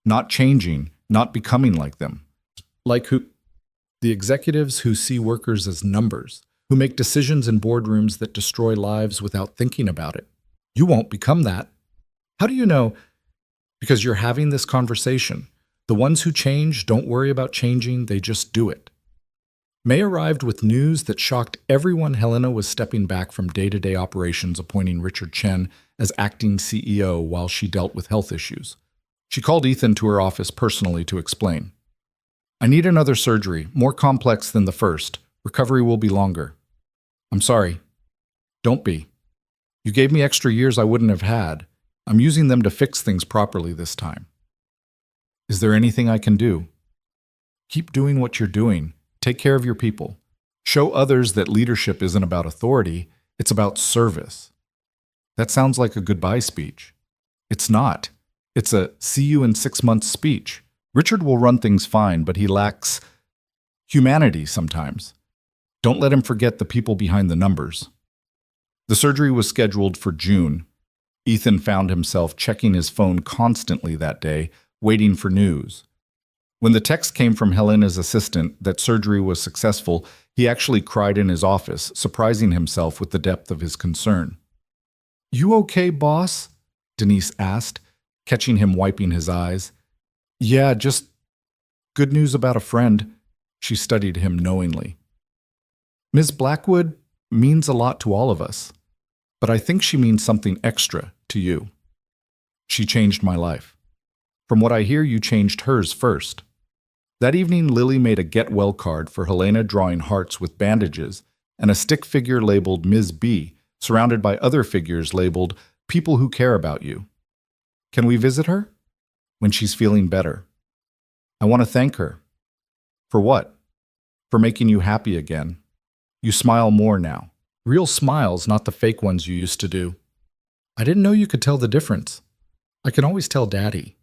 not changing, not becoming like them? Like who? The executives who see workers as numbers, who make decisions in boardrooms that destroy lives without thinking about it. You won't become that. How do you know? Because you're having this conversation. The ones who change don't worry about changing, they just do it. May arrived with news that shocked everyone. Helena was stepping back from day-to-day operations, appointing Richard Chen as acting CEO while she dealt with health issues. She called Ethan to her office personally to explain. I need another surgery, more complex than the first. Recovery will be longer. I'm sorry. Don't be. You gave me extra years I wouldn't have had. I'm using them to fix things properly this time. Is there anything I can do? Keep doing what you're doing. Take care of your people. Show others that leadership isn't about authority, it's about service. That sounds like a goodbye speech. It's not. It's a see you in 6 months speech. Richard will run things fine, but he lacks humanity sometimes. Don't let him forget the people behind the numbers. The surgery was scheduled for June. Ethan found himself checking his phone constantly that day, waiting for news. When the text came from Helena's assistant that surgery was successful, he actually cried in his office, surprising himself with the depth of his concern. You okay, boss? Denise asked, catching him wiping his eyes. Yeah, just good news about a friend. She studied him knowingly. Ms. Blackwood means a lot to all of us, but I think she means something extra to you. She changed my life. From what I hear, you changed hers first. That evening, Lily made a get-well card for Helena, drawing hearts with bandages and a stick figure labeled Ms. B, surrounded by other figures labeled People Who Care About You. Can we visit her? When she's feeling better. I want to thank her. For what? For making you happy again. You smile more now. Real smiles, not the fake ones you used to do. I didn't know you could tell the difference. I can always tell Daddy.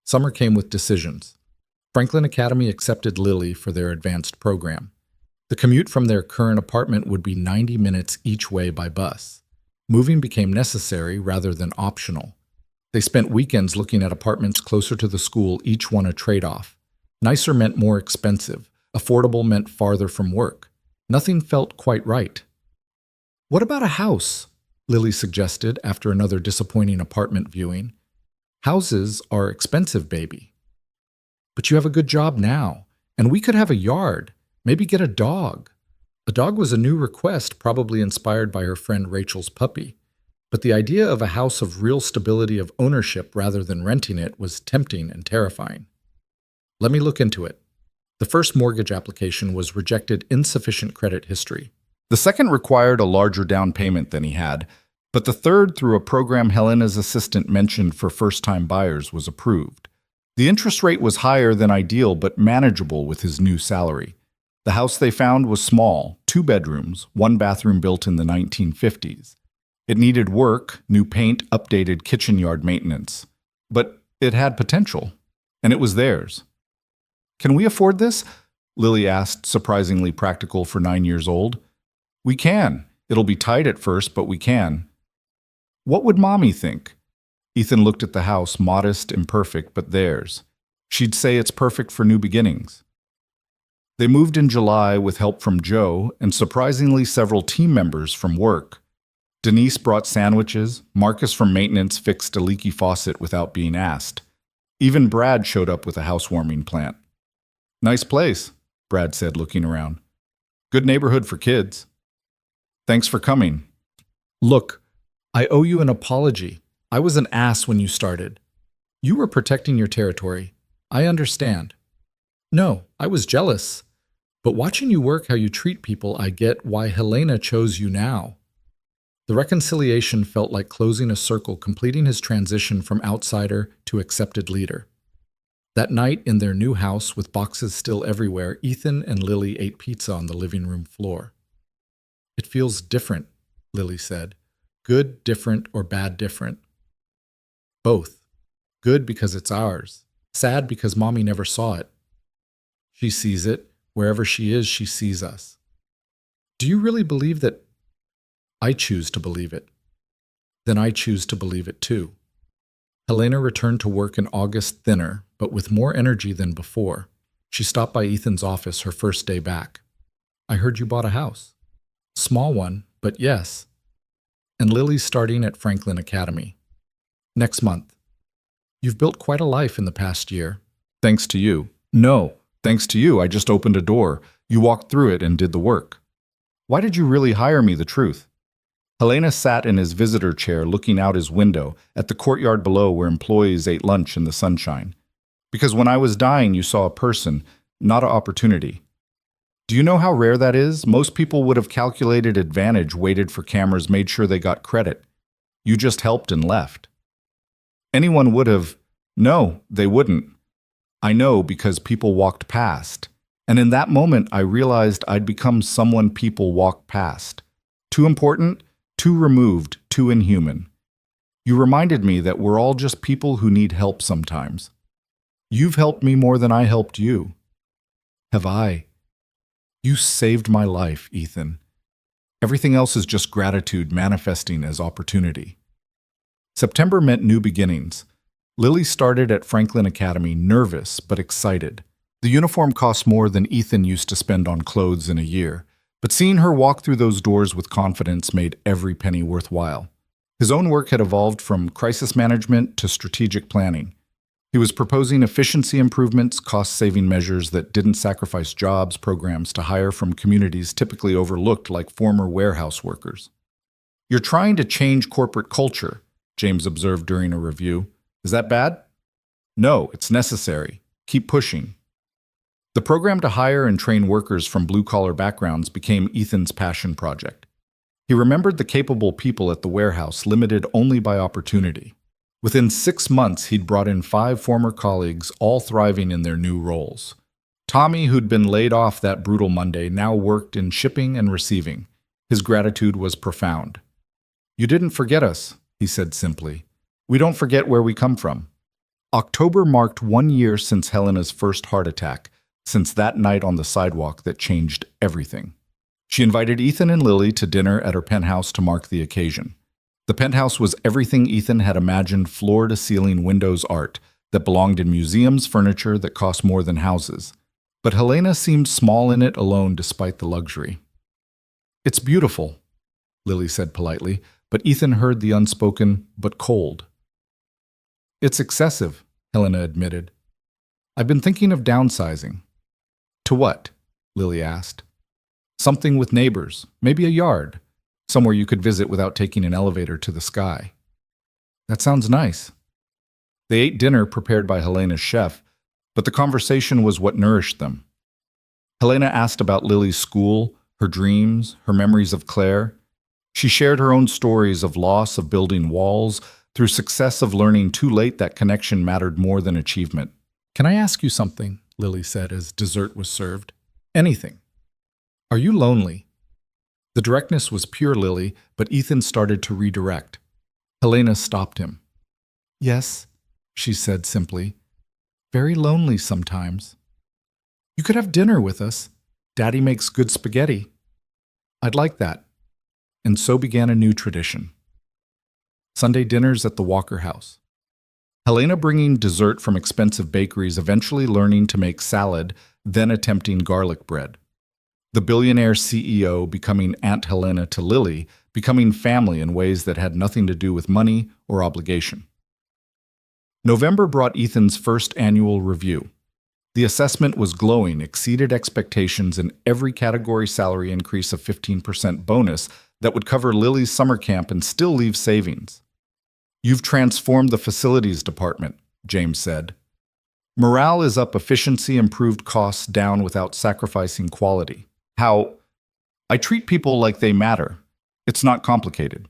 Summer came with decisions. Franklin Academy accepted Lily for their advanced program. The commute from their current apartment would be 90 minutes each way by bus. Moving became necessary rather than optional. They spent weekends looking at apartments closer to the school, each one a trade-off. Nicer meant more expensive. Affordable meant farther from work. Nothing felt quite right. What about a house? Lily suggested after another disappointing apartment viewing. Houses are expensive, baby. But you have a good job now, and we could have a yard, maybe get a dog. A dog was a new request, probably inspired by her friend Rachel's puppy. But the idea of a house of real stability of ownership rather than renting it was tempting and terrifying. Let me look into it. The first mortgage application was rejected insufficient credit history. The second required a larger down payment than he had, but the third, through a program Helena's assistant mentioned for first-time buyers, was approved. The interest rate was higher than ideal but manageable with his new salary. The house they found was small, 2 bedrooms, 1 bathroom built in the 1950s. It needed work, new paint, updated kitchen yard maintenance. But it had potential, and it was theirs. Can we afford this? Lily asked, surprisingly practical for 9 years old. We can. It'll be tight at first, but we can. What would Mommy think? Ethan looked at the house, modest, imperfect, but theirs. She'd say it's perfect for new beginnings. They moved in July with help from Joe and surprisingly several team members from work. Denise brought sandwiches, Marcus from maintenance fixed a leaky faucet without being asked. Even Brad showed up with a housewarming plant. Nice place, Brad said, looking around. Good neighborhood for kids. Thanks for coming. Look, I owe you an apology. I was an ass when you started. You were protecting your territory. I understand. No, I was jealous. But watching you work how you treat people, I get why Helena chose you now. The reconciliation felt like closing a circle, completing his transition from outsider to accepted leader. That night in their new house, with boxes still everywhere, Ethan and Lily ate pizza on the living room floor. It feels different, Lily said. Good, different, or bad, different? Both. Good because it's ours. Sad because Mommy never saw it. She sees it. Wherever she is, she sees us. Do you really believe that? I choose to believe it. Then I choose to believe it too. Helena returned to work in August thinner, but with more energy than before. She stopped by Ethan's office her first day back. I heard you bought a house. Small one, but yes. And Lily's starting at Franklin Academy. Next month. You've built quite a life in the past year. Thanks to you. No, thanks to you, I just opened a door. You walked through it and did the work. Why did you really hire me, the truth? Helena sat in his visitor chair looking out his window at the courtyard below where employees ate lunch in the sunshine. Because when I was dying, you saw a person, not an opportunity. Do you know how rare that is? Most people would have calculated advantage, waited for cameras, made sure they got credit. You just helped and left. Anyone would have. No, they wouldn't. I know because people walked past. And in that moment, I realized I'd become someone people walk past. Too important, too removed, too inhuman. You reminded me that we're all just people who need help sometimes. You've helped me more than I helped you. Have I? You saved my life, Ethan. Everything else is just gratitude manifesting as opportunity. September meant new beginnings. Lily started at Franklin Academy nervous but excited. The uniform cost more than Ethan used to spend on clothes in a year, but seeing her walk through those doors with confidence made every penny worthwhile. His own work had evolved from crisis management to strategic planning. He was proposing efficiency improvements, cost-saving measures that didn't sacrifice jobs, programs to hire from communities typically overlooked like former warehouse workers. You're trying to change corporate culture, James observed during a review. Is that bad? No, it's necessary. Keep pushing. The program to hire and train workers from blue-collar backgrounds became Ethan's passion project. He remembered the capable people at the warehouse limited only by opportunity. Within 6 months, he'd brought in 5 former colleagues, all thriving in their new roles. Tommy, who'd been laid off that brutal Monday, now worked in shipping and receiving. His gratitude was profound. You didn't forget us, he said simply. We don't forget where we come from. October marked 1 year since Helena's first heart attack, since that night on the sidewalk that changed everything. She invited Ethan and Lily to dinner at her penthouse to mark the occasion. The penthouse was everything Ethan had imagined, floor-to-ceiling windows art that belonged in museums, furniture that cost more than houses. But Helena seemed small in it alone despite the luxury. It's beautiful, Lily said politely, but Ethan heard the unspoken, but cold. It's excessive, Helena admitted. I've been thinking of downsizing. To what? Lily asked. Something with neighbors, maybe a yard. Somewhere you could visit without taking an elevator to the sky. That sounds nice. They ate dinner prepared by Helena's chef, but the conversation was what nourished them. Helena asked about Lily's school, her dreams, her memories of Claire. She shared her own stories of loss of building walls, through success of learning too late that connection mattered more than achievement. Can I ask you something? Lily said as dessert was served. Anything. Are you lonely? The directness was pure, Lily, but Ethan started to redirect. Helena stopped him. Yes, she said simply. Very lonely sometimes. You could have dinner with us. Daddy makes good spaghetti. I'd like that. And so began a new tradition. Sunday dinners at the Walker house. Helena bringing dessert from expensive bakeries, eventually learning to make salad, then attempting garlic bread. The billionaire CEO becoming Aunt Helena to Lily, becoming family in ways that had nothing to do with money or obligation. November brought Ethan's first annual review. The assessment was glowing, exceeded expectations in every category, salary increase of 15% bonus that would cover Lily's summer camp and still leave savings. You've transformed the facilities department, James said. Morale is up, efficiency improved, costs down without sacrificing quality. How? I treat people like they matter. It's not complicated.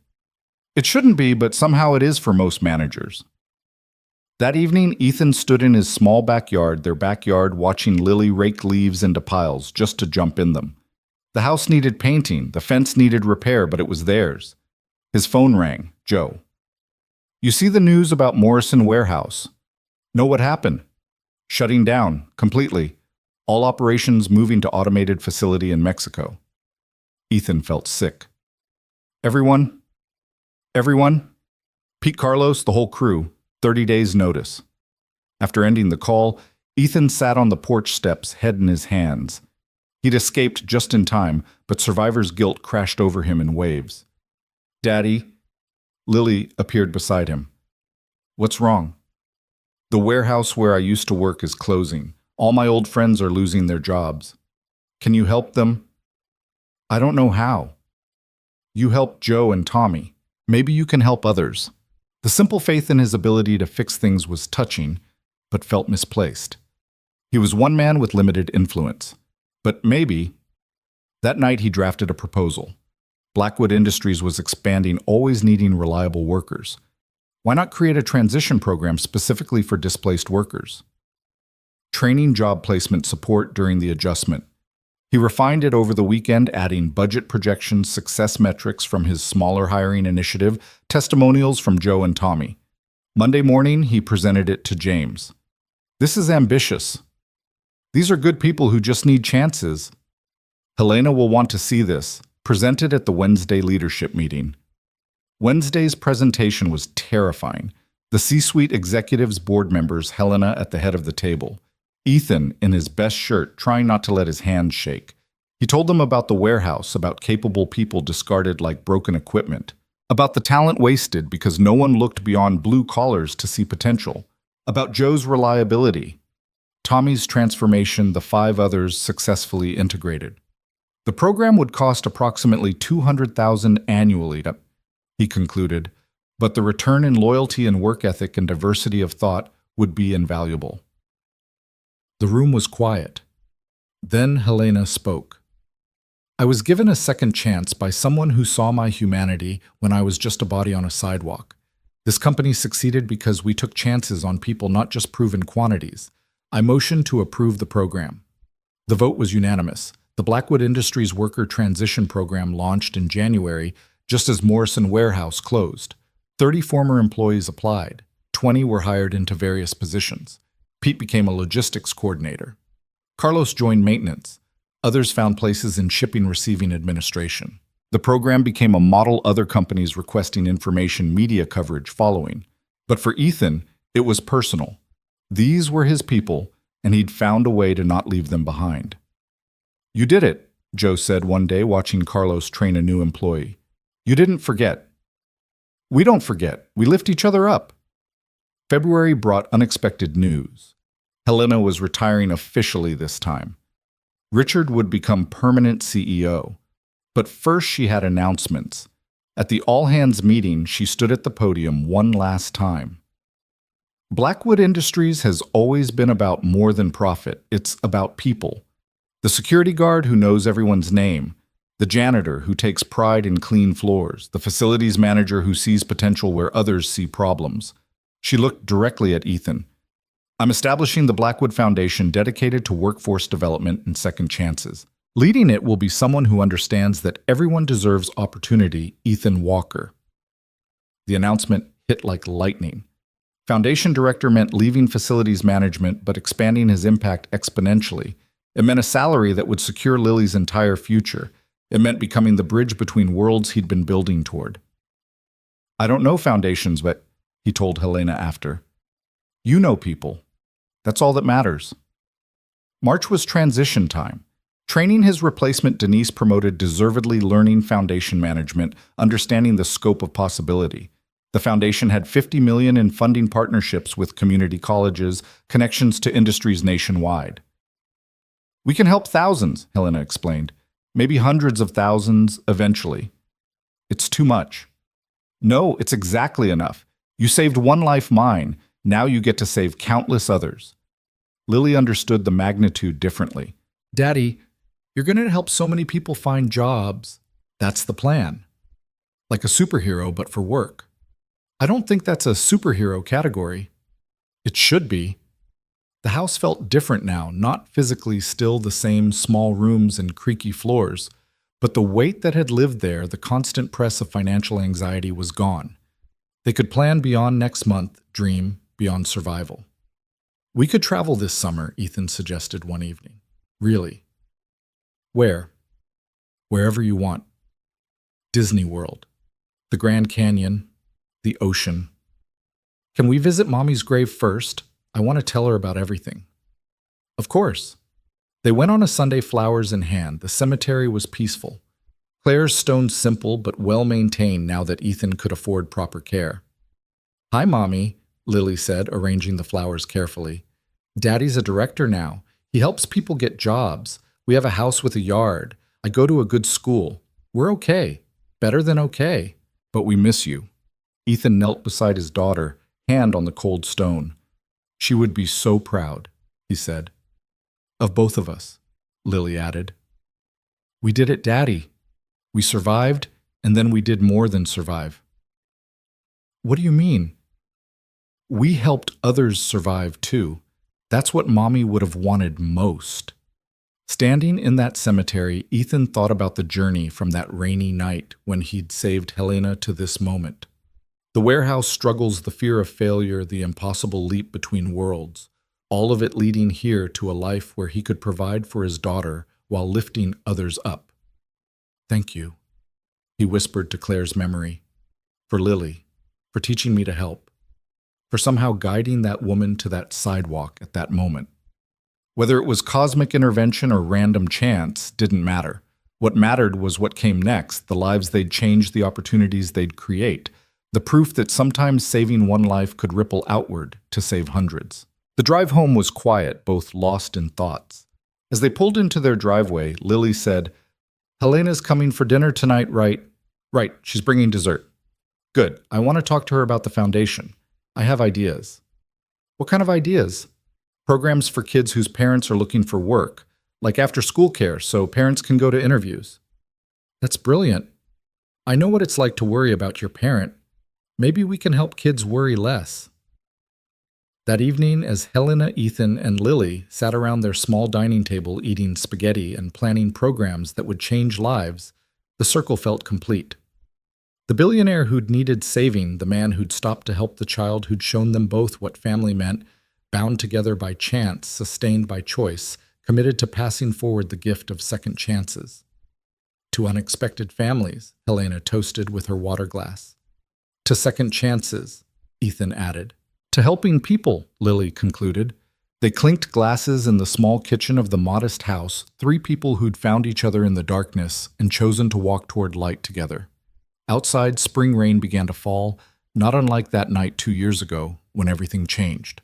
It shouldn't be, but somehow it is for most managers. That evening, Ethan stood in his small backyard, their backyard, watching Lily rake leaves into piles just to jump in them. The house needed painting, the fence needed repair, but it was theirs. His phone rang. Joe. You see the news about Morrison Warehouse? Know what happened? Shutting down, completely. All operations moving to automated facility in Mexico. Ethan felt sick. Everyone? Everyone? Pete Carlos, the whole crew, 30 days' notice. After ending the call, Ethan sat on the porch steps, head in his hands. He'd escaped just in time, but survivor's guilt crashed over him in waves. Daddy, Lily appeared beside him. What's wrong? The warehouse where I used to work is closing. All my old friends are losing their jobs. Can you help them? I don't know how. You helped Joe and Tommy. Maybe you can help others. The simple faith in his ability to fix things was touching, but felt misplaced. He was one man with limited influence. But maybe. That night he drafted a proposal. Blackwood Industries was expanding, always needing reliable workers. Why not create a transition program specifically for displaced workers? Training, job placement support during the adjustment. He refined it over the weekend, adding budget projections, success metrics from his smaller hiring initiative, testimonials from Joe and Tommy. Monday morning, he presented it to James. This is ambitious. These are good people who just need chances. Helena will want to see this, presented at the Wednesday leadership meeting. Wednesday's presentation was terrifying. The C-suite executives, board members, Helena at the head of the table. Ethan, in his best shirt, trying not to let his hands shake. He told them about the warehouse, about capable people discarded like broken equipment, about the talent wasted because no one looked beyond blue collars to see potential, about Joe's reliability, Tommy's transformation, the 5 others successfully integrated. The program would cost approximately $200,000 annually, he concluded, but the return in loyalty and work ethic and diversity of thought would be invaluable. The room was quiet. Then Helena spoke. I was given a second chance by someone who saw my humanity when I was just a body on a sidewalk. This company succeeded because we took chances on people, not just proven quantities. I motioned to approve the program. The vote was unanimous. The Blackwood Industries Worker Transition Program launched in January, just as Morrison Warehouse closed. 30 former employees applied. 20 were hired into various positions. Pete became a logistics coordinator. Carlos joined maintenance. Others found places in shipping receiving administration. The program became a model, other companies requesting information media coverage following. But for Ethan, it was personal. These were his people, and he'd found a way to not leave them behind. You did it, Joe said one day watching Carlos train a new employee. You didn't forget. We don't forget. We lift each other up. February brought unexpected news. Helena was retiring officially this time. Richard would become permanent CEO. But first she had announcements. At the all-hands meeting, she stood at the podium one last time. Blackwood Industries has always been about more than profit. It's about people. The security guard who knows everyone's name, the janitor who takes pride in clean floors, the facilities manager who sees potential where others see problems. She looked directly at Ethan. I'm establishing the Blackwood Foundation dedicated to workforce development and second chances. Leading it will be someone who understands that everyone deserves opportunity, Ethan Walker. The announcement hit like lightning. Foundation director meant leaving facilities management but expanding his impact exponentially. It meant a salary that would secure Lily's entire future. It meant becoming the bridge between worlds he'd been building toward. I don't know foundations, but he told Helena after. You know people. That's all that matters. March was transition time. Training his replacement, Denise promoted deservedly learning foundation management, understanding the scope of possibility. The foundation had $50 million in funding partnerships with community colleges, connections to industries nationwide. We can help thousands, Helena explained. Maybe hundreds of thousands eventually. It's too much. No, it's exactly enough. You saved one life, mine. Now you get to save countless others. Lily understood the magnitude differently. Daddy, you're going to help so many people find jobs. That's the plan. Like a superhero, but for work. I don't think that's a superhero category. It should be. The house felt different now, not physically still the same small rooms and creaky floors, but the weight that had lived there, the constant press of financial anxiety was gone. They could plan beyond next month, dream beyond survival. We could travel this summer, Ethan suggested one evening. Really? Where? Wherever you want. Disney World, the Grand Canyon, the ocean. Can we visit Mommy's grave first? I want to tell her about everything. Of course. They went on a Sunday, flowers in hand. The cemetery was peaceful. Claire's stones simple but well maintained now that Ethan could afford proper care. Hi, Mommy, Lily said, arranging the flowers carefully. Daddy's a director now. He helps people get jobs. We have a house with a yard. I go to a good school. We're okay. Better than okay. But we miss you. Ethan knelt beside his daughter, hand on the cold stone. She would be so proud, he said. Of both of us, Lily added. We did it, Daddy. We survived, and then we did more than survive. What do you mean? We helped others survive, too. That's what Mommy would have wanted most. Standing in that cemetery, Ethan thought about the journey from that rainy night when he'd saved Helena to this moment. The warehouse struggles, the fear of failure, the impossible leap between worlds, all of it leading here to a life where he could provide for his daughter while lifting others up. Thank you, he whispered to Claire's memory, for Lily, for teaching me to help, for somehow guiding that woman to that sidewalk at that moment. Whether it was cosmic intervention or random chance didn't matter. What mattered was what came next, the lives they'd change, the opportunities they'd create, the proof that sometimes saving one life could ripple outward to save hundreds. The drive home was quiet, both lost in thoughts. As they pulled into their driveway, Lily said, Helena's coming for dinner tonight, right? Right, she's bringing dessert. Good, I want to talk to her about the foundation. I have ideas. What kind of ideas? Programs for kids whose parents are looking for work, like after-school care so parents can go to interviews. That's brilliant. I know what it's like to worry about your parent. Maybe we can help kids worry less. That evening, as Helena, Ethan, and Lily sat around their small dining table eating spaghetti and planning programs that would change lives, the circle felt complete. The billionaire who'd needed saving, the man who'd stopped to help the child who'd shown them both what family meant, bound together by chance, sustained by choice, committed to passing forward the gift of second chances. To unexpected families, Helena toasted with her water glass. To second chances, Ethan added. To helping people, Lily concluded. They clinked glasses in the small kitchen of the modest house, three people who'd found each other in the darkness and chosen to walk toward light together. Outside, spring rain began to fall, not unlike that night 2 years ago when everything changed.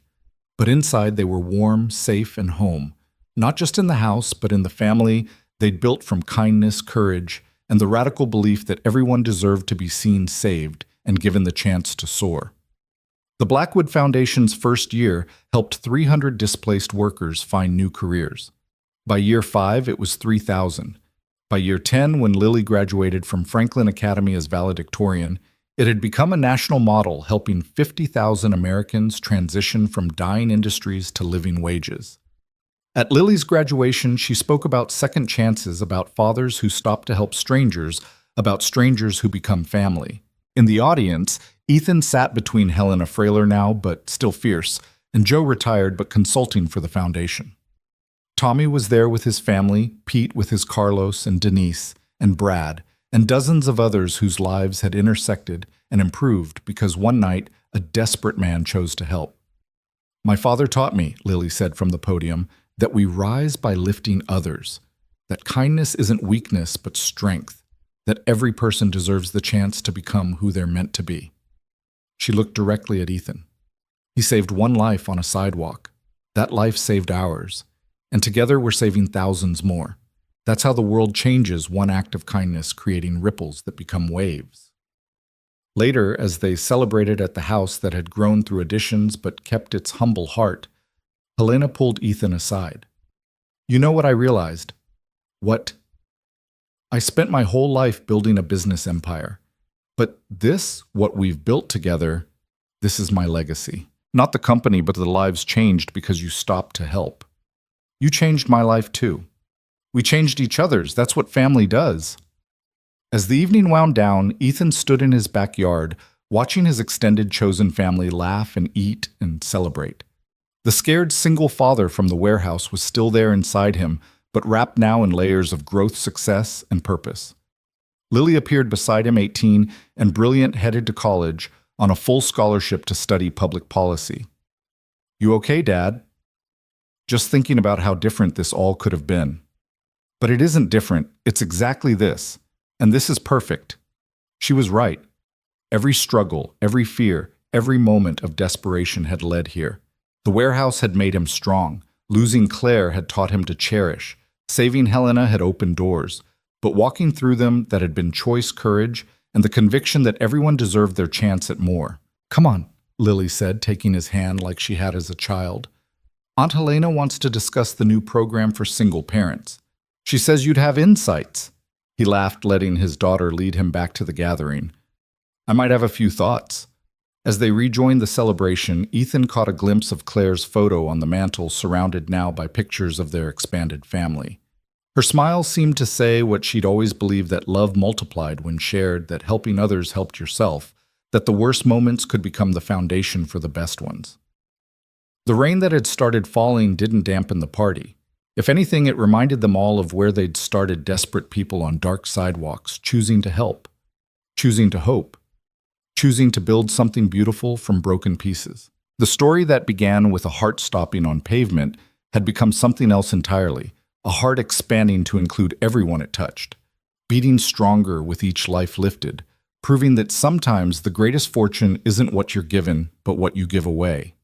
But inside they were warm, safe, and home, not just in the house, but in the family they'd built from kindness, courage, and the radical belief that everyone deserved to be seen saved and given the chance to soar. The Blackwood Foundation's first year helped 300 displaced workers find new careers. By year 5, it was 3,000. By year 10, when Lily graduated from Franklin Academy as valedictorian, it had become a national model, helping 50,000 Americans transition from dying industries to living wages. At Lily's graduation, she spoke about second chances, about fathers who stop to help strangers, about strangers who become family. In the audience, Ethan sat between Helena, frailer now but still fierce, and Joe, retired but consulting for the foundation. Tommy was there with his family, Pete with his Carlos and Denise, and Brad, and dozens of others whose lives had intersected and improved because one night a desperate man chose to help. My father taught me, Lily said from the podium, that we rise by lifting others, that kindness isn't weakness but strength, that every person deserves the chance to become who they're meant to be. She looked directly at Ethan. He saved one life on a sidewalk. That life saved ours, and together we're saving thousands more. That's how the world changes, one act of kindness creating ripples that become waves. Later, as they celebrated at the house that had grown through additions but kept its humble heart, Helena pulled Ethan aside. You know what I realized? What? I spent my whole life building a business empire. But this, what we've built together, this is my legacy. Not the company, but the lives changed because you stopped to help. You changed my life too. We changed each other's. That's what family does. As the evening wound down, Ethan stood in his backyard, watching his extended chosen family laugh and eat and celebrate. The scared single father from the warehouse was still there inside him, but wrapped now in layers of growth, success, and purpose. Lily appeared beside him, 18 and brilliant, headed to college on a full scholarship to study public policy. "You okay, Dad?" Just thinking about how different this all could have been. But it isn't different, it's exactly this. And this is perfect. She was right. Every struggle, every fear, every moment of desperation had led here. The warehouse had made him strong. Losing Claire had taught him to cherish. Saving Helena had opened doors. But walking through them, that had been choice courage and the conviction that everyone deserved their chance at more. "Come on," Lily said, taking his hand like she had as a child. "Aunt Helena wants to discuss the new program for single parents. She says you'd have insights." He laughed, letting his daughter lead him back to the gathering. "I might have a few thoughts." As they rejoined the celebration, Ethan caught a glimpse of Claire's photo on the mantel, surrounded now by pictures of their expanded family. Her smile seemed to say what she'd always believed, that love multiplied when shared, that helping others helped yourself, that the worst moments could become the foundation for the best ones. The rain that had started falling didn't dampen the party. If anything, it reminded them all of where they'd started, desperate people on dark sidewalks, choosing to help, choosing to hope, choosing to build something beautiful from broken pieces. The story that began with a heart stopping on pavement had become something else entirely, a heart expanding to include everyone it touched, beating stronger with each life lifted, proving that sometimes the greatest fortune isn't what you're given, but what you give away.